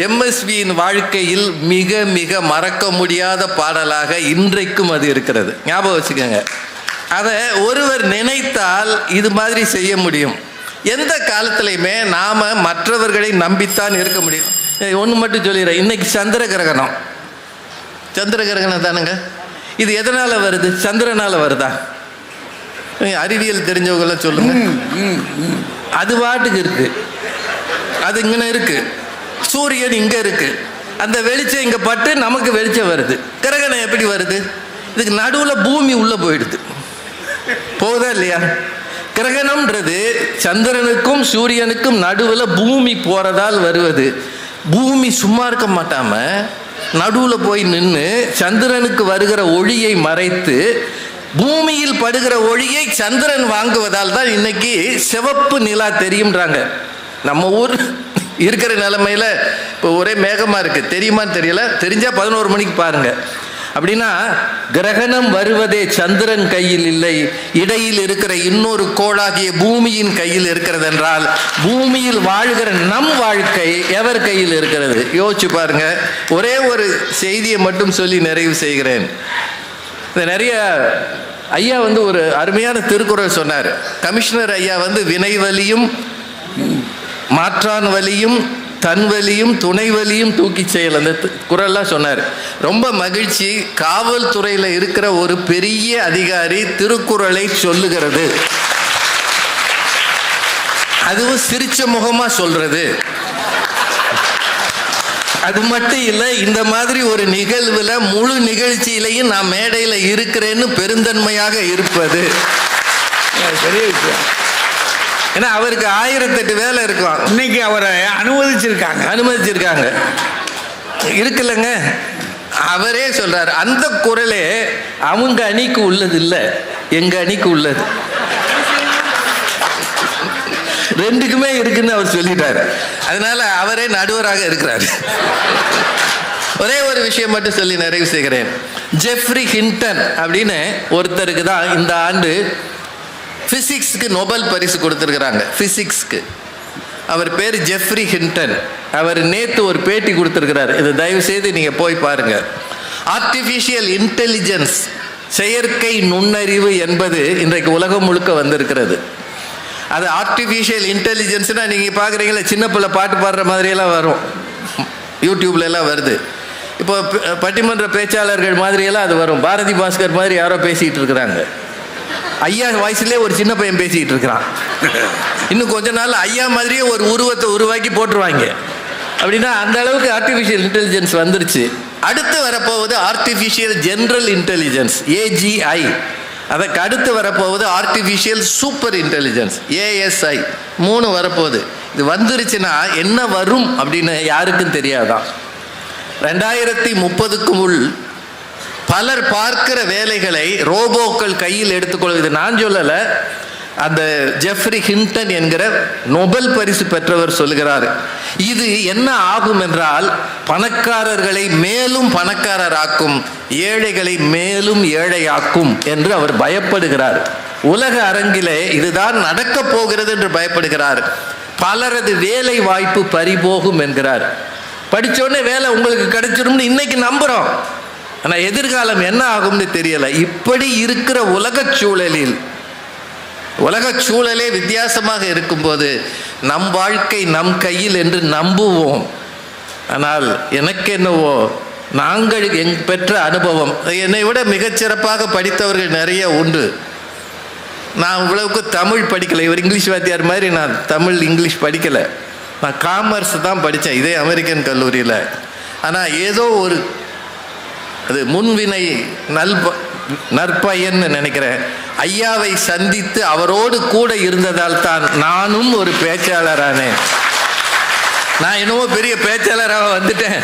எம்எஸ்வியின் வாழ்க்கையில் மிக மிக மறக்க முடியாத பாடலாக இன்றைக்கும் அது இருக்கிறது. ஞாபகம் வச்சுக்கோங்க. அதை ஒருவர் நினைத்தால் இது மாதிரி செய்ய முடியும். எந்த காலத்திலையுமே நாம் மற்றவர்களை நம்பித்தான் இருக்க முடியும். ஒன்று மட்டும் சொல்லிடுறேன், இன்னைக்கு சந்திர கிரகணம். சந்திர கிரகணம் தானுங்க. இது எதனால் வருது? சந்திரனால் வருதா? அறிவியல் தெரிஞ்சவங்களாம் சொல்லுங்க. அது பாட்டுக்கு இருக்கு, அது இங்கே இருக்கு. சூரியன் இங்கே இருக்கு, அந்த வெளிச்சம் இங்கே பட்டு நமக்கு வெளிச்சம் வருது. கிரகணம் எப்படி வருது? இதுக்கு நடுவில் பூமி உள்ளே போயிடுது. போகுதா இல்லையா? கிரகணம்ன்றது சந்திரனுக்கும் சூரியனுக்கும் நடுவில் பூமி போகிறதால் வருவது. பூமி சும்மா இருக்க மாட்டாம நடுவில் போய் நின்று சந்திரனுக்கு வருகிற ஒளியை மறைத்து பூமியில் படுகிற ஒளியை சந்திரன் வாங்குவதால் தான் இன்னைக்கு சிவப்பு நிலா தெரியும்ன்றாங்க. நம்ம ஊர் இருக்கிற நிலைமையில் இப்போ ஒரே மேகமாக இருக்குது. தெரியுமான்னு தெரியல, தெரிஞ்சால் 11 மணிக்கு பாருங்கள். அப்படின்னா கிரகணம் வருவதே சந்திரன் கையில் இல்லை, இடையில் இருக்கிற இன்னொரு கோளாகிய பூமியின் கையில் இருக்கிறது என்றால் பூமியில் வாழ்கிற நம் வாழ்க்கை எவர் கையில் இருக்கிறது? யோசிச்சு பாருங்க. ஒரே ஒரு செய்தியை மட்டும் சொல்லி நிறைவு செய்கிறேன். இந்த நிறைய ஐயா ஒரு அருமையான திருக்குறள் சொன்னார். கமிஷனர் ஐயா வினை வலியும் மாற்றான் வலியும் தன் வலியும் துணை வலியும் தூக்கி செயல், அந்த குறள்லாம் சொன்னார். ரொம்ப மகிழ்ச்சி. காவல்துறையில் இருக்கிற ஒரு பெரிய அதிகாரி திருக்குறளை சொல்லுகிறது, அதுவும் சிரிச்ச முகமா சொல்றது. அது மட்டும் இல்லை, இந்த மாதிரி ஒரு நிகழ்வுல முழு நிகழ்ச்சியிலையும் நான் மேடையில் இருக்கிறேன்னு பெருந்தன்மையாக இருப்பது பெரிய விஷயம். ஏன்னா அவருக்கு 1008 வேலை இருக்கும். இன்னைக்கு அவரை அனுமதிச்சிருக்காங்க இருக்குல்லங்க. அவரே சொல்றாரு, அந்த குரலே அவங்க அணிக்கு உள்ளது இல்லை, எங்க அணிக்கு உள்ளது. ரெண்டுக்குமே இருக்குன்னு அவர் சொல்லிட்டாரு. அதனால அவரே நடுவராக இருக்கிறார். ஒரே ஒரு விஷயம் மட்டும் சொல்லி நிறைவு செய்கிறேன். ஜெஃப்ரி ஹிண்டன் அப்படின்னு ஒருத்தருக்கு தான் இந்த ஆண்டு பிசிக்ஸ்க்கு நோபல் பரிசு கொடுத்துருக்குறாங்க. பிசிக்ஸ்க்கு அவர் பேர் ஜெஃப்ரி ஹிண்டன். அவர் நேற்று ஒரு பேட்டி கொடுத்துருக்கிறார். இதை தயவு செய்து நீங்கள் போய் பாருங்க. ஆர்டிஃபிஷியல் இன்டெலிஜென்ஸ், செயற்கை நுண்ணறிவு என்பது இன்றைக்கு உலகம் முழுக்க வந்திருக்கிறது. அது ஆர்டிஃபிஷியல் இன்டெலிஜென்ஸ்னால் நீங்கள் பார்க்குறீங்களா, சின்ன பிள்ளை பாட்டு பாடுற மாதிரியெல்லாம் வரும், யூடியூப்லலாம் வருது. இப்போ பட்டிமன்ற பேச்சாளர்கள் மாதிரியெல்லாம் அது வரும். பாரதி பாஸ்கர் மாதிரி யாரோ பேசிகிட்டு இருக்கிறாங்க. ஐயா வாய்ஸ்லேயே ஒரு சின்ன பையன் பேசிக்கிட்டு இருக்கிறான். இன்னும் கொஞ்ச நாள் ஐயா மாதிரியே ஒரு உருவத்தை உருவாக்கி போட்டுருவாங்க. அப்படின்னா அந்த அளவுக்கு ஆர்டிஃபிஷியல் இன்டெலிஜென்ஸ் வந்துருச்சு. அடுத்து வரப்போவது ஆர்டிஃபிஷியல் ஜென்ரல் இன்டெலிஜென்ஸ், AGI. அதுக்கு அடுத்து வரப்போவது ஆர்டிஃபிஷியல் சூப்பர் இன்டெலிஜென்ஸ், ASI. 3 வரப்போகுது. இது வந்துருச்சுன்னா என்ன வரும் அப்படின்னு யாருக்கும் தெரியாதான். 2030க்கு உள் பலர் பார்க்கிற வேலைகளை ரோபோக்கள் கையில் எடுத்துக்கொள்வது. நான் சொல்லலை, அந்த ஜெஃப்ரி ஹிண்டன் என்கிற நோபல் பரிசு பெற்றவர் சொல்லுகிறார். இது என்ன ஆகும் என்றால் பணக்காரர்களை மேலும் பணக்காரராக்கும், ஏழைகளை மேலும் ஏழையாக்கும் என்று அவர் பயப்படுகிறார். உலக அரங்கிலே இதுதான் நடக்கப் போகிறது என்று பயப்படுகிறார். பலரது வேலை வாய்ப்பு பறிபோகும் என்கிறார். படித்தோடனே வேலை உங்களுக்கு கிடைச்சிரும்னு இன்னைக்கு நம்புகிறோம், ஆனால் எதிர்காலம் என்ன ஆகும்னு தெரியலை. இப்படி இருக்கிற உலக சூழலே வித்தியாசமாக இருக்கும்போது நம் வாழ்க்கை நம் கையில் என்று நம்புவோம். ஆனால் எனக்கு என்னவோ நாங்கள் பெற்ற அனுபவம், என்னை விட மிகச்சிறப்பாக படித்தவர்கள் நிறைய உண்டு. நான் இவ்வளவுக்கு தமிழ் படிக்கலை. இவர் இங்கிலீஷ் வாத்தியார் மாதிரி நான் தமிழ் இங்கிலீஷ் படிக்கலை. நான் காமர்ஸ் தான் படித்தேன், இதே அமெரிக்கன் கல்லூரியில். ஆனால் ஏதோ ஒரு அது முன்வினை நற்பயன்னு நினைக்கிறேன். ஐயாவை சந்தித்து அவரோடு கூட இருந்ததால் தான் நானும் ஒரு பேச்சாளரானேன். நான் என்னவோ பெரிய பேச்சாளராக வந்துட்டேன்.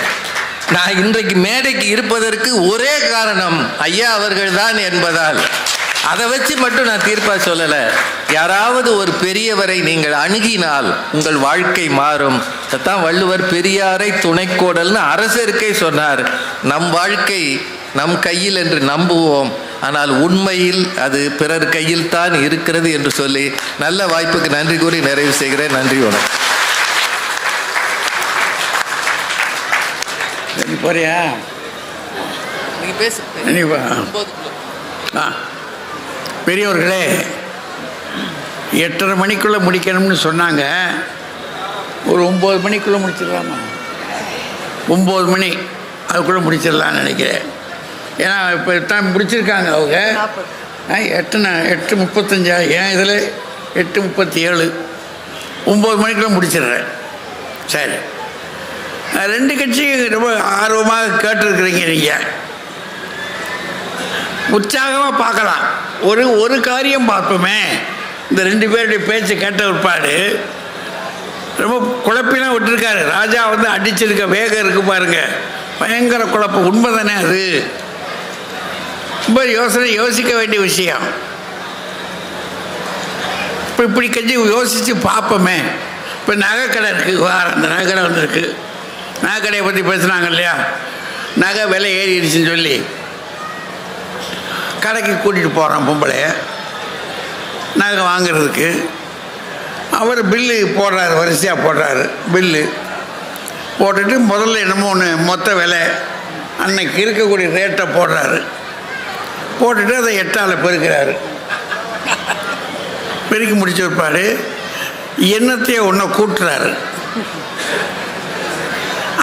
நான் இன்றைக்கு மேடைக்கு இருப்பதற்கு ஒரே காரணம் ஐயா அவர்கள்தான் என்பதால் அதை வச்சு மட்டும் நான் தீர்ப்பா சொல்லலை. யாராவது ஒரு பெரியவரை நீங்கள் அணுகினால் உங்கள் வாழ்க்கை மாறும். அதான் வள்ளுவர் பெரியாரை துணைக்கோடல்னு அரசருக்கே சொன்னார். நம் வாழ்க்கை நம் கையில் என்று நம்புவோம், ஆனால் உண்மையில் அது பிறர் கையில் தான் இருக்கிறது என்று சொல்லி நல்ல வாய்ப்புக்கு நன்றி கூறி நிறைவு செய்கிறேன். நன்றி, வணக்கம். போறியா? பெரியவர்களே, 8:30 மணிக்குள்ளே முடிக்கணும்னு சொன்னாங்க. ஒரு 9 மணிக்குள்ளே முடிச்சிடலாமா? 9 மணி அதுக்குள்ளே முடிச்சிடலான்னு நினைக்கிறேன். ஏன்னா இப்போ தான் முடிச்சிருக்காங்க அவங்க. 8:35 ஏன் இதில் 8:37, 9 மணிக்குள்ளே முடிச்சிடுறேன். சரி, 2 கட்சியும் ரொம்ப ஆர்வமாக கேட்டுருக்குறீங்க. நீங்கள் உற்சாகமாக பார்க்கலாம். ஒரு காரியம் பார்ப்போமே. இந்த 2 பேருடைய பேச்சு கேட்ட ஒருபாடு ரொம்ப குழப்பிலாம் விட்டுருக்காரு. ராஜா வந்து அடிச்சிருக்க வேகம் இருக்கு பாருங்க, பயங்கர குழப்பம். உண்மை தானே அது? ரொம்ப யோசிக்க வேண்டிய விஷயம். இப்போ இப்படி கொஞ்சம் யோசித்து பார்ப்போமே. இப்போ நகைக்கடை இருக்குது, அந்த நகைக்கடை வந்துருக்கு. நகைக்கடையை பற்றி பேசுனாங்க இல்லையா? நகை விலை ஏறிடுச்சுன்னு சொல்லி கடைக்கு கூட்டிகிட்டு போகிறான் பொம்பளைய நகை வாங்கிறதுக்கு. அவர் பில்லு போடுறாரு, வரிசையாக போடுறாரு. பில்லு போட்டுட்டு முதல்ல என்னமோ ஒன்று மொத்த விலை அன்னைக்கு இருக்கக்கூடிய ரேட்டை போடுறாரு. போட்டுட்டு அதை 8ஆல் பெருக்கிறாரு. பெருக்கி முடிச்ச ஒருபாடு எண்ணத்தையே ஒன்றை கூட்டுறாரு.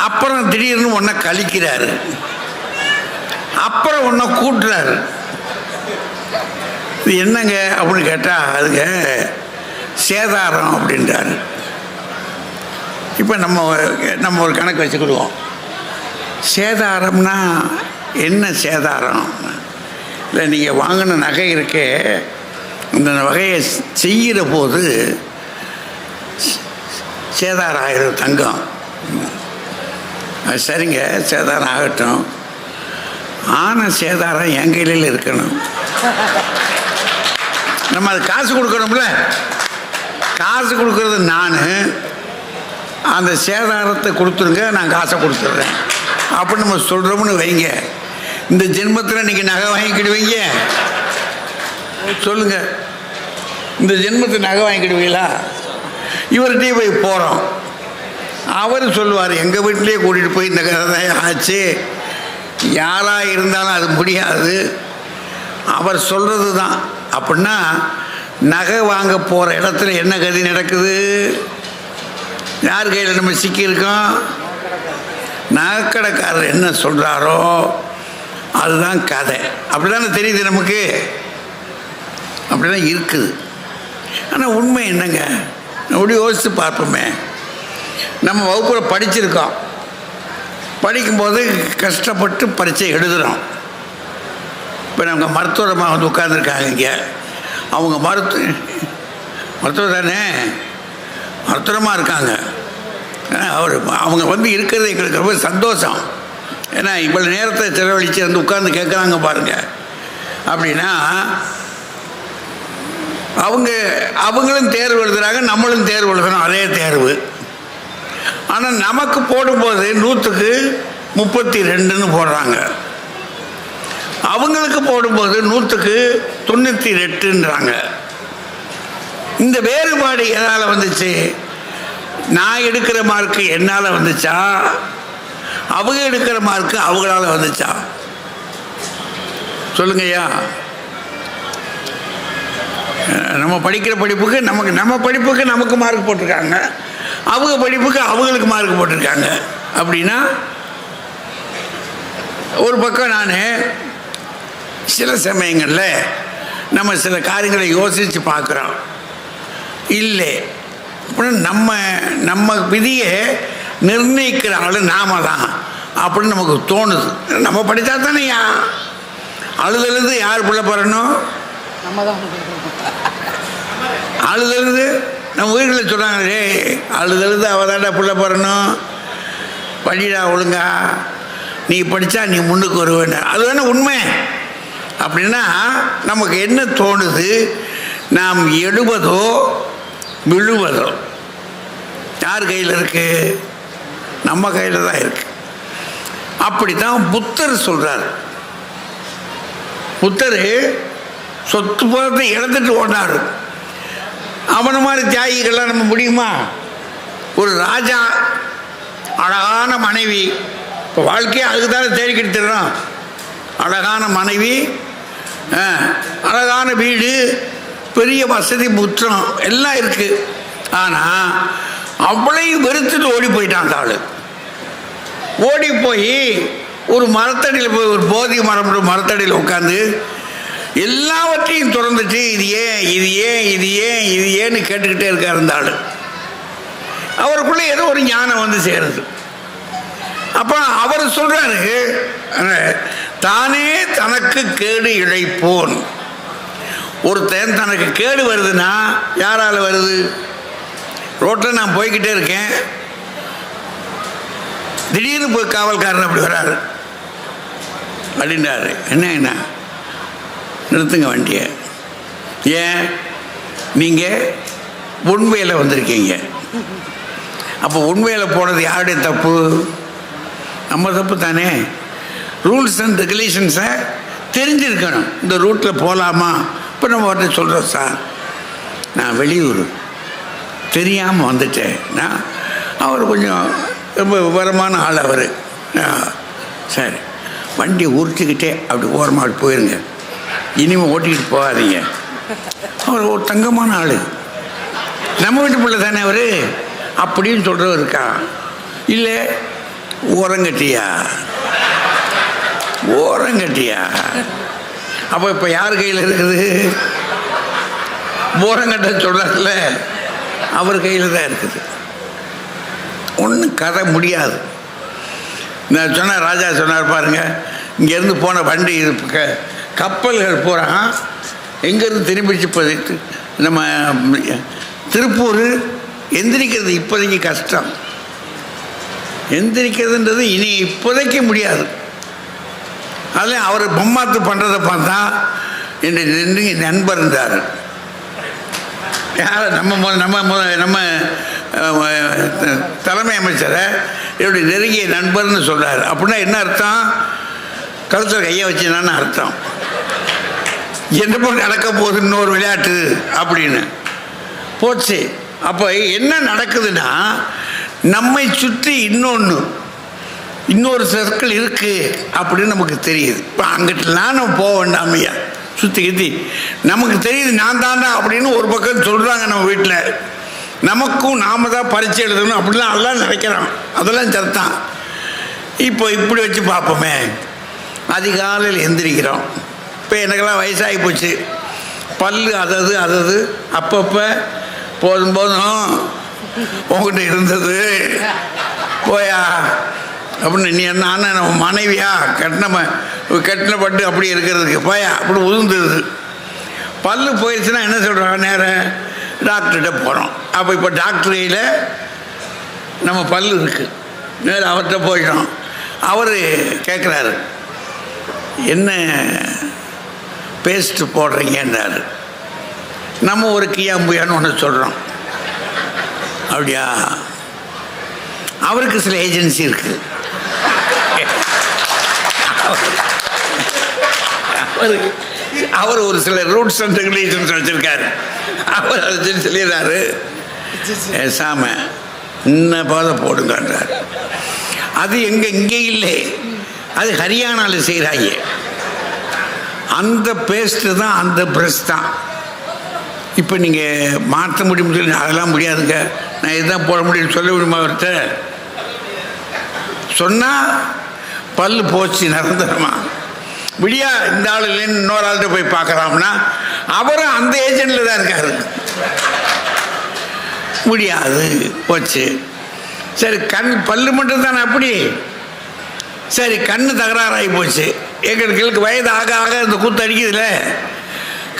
அப்புறம் திடீர்னு ஒன்றை கழிக்கிறாரு. அப்புறம் ஒன்றை கூட்டுறாரு. இது என்னங்க அப்படின்னு கேட்டால் அதுங்க சேதாரம் அப்படின்றாரு. இப்போ நம்ம ஒரு கணக்கு வச்சுக்கிடுவோம். சேதாரம்னா என்ன சேதாரம்? இல்லை, நீங்கள் வாங்கின நகை இருக்கே, இந்த வகையை செய்கிற போது சேதாரம் ஆகிடும் தங்கம். அது சரிங்க, சேதாரம் ஆகட்டும். ஆனால் சேதாரம் என் கையில் இருக்கணும். நம்ம அது காசு கொடுக்கணும்ல. காசு கொடுக்கறது நான். அந்த சேதாரத்தை கொடுத்துருங்க, நான் காசை கொடுத்துட்றேன் அப்படின்னு நம்ம சொல்கிறோம்னு வைங்க. இந்த ஜென்மத்தில் நீங்கள் நகை வாங்கிக்கிடுவீங்க? சொல்லுங்க, இந்த ஜென்மத்தில் நகை வாங்கிக்கிடுவீங்களா? இவர்கிட்டயே போய் போகிறோம். அவர் சொல்லுவார், எங்கள் வீட்டிலே கூட்டிகிட்டு போய் இந்த கதை தான் ஆச்சு, யாராக இருந்தாலும் அது முடியாது, அவர் சொல்கிறது தான் அப்படின்னா நகை வாங்க போகிற இடத்துல என்ன கதி நடக்குது? யார் கையில் நம்ம சிக்கியிருக்கோம்? நகைக்கடைக்காரர் என்ன சொல்கிறாரோ அதுதான் கதை. அப்படி தானே தெரியுது நமக்கு. அப்படி தான் இருக்குது. ஆனால் உண்மை என்னங்க? அப்படி யோசித்து பார்ப்போமே. நம்ம வகுப்பில் படிச்சிருக்கோம். படிக்கும்போது கஷ்டப்பட்டு பரீட்சை எழுதுகிறோம். இப்போ நம்ம மருத்துவமாக வந்து உட்காந்துருக்காங்க இங்கே. அவங்க மருத்துவர் தானே, மருத்துவமாக இருக்காங்க. அவங்க வந்து இருக்கிறது எங்களுக்கு ரொம்ப சந்தோஷம். ஏன்னா இவ்வளோ நேரத்தை செலவழித்து வந்து உட்காந்து கேட்குறாங்க பாருங்கள். அப்படின்னா அவங்களும் தேர்வு எழுதுகிறாங்க, நம்மளும் தேர்வு எழுதுகிறோம், அதே தேர்வு. ஆனால் நமக்கு போடும்போது 100க்கு 32ன்னு போடுறாங்க. அவங்களுக்கு போடும்போது 100க்கு 98ன்றாங்க. இந்த வேறுபாடு என்னால் வந்துச்சு? நான் எடுக்கிற மார்க்கு என்னால் வந்துச்சா, அவங்க எடுக்கிற மார்க்கு அவங்களால வந்துச்சா? சொல்லுங்கய்யா. நம்ம படிக்கிற படிப்புக்கு நம்ம படிப்புக்கு நமக்கு மார்க் போட்டிருக்காங்க, அவங்க படிப்புக்கு அவங்களுக்கு மார்க் போட்டிருக்காங்க. அப்படின்னா ஒரு பக்கம் நான் சில சமயங்களில் நம்ம சில காரியங்களை யோசித்து பார்க்குறோம். இல்லை அப்படின்னா நம்ம விதியை நிர்ணயிக்கிற ஆள் நாம தான் அப்படின்னு நமக்கு தோணுது. நம்ம படித்தா தானேயா அழுதழுது யார் பிள்ளை பெறணும்? அழுதழுது நம்ம வீட்டில் சொல்கிறாங்களே, அழுதழுது அவள் தாண்டா பிள்ளை பெறணும், படிடா ஒழுங்கா நீ படித்தா நீ முன்னுக்கு வருவேன். அது வேணா உண்மை. அப்படின்னா நமக்கு என்ன தோணுது, நாம் எழுவதோ விழுவதோ யார் கையில் இருக்கு? நம்ம கையில் தான் இருக்கு. அப்படித்தான் புத்தர் சொல்றார். புத்தர் சொத்து போகிறத இழந்துட்டு ஓடாரு. அவனை மாதிரி தியாகிகள்லாம் நம்ம முடியுமா? ஒரு ராஜா, அழகான மனைவி, இப்போ வாழ்க்கையை அதுக்கு தானே தேடிக்கிட்டு தர்றோம். அழகான மனைவி, அழகான வீடு, பெரிய வசதி புத்திரம் எல்லாம் இருக்கு. ஆனால் அவ்வளையும் வெறுத்துட்டு ஓடி போயிட்டான் அந்த ஆள். ஓடி போய் ஒரு மரத்தடியில் போய், ஒரு போதி மரம் மரத்தடியில் உட்காந்து எல்லாவற்றையும் திறந்துட்டு இது ஏன் இது ஏன் இது ஏன் இது ஏன்னு கேட்டுக்கிட்டே இருக்கார் அந்த ஆள். அவருக்குள்ளே ஏதோ ஒரு ஞானம் வந்து சேருது. அப்போ அவர் சொல்றாரு, தானே தனக்கு கேடு இழைப்போன். ஒருத்தன் தனக்கு கேடு வருதுன்னா யாரால வருது? ரோட்டில் நான் போய்கிட்டே இருக்கேன், திடீர்னு போய் காவல்காரன் அப்படி வராரு அப்படின்றாரு. என்ன நிறுத்துங்க வண்டியை. ஏன்? நீங்கள் உண்மையில் வந்திருக்கீங்க. அப்போ உண்மையில் போனது யாருடைய தப்பு? நம்ம தப்பு தானே. ரூல்ஸ் அண்ட் ரெகுலேஷன்ஸை தெரிஞ்சிருக்கணும். இந்த ரூட்டில் போகலாமா? இப்போ நம்ம அவர்கிட்ட சொல்கிறோம், சார் நான் வெளியூர் தெரியாமல் வந்துட்டேன். அவர் கொஞ்சம் ரொம்ப விவரமான ஆள். அவர் சரி வண்டியை உருட்டிக்கிட்டே அப்படி ஓரமாக போயிருங்க, இனிமேல் ஓட்டிக்கிட்டு போகாதீங்க. அவர் ஒரு தங்கமான ஆள், நம்ம வீட்டு பிள்ளை தானே அவர் அப்படின்னு சொல்கிறவர் இருக்கா? இல்லை ஓரங்கட்டியா ஓரங்கட்டியா. அப்போ இப்போ யார் கையில் இருக்குது? ஓரங்கட்ட சொல்கிறார்ல, அவர் கையில் தான் இருக்குது. ஒன்றும் கதை முடியாது. நான் சொன்ன ராஜா சொன்னார் பாருங்க, இங்கேருந்து போன வண்டி கப்பல்கள் போகிறான், எங்கேருந்து திரும்பிச்சு போயிட்டு நம்ம திருப்பூர் எந்திரிக்கிறது இப்போதைக்கு கஷ்டம். எந்திரிக்கிறதுன்றது இனி இப்போதைக்கு முடியாது. அதில் அவர் பொம்மாத்து பண்ணுறதை பார்த்தா என்னுடைய நண்பர் இருந்தார். யார்? நம்ம தலைமை அமைச்சரை என்னுடைய நெருங்கிய நண்பர்னு சொல்கிறார். அப்படின்னா என்ன அர்த்தம்? கழுத்தில் கையை வச்சுனான்னு அர்த்தம். என்ன போல் நடக்க போகுது இன்னொரு விளையாட்டு அப்படின்னு போச்சு. அப்போ என்ன நடக்குதுன்னா, நம்மை சுற்றி இன்னொரு சர்க்கிள் இருக்குது அப்படின்னு நமக்கு தெரியுது. இப்போ அங்கிட்டலாம் நம்ம போக வேண்டாமையா, சுற்றி கித்தி நமக்கு தெரியுது நான் தாண்டா அப்படின்னு ஒரு பக்கம் சொல்கிறாங்க நம்ம வீட்டில். நமக்கும் நாம தான் பரீட்சை எழுதணும் அப்படிலாம் எல்லாம் நினைக்கிறான். அதெல்லாம் சத்தான். இப்போ இப்படி வச்சு பார்ப்போமே, அதிகாலையில் எந்திரிக்கிறோம். இப்போ எனக்கெல்லாம் வயசாகி போச்சு, பல்லு அதது அப்பப்போ போதும் உங்ககிட்ட இருந்தது போயா அப்படின்னு. நீ என்ன அண்ணன் நம்ம மனைவியா கட்டின பட்டு அப்படி இருக்கிறதுக்கு போயா அப்படி உதிர்ந்துருது. பல்லு போயிடுச்சுன்னா என்ன சொல்கிறாங்க? நேரம் டாக்டர்கிட்ட போகிறோம். அப்போ இப்போ டாக்டர் கையில் நம்ம பல்லு இருக்குது, நேரம் அவர்கிட்ட போயிட்டோம். அவர் கேட்குறாரு, என்ன பேஸ்ட்டு போடுறீங்கன்றாரு. நம்ம ஒரு கியாம்புயான்னு ஒன்று சொல்கிறோம். அப்படியா? அவருக்கு சில ஏஜென்சி இருக்குது. அவர் ஒரு சில ரூல்ஸ் அண்ட் ரெகுலேஷன்ஸ் வச்சுருக்காரு. அவர் அதை சொல்லிடுறாரு, சாம இன்னும் போத போடுங்கன்றார். அது இங்கே இல்லை, அது ஹரியானாவில் செய்கிறாங்க. அந்த பேஸ்ட்டு தான், அந்த ப்ரெஷ் தான். இப்போ நீங்கள் மாற்ற முடியும்னு சொல்லி அதெல்லாம் முடியாதுங்க, நான் இதுதான் போட முடியும்னு சொல்ல முடியுமா? அவர்கிட்ட சொன்னால் பல்லு போச்சு நிரந்தரமா. விடியா இந்த ஆள் இல்லைன்னு இன்னொரு ஆள்கிட்ட போய் பார்க்கலாம்னா அவரும் அந்த ஏஜென்டில் தான் இருக்காரு. முடியாது, போச்சு. சரி பல்லு மட்டும் தானே அப்படி? சரி கண்ணு தகராறாகி போச்சு. எங்களுக்கு வயது ஆக ஆக இந்த கூத்து அடிக்குதுல,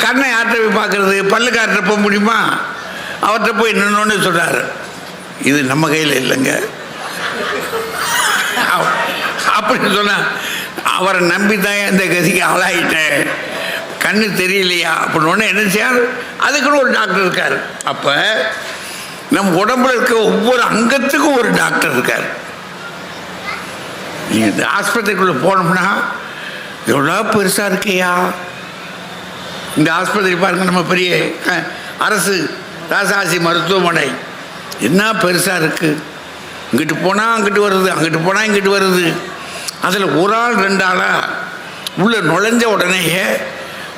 கண்ணை யார்கிட்ட போய் பார்க்கறது? பல்லுக்கார்ட்ட போக முடியுமா? அவர்கிட்ட போய் இன்னொன்று சொல்கிறாரு, இது நம்ம கையில் இல்லைங்க, அப்படின்னு சொன்னா அவரை நம்பித்தான் இந்த கதிக்கு ஆளாயிட்டேன், கண்ணு தெரியலையா அப்படின்னு ஒன்று என்ன செய்யார், அதுக்குன்னு ஒரு டாக்டர் இருக்கார். அப்போ நம்ம உடம்புல இருக்க ஒவ்வொரு அங்கத்துக்கும் ஒரு டாக்டர் இருக்கார். நீங்கள் இந்த ஆஸ்பத்திரிக்குள்ளே போனோம்னா எவ்வளோ பெருசாக இருக்கையா, இந்த ஆஸ்பத்திரி பாருங்க, நம்ம பெரிய அரசு ராசாசி மருத்துவமனை என்ன பெருசாக இருக்குது. இங்கிட்டு போனால் அங்கிட்டு வருது, அங்கிட்டு போனால் இங்கிட்டு வருது. அதில் ஒரு ஆள் 2 ஆளாக உள்ளே நுழைஞ்ச உடனேயே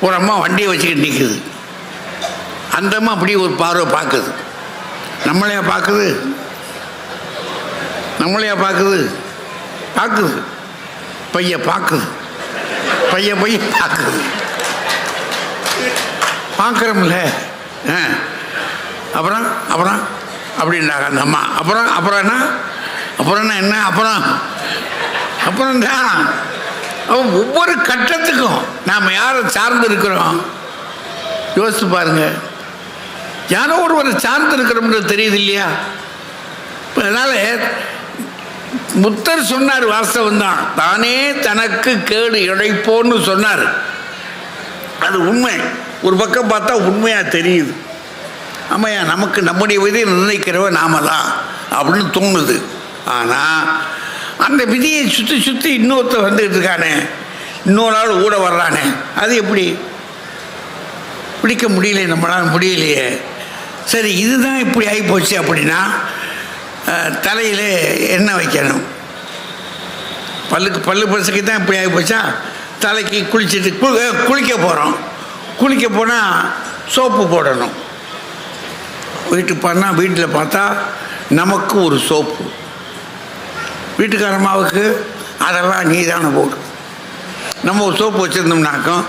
ஒரு அம்மா வண்டியை வச்சுக்கிட்டு நிற்குது. அந்த அம்மா அப்படி ஒரு பார்வை பார்க்குது. நம்மளையா பார்க்குது, நம்மளையா பார்க்குது, பார்க்குது. பைய பார்க்குது, பைய பார்க்குது, பார்க்குறோம்ல. அப்புறம் அப்புறம் அப்படின்றாங்க அந்த அம்மா. அப்புறம் என்ன அப்புறம் தான் ஒவ்வொரு கட்டத்துக்கும் நாம் யாரை சார்ந்து இருக்கிறோம் யோசித்து பாருங்க. யாரோ ஒருவரை சார்ந்து இருக்கிறோம்ன்றது தெரியுது இல்லையா? அதனால புத்தர் சொன்னார், வாஸ்தவம் தான், தானே தனக்கு கேடு இழைப்போன்னு சொன்னார். அது உண்மை. ஒரு பக்கம் பார்த்தா உண்மையா தெரியுது. ஆமையா, நமக்கு நம்முடைய விதியை நிர்ணயிக்கிறவ நாம தான் அப்படின்னு தோணுது. ஆனால் அந்த விதியை சுற்றி சுற்றி இன்னொருத்தர் வந்துக்கிட்டு இருக்கானே, இன்னொரு ஆள் கூட வர்றானே, அது எப்படி பிடிக்க முடியலையே, நம்மளால் முடியலையே. சரி, இதுதான் இப்படி ஆகிப்போச்சு அப்படின்னா தலையில் எண்ணெய் வைக்கணும். பல்லு பசுக்கு தான் இப்படி ஆகிப்போச்சா, தலைக்கு குளிச்சுட்டு குளிக்க போகிறோம். குளிக்க போனால் சோப்பு போடணும். வீட்டில் பார்த்தா நமக்கு ஒரு சோப்பு, வீட்டுக்காரம்மாவுக்கு அதெல்லாம் நீ தானே போடு. நம்ம ஒரு சோப்பு வச்சுருந்தோம்னாக்கும்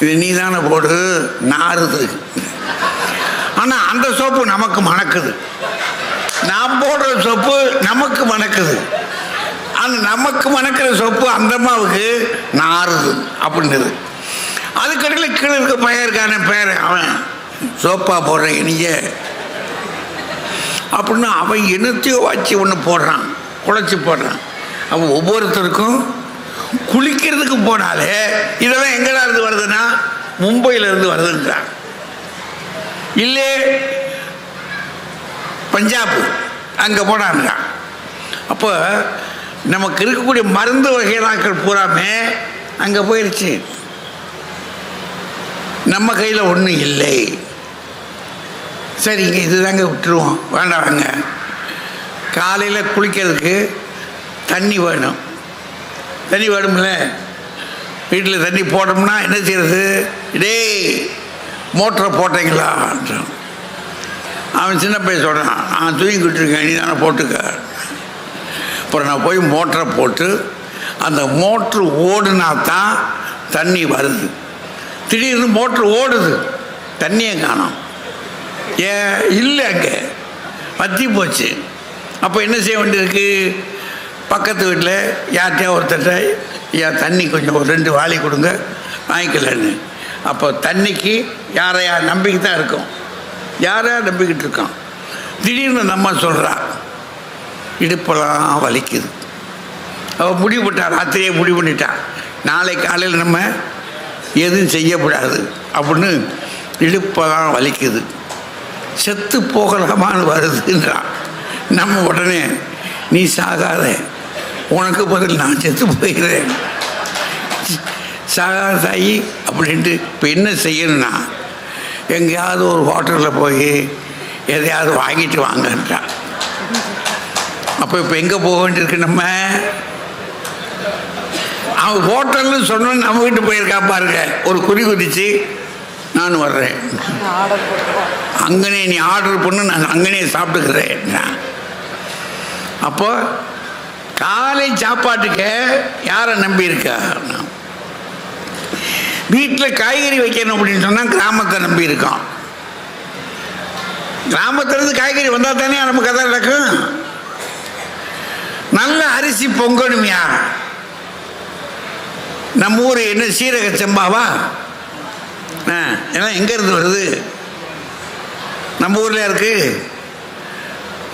இது நீ தானே போடு, நாறுது. ஆனால் அந்த சோப்பு நமக்கு மணக்குது, நாம் போடுற சோப்பு நமக்கு மணக்குது. அந்த நமக்கு மணக்கிற சோப்பு அந்த அம்மாவுக்கு நாறுது அப்படின்றது. அதுக்கடையில் கீழே இருக்க பையன் இருக்கான பேர், அவன் சோப்பா போடுறேன் நீங்க அப்படின்னு அவன் என்னத்தையோ வச்சு ஒன்று போடுறான், குழச்சி போடுறான். அவன் ஒவ்வொருத்தருக்கும் குளிக்கிறதுக்கு போனாலே இதெல்லாம் எங்கடா இருந்து வருதுன்னா மும்பையிலேருந்து வருதுன்றான், இல்லை பஞ்சாப் அங்கே போனான்றான். அப்போ நமக்கு இருக்கக்கூடிய மருந்து வகைகளாக்கள் பூராமே அங்கே போயிடுச்சு. நம்ம கையில் ஒன்றும் இல்லை. சரிங்க, இதுதாங்க விட்டுருவோம், வேண்டாம். வாங்க, காலையில் குளிக்கிறதுக்கு தண்ணி வேணும். தண்ணி வேணும்ல, வீட்டில் தண்ணி போட்டோம்னா என்ன செய்யறது? டேய் மோட்டரை போட்டீங்களா? அவன் சின்ன பையன் சொல்கிறான், நான் தூங்கிக்கிட்டு இருக்கேன், நீ தானே போட்டுக்க. அப்புறம் நான் போய் மோட்டரை போட்டு அந்த மோட்ரு ஓடுனா தான் தண்ணி வருது. திடீர்னு மோட்ரு ஓடுது, தண்ணியை காணோம். ஏன் இல்லை, அங்கே வற்றி போச்சு. அப்போ என்ன செய்ய வேண்டியிருக்கு? பக்கத்து வீட்டில் யார்கிட்டயா ஒருத்தட்ட, ஏன் தண்ணி கொஞ்சம் ஒரு 2 வாளி கொடுங்க, வாங்கிக்கலன்னு. அப்போ தண்ணிக்கு யாரையா நம்பிக்கை தான் இருக்கும், யாரையா நம்பிக்கிட்டு இருக்கோம். திடீர்னு நம்ம சொல்கிறா, இடுப்பெல்லாம் வலிக்குது. அவள் முடிவு பண்ணிட்டா, ராத்திரியே முடிவு பண்ணிட்டா, நாளை காலையில் நம்ம எதுவும் செய்யக்கூடாது அப்படின்னு. இடுப்பெல்லாம் வலிக்குது, செத்து போகலாமான்னு வருதுன்றான். நம்ம உடனே நீ சாகாத, உனக்கு பதில் நான் செத்து போயிடுறேன், சாகாத தாயி அப்படின்ட்டு. இப்போ என்ன செய்யணும்னா, எங்கேயாவது ஒரு ஹோட்டலில் போய் எதையாவது வாங்கிட்டு வாங்கன்றான். அப்போ இப்போ எங்கே போக வேண்டியிருக்கு? நம்ம அவன் ஹோட்டல்னு சொன்னோன்னு நம்ம வீட்டு போயிருக்கா பாருங்க, ஒரு குறி குதிச்சு நான் வர்றேன், அங்கனே நீ ஆர்டர் பண்ணு, நான் அங்கனே சாப்பிட்டுக்கிறேன். அப்போ காலை சாப்பாட்டுக்கு யாரை நம்பி இருக்கா? வீட்டில் காய்கறி வைக்கணும் அப்படின்னு சொன்னால் கிராமத்தை நம்பி இருக்கோம். கிராமத்திலேருந்து காய்கறி வந்தால் தானே நமக்கு கதை நடக்கும். நல்ல அரிசி பொங்கணுமையா? நம்ம ஊர் என்ன சீரக சம்பாவா? எல்லாம் எங்கேருந்து வருது? நம்ம ஊரில் இருக்கு.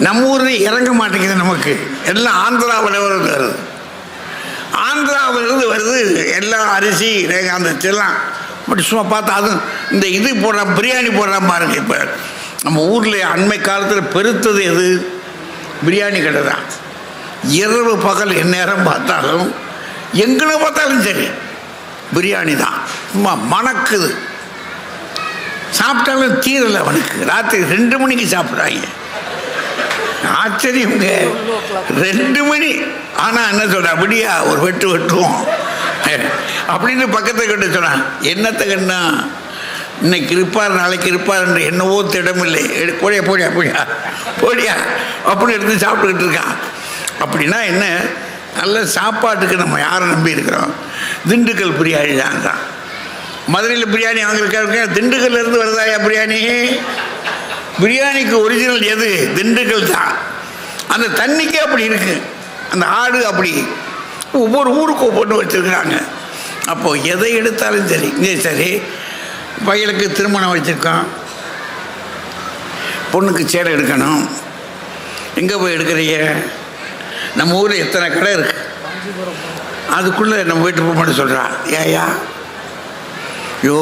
நம்ம ஊரில் இறங்க மாட்டேங்குது, நமக்கு எல்லாம் ஆந்திராவில் வருது. ஆந்திராவிலிருந்து வருது எல்லா அரிசி ரேகாந்தத்தெல்லாம் அப்படி சும்மா பார்த்தா அதுவும் இந்த இது போடுற பிரியாணி போடுறான் பாருங்க. இப்போ நம்ம ஊரில் அண்மை காலத்தில் பெருத்தது எது? பிரியாணி கடை தான். இரவு பகல் எந்நேரம் பார்த்தாலும் எங்கே பார்த்தாலும் சரி பிரியாணி தான். சும்மா மணக்குது. சாப்பிட்டாலும் தீரலை அவனுக்கு. ராத்திரி 2 மணிக்கு சாப்பிட்றாங்க. ஆச்சரியங்க, 2 மணி. ஆனால் என்ன சொல்கிறா, அப்படியா ஒரு வெட்டுவோம் அப்படின்னு பக்கத்தை கட்டு சொன்னான். என்னத்தை கண்ணா, இன்னைக்கு இருப்பார் நாளைக்கு இருப்பார் என்று என்னவோ திடமில்லை. போடியா போடியா போடியா போடியா அப்படின்னு எடுத்து சாப்பிட்டுக்கிட்டு இருக்கான். அப்படின்னா என்ன, நல்ல சாப்பாட்டுக்கு நம்ம யாரை நம்பி இருக்கிறோம்? திண்டுக்கல் பிரியாணி தான். மதுரையில் பிரியாணி வாங்கியிருக்காருங்க, திண்டுக்கல்லேருந்து வருதாயா பிரியாணி? பிரியாணிக்கு ஒரிஜினல் எது? திண்டுக்கல் தான். அந்த தண்ணிக்கு அப்படி இருக்கு, அந்த ஆடு அப்படி ஒவ்வொரு ஊருக்கு ஒவ்வொன்று வச்சுருக்குறாங்க. அப்போது எதை எடுத்தாலும் சரி, இங்கே சரி பையனுக்கு திருமணம் வச்சுருக்கோம், பொண்ணுக்கு சேலை எடுக்கணும், எங்கே போய் எடுக்கிறீங்க? நம்ம ஊரில் எத்தனை கடை இருக்கு, அதுக்குள்ளே நம்ம வீட்டு போக மாட்டேன் சொல்கிறான். ஏயா யோ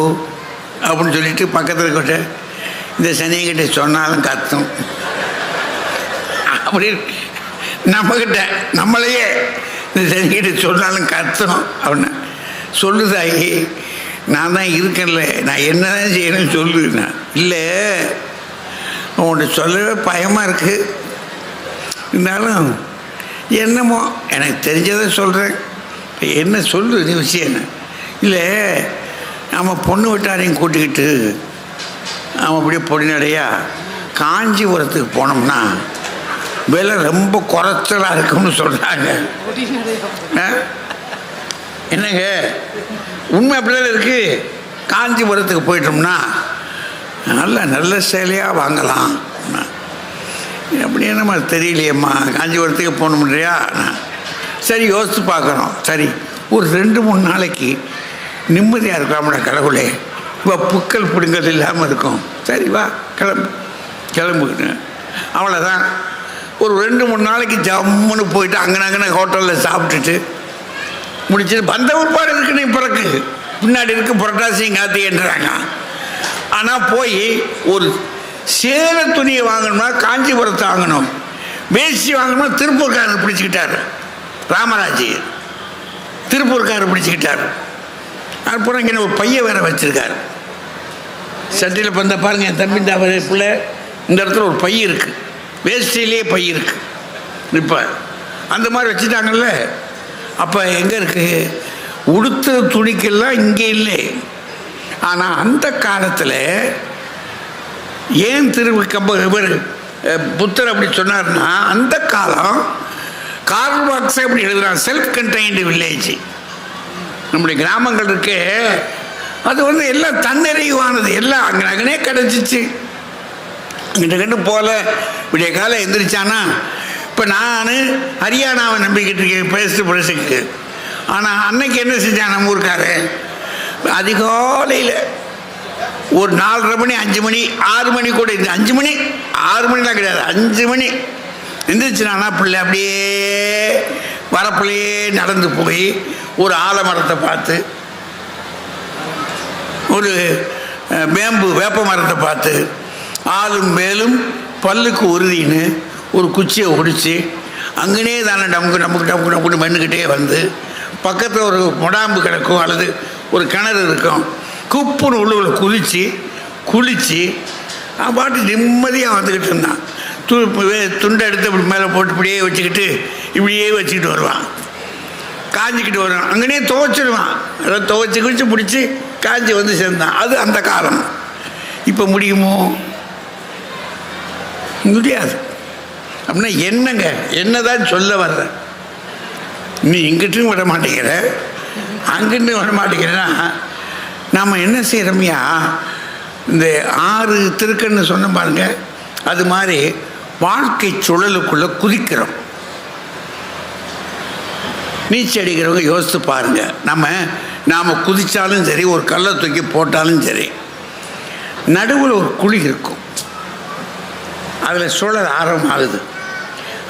அப்படின்னு சொல்லிட்டு பக்கத்தில் கொட்ட இந்த சனியங்கிட்ட சொன்னாலும் கத்தும் அப்படின்னு நம்மக்கிட்ட நம்மளையே இந்த சனிக்கிட்ட சொன்னாலும் கத்தும் அப்படின்னு சொல்லுதாயி. நான் தான் இருக்கேன்ல, நான் என்ன தான் செய்யணும்னு சொல்லுண்ணா. இல்லை உன்கிட்ட சொல்லவே பயமாக இருக்குது, இருந்தாலும் என்னமோ எனக்கு தெரிஞ்சதை சொல்கிறேன். என்ன சொல்லு நீ விஷயம் என்ன? இல்லை நம்ம பொண்ணு வீட்டாரையும் கூட்டிக்கிட்டு நம்ம அப்படியே பொடிநடையா காஞ்சிபுரத்துக்கு போனோம்னா விலை ரொம்ப குறைச்சலாக இருக்கும்னு சொல்கிறாங்க. என்னங்க உண்மை அப்படிதான் இருக்குது. காஞ்சிபுரத்துக்கு போயிட்டோம்னா நல்ல சேலையாக வாங்கலாம். அப்படியே நம்ம தெரியலையம்மா, காஞ்சிபுரத்துக்கு போகணும்ன்றியா? சரி யோசித்து பார்க்குறோம். சரி ஒரு 2-3 நாளைக்கு நிம்மதியாக இருக்கலாம்டா கடவுளே, இப்போ புக்கல் பிடுங்கல் இல்லாமல் இருக்கும். சரி வா கிளம்புக்கிட்டு அவ்வளோதான். ஒரு 2-3 நாளைக்கு ஜம்முன்னு போயிட்டு அங்கன ஹோட்டலில் சாப்பிட்டுட்டு முடிச்சுட்டு வந்த உட்பாடு இருக்குன்னு பிறகு பின்னாடி இருக்கு புரட்டாசியும் கார்த்திகைன்றாங்க. ஆனால் போய் ஒரு சேலை துணியை வாங்கணும்னா காஞ்சிபுரத்தை வாங்கணும், வேஷ்டி வாங்கணும்னா திருப்பூர்காரர் பிடிச்சிக்கிட்டார். ராமராஜ் திருப்பூர்காரர் பிடிச்சிக்கிட்டார். அப்புறம் இங்கே ஒரு பையன் வேற வச்சிருக்காரு சட்டியில். இப்போ இந்த பாருங்க என் தம்பி இந்த பிள்ளை இந்த இடத்துல ஒரு பை இருக்குது, வேஷ்டியிலே பை இருக்குது. இப்போ அந்த மாதிரி வச்சுட்டாங்கல்ல. அப்போ எங்கே இருக்குது? உடுத்த துணிக்கெல்லாம் இங்கே இல்லை. ஆனால் அந்த காலத்தில் ஏன் இவர் புத்தர் அப்படி சொன்னார்னா, அந்த காலம் கார்ல் மார்க்ஸ் அப்படி எழுதுறான், செல்ஃப் கண்டெய்ன்டு வில்லேஜ். நம்முடைய கிராமங்கள் இருக்கு, அது வந்து எல்லாம் தன்னிறைவானது, எல்லாம் அங்கனே கிடச்சிச்சு. அங்கிட்ட கண்டு போல விடிய காலம் எந்திரிச்சானா, இப்போ நான் ஹரியானாவை நம்பிக்கிட்டு இருக்கேன் பேசுக்கு. ஆனால் அன்னைக்கு என்ன செஞ்சான் நம்ம ஊருக்காரு, அதிகாலையில் ஒரு 4:30 மணி 5 மணி 6 மணி கூட இந்த 5 மணி 6 மணிலாம் கிடையாது, 5 மணி எந்திரிச்சுனானா பிள்ளை அப்படியே வரப்புலையே நடந்து போய் ஒரு ஆலமரத்தை பார்த்து, ஒரு வேப்ப மரத்தை பார்த்து, ஆளும் மேலும் பல்லுக்கு உறுதின்னு ஒரு குச்சியை ஒடிச்சு அங்கனே தானே நமக்கு மண்ணுக்கிட்டே வந்து பக்கத்தில் ஒரு முடாம்பு கிடக்கும் அல்லது ஒரு கிணறு இருக்கும், குப்புன்னு உள்ளுக்குள்ள குளித்து பாட்டு நிம்மதியாக வந்துக்கிட்டு இருந்தான். துண்டை எடுத்து இப்படி மேலே போட்டு இப்படியே வச்சுக்கிட்டு இப்படியே வச்சுக்கிட்டு வருவான், காஞ்சிக்கிட்டு வருவான். அங்கனே துவைச்சிடுவான், அதை துவைச்சி குளிச்சு பிடிச்சி காஞ்சி வந்து சேர்ந்தான். அது அந்த காலம். இப்போ முடியுமோ? முடியாது. அப்படின்னா என்னங்க, என்னதான் சொல்ல வர்ற? நீ இங்கிட்டும் விட மாட்டேங்கிற, அங்கிட்டு விட மாட்டேங்கிறன்னா நாம் என்ன செய்கிறோம்யா? இந்த 6 திருக்கன்னு சொன்ன பாருங்க, அது மாதிரி வாழ்க்கை சுழலுக்குள்ளே குதிக்கிறோம். நீச்சல் அடிக்கிறவங்க யோசித்து பாருங்க. நாம் குதித்தாலும் சரி, ஒரு கல்லை தூக்கி போட்டாலும் சரி, நடுவில் ஒரு குழி இருக்கும், அதில் சுழல் ஆரம்பமாகுது.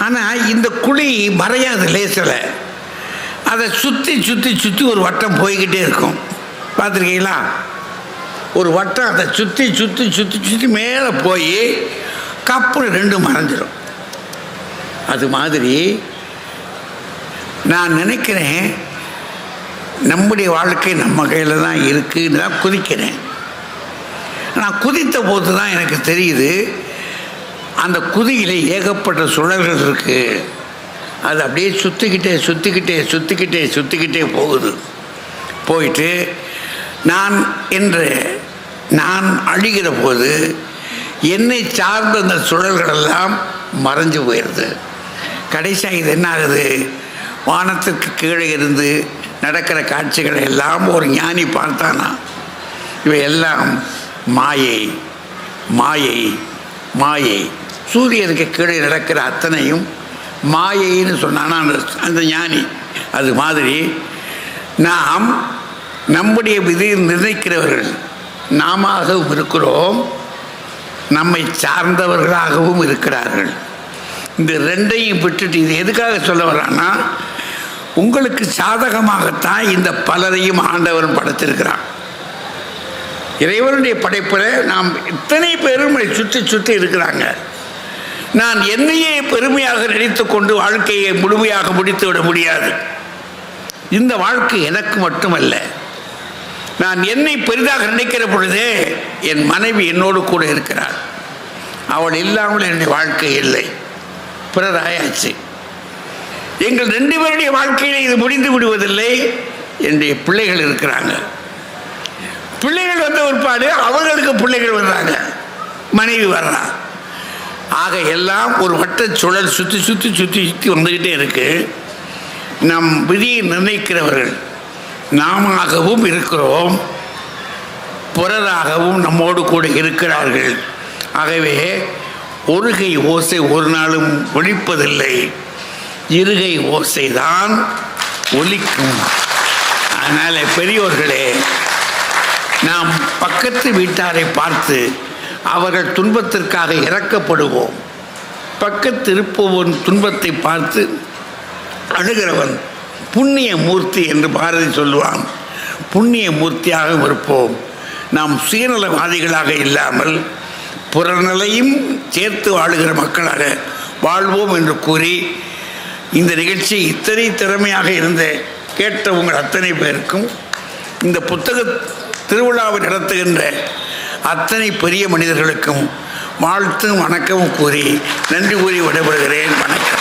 ஆனால் இந்த குழி மறையாது லேசில். அதை சுற்றி சுற்றி சுற்றி ஒரு வட்டம் போய்கிட்டே இருக்கும். பார்த்துருக்கீங்களா? ஒரு வட்டம் அதை சுற்றி சுற்றி சுற்றி சுற்றி மேலே போய் கப்புன்னு ரெண்டும் மறைஞ்சிடும். அது மாதிரி நான் நினைக்கிறேன், நம்முடைய வாழ்க்கை நம்ம கையில் தான் இருக்குன்னு தான் குதிக்கிறேன். நான் குதித்த போது தான் எனக்கு தெரியுது, அந்த குதியில் ஏகப்பட்ட சுழல்கள் இருக்குது. அது அப்படியே சுற்றிக்கிட்டே சுற்றிக்கிட்டே சுற்றிக்கிட்டே சுற்றிக்கிட்டே போகுது. போயிட்டு நான் அழிகிற போது என்னை சார்ந்த அந்த சுழல்களெல்லாம் மறைஞ்சு போயிடுது. கடைசியாக இது என்ன ஆகுது, வானத்திற்கு கீழே இருந்து நடக்கிற காட்சிகளை எல்லாம் ஒரு ஞானி பார்த்தானா, இவையெல்லாம் மாயை மாயை மாயை. சூரியனுக்கு கீழே நடக்கிற அத்தனையும் மாயைன்னு சொன்னானா அந்த ஞானி. அது மாதிரி நாம் நம்முடைய விதியை நிர்ணயிக்கிறவர்கள் நாமவும் இருக்கிறோம், நம்மை சார்ந்தவர்களாகவும் இருக்கிறார்கள். இந்த ரெண்டையும் விட்டுட்டு இது எதுக்காக சொல்ல வர்றான்னா, உங்களுக்கு சாதகமாகத்தான் இந்த பலரையும் ஆண்டவன் படைத்திருக்கிறான். இறைவனுடைய படைப்பில் நாம் இத்தனை பேரும் சுற்றி சுற்றி இருக்கிறாங்க. நான் என்னையே பெருமையாக நினைத்து கொண்டு வாழ்க்கையை முழுமையாக முடித்து விட முடியாது. இந்த வாழ்க்கை எனக்கு மட்டுமல்ல. நான் என்னை பெரிதாக நினைக்கிற பொழுதே என் மனைவி என்னோடு கூட இருக்கிறார். அவள் இல்லாமல் என்னுடைய வாழ்க்கை இல்லை, பிறராயாச்சு. எங்கள் 2 பேருடைய வாழ்க்கையில் இது முடிந்து விடுவதில்லை. என்னுடைய பிள்ளைகள் இருக்கிறாங்க. பிள்ளைகள் வந்த ஒருபாடு அவர்களுக்கு பிள்ளைகள் வர்றாங்க, மனைவி வர்றான். ஆக எல்லாம் ஒரு வட்ட சுழல் சுற்றி சுற்றி சுற்றி சுற்றி வந்துக்கிட்டே இருக்கு. நம் விதியை நிர்ணயிக்கிறவர்கள் நாமவும் இருக்கிறோம், பிறராகவும் நம்மோடு கூட இருக்கிறார்கள். ஆகவே ஒருகை ஓசை ஒரு நாளும் ஒலிப்பதில்லை, இருகை ஓசை தான் ஒலிக்கும். அதனால் பெரியோர்களே, நாம் பக்கத்து வீட்டாரை பார்த்து அவர்கள் துன்பத்திற்காக இறக்கப்படுவோம். பக்கத்து இருப்பவன் துன்பத்தை பார்த்து அழுகிறவன் புண்ணிய மூர்த்தி என்று பாரதி சொல்லுவான். புண்ணிய மூர்த்தியாக இருப்போம். நாம் சுயநலவாதிகளாக இல்லாமல் புறநிலையும் சேர்த்து வாழுகிற மக்களாக வாழ்வோம் என்று கூறி, இந்த நிகழ்ச்சி இத்தனை திறமையாக இருந்த கேட்ட உங்கள் அத்தனை பேருக்கும், இந்த புத்தக திருவிழாவை நடத்துகின்ற அத்தனை பெரிய மனிதர்களுக்கும் வாழ்த்தும் வணக்கமும் கூறி நன்றி கூறி விடைபெறுகிறேன். வணக்கம்.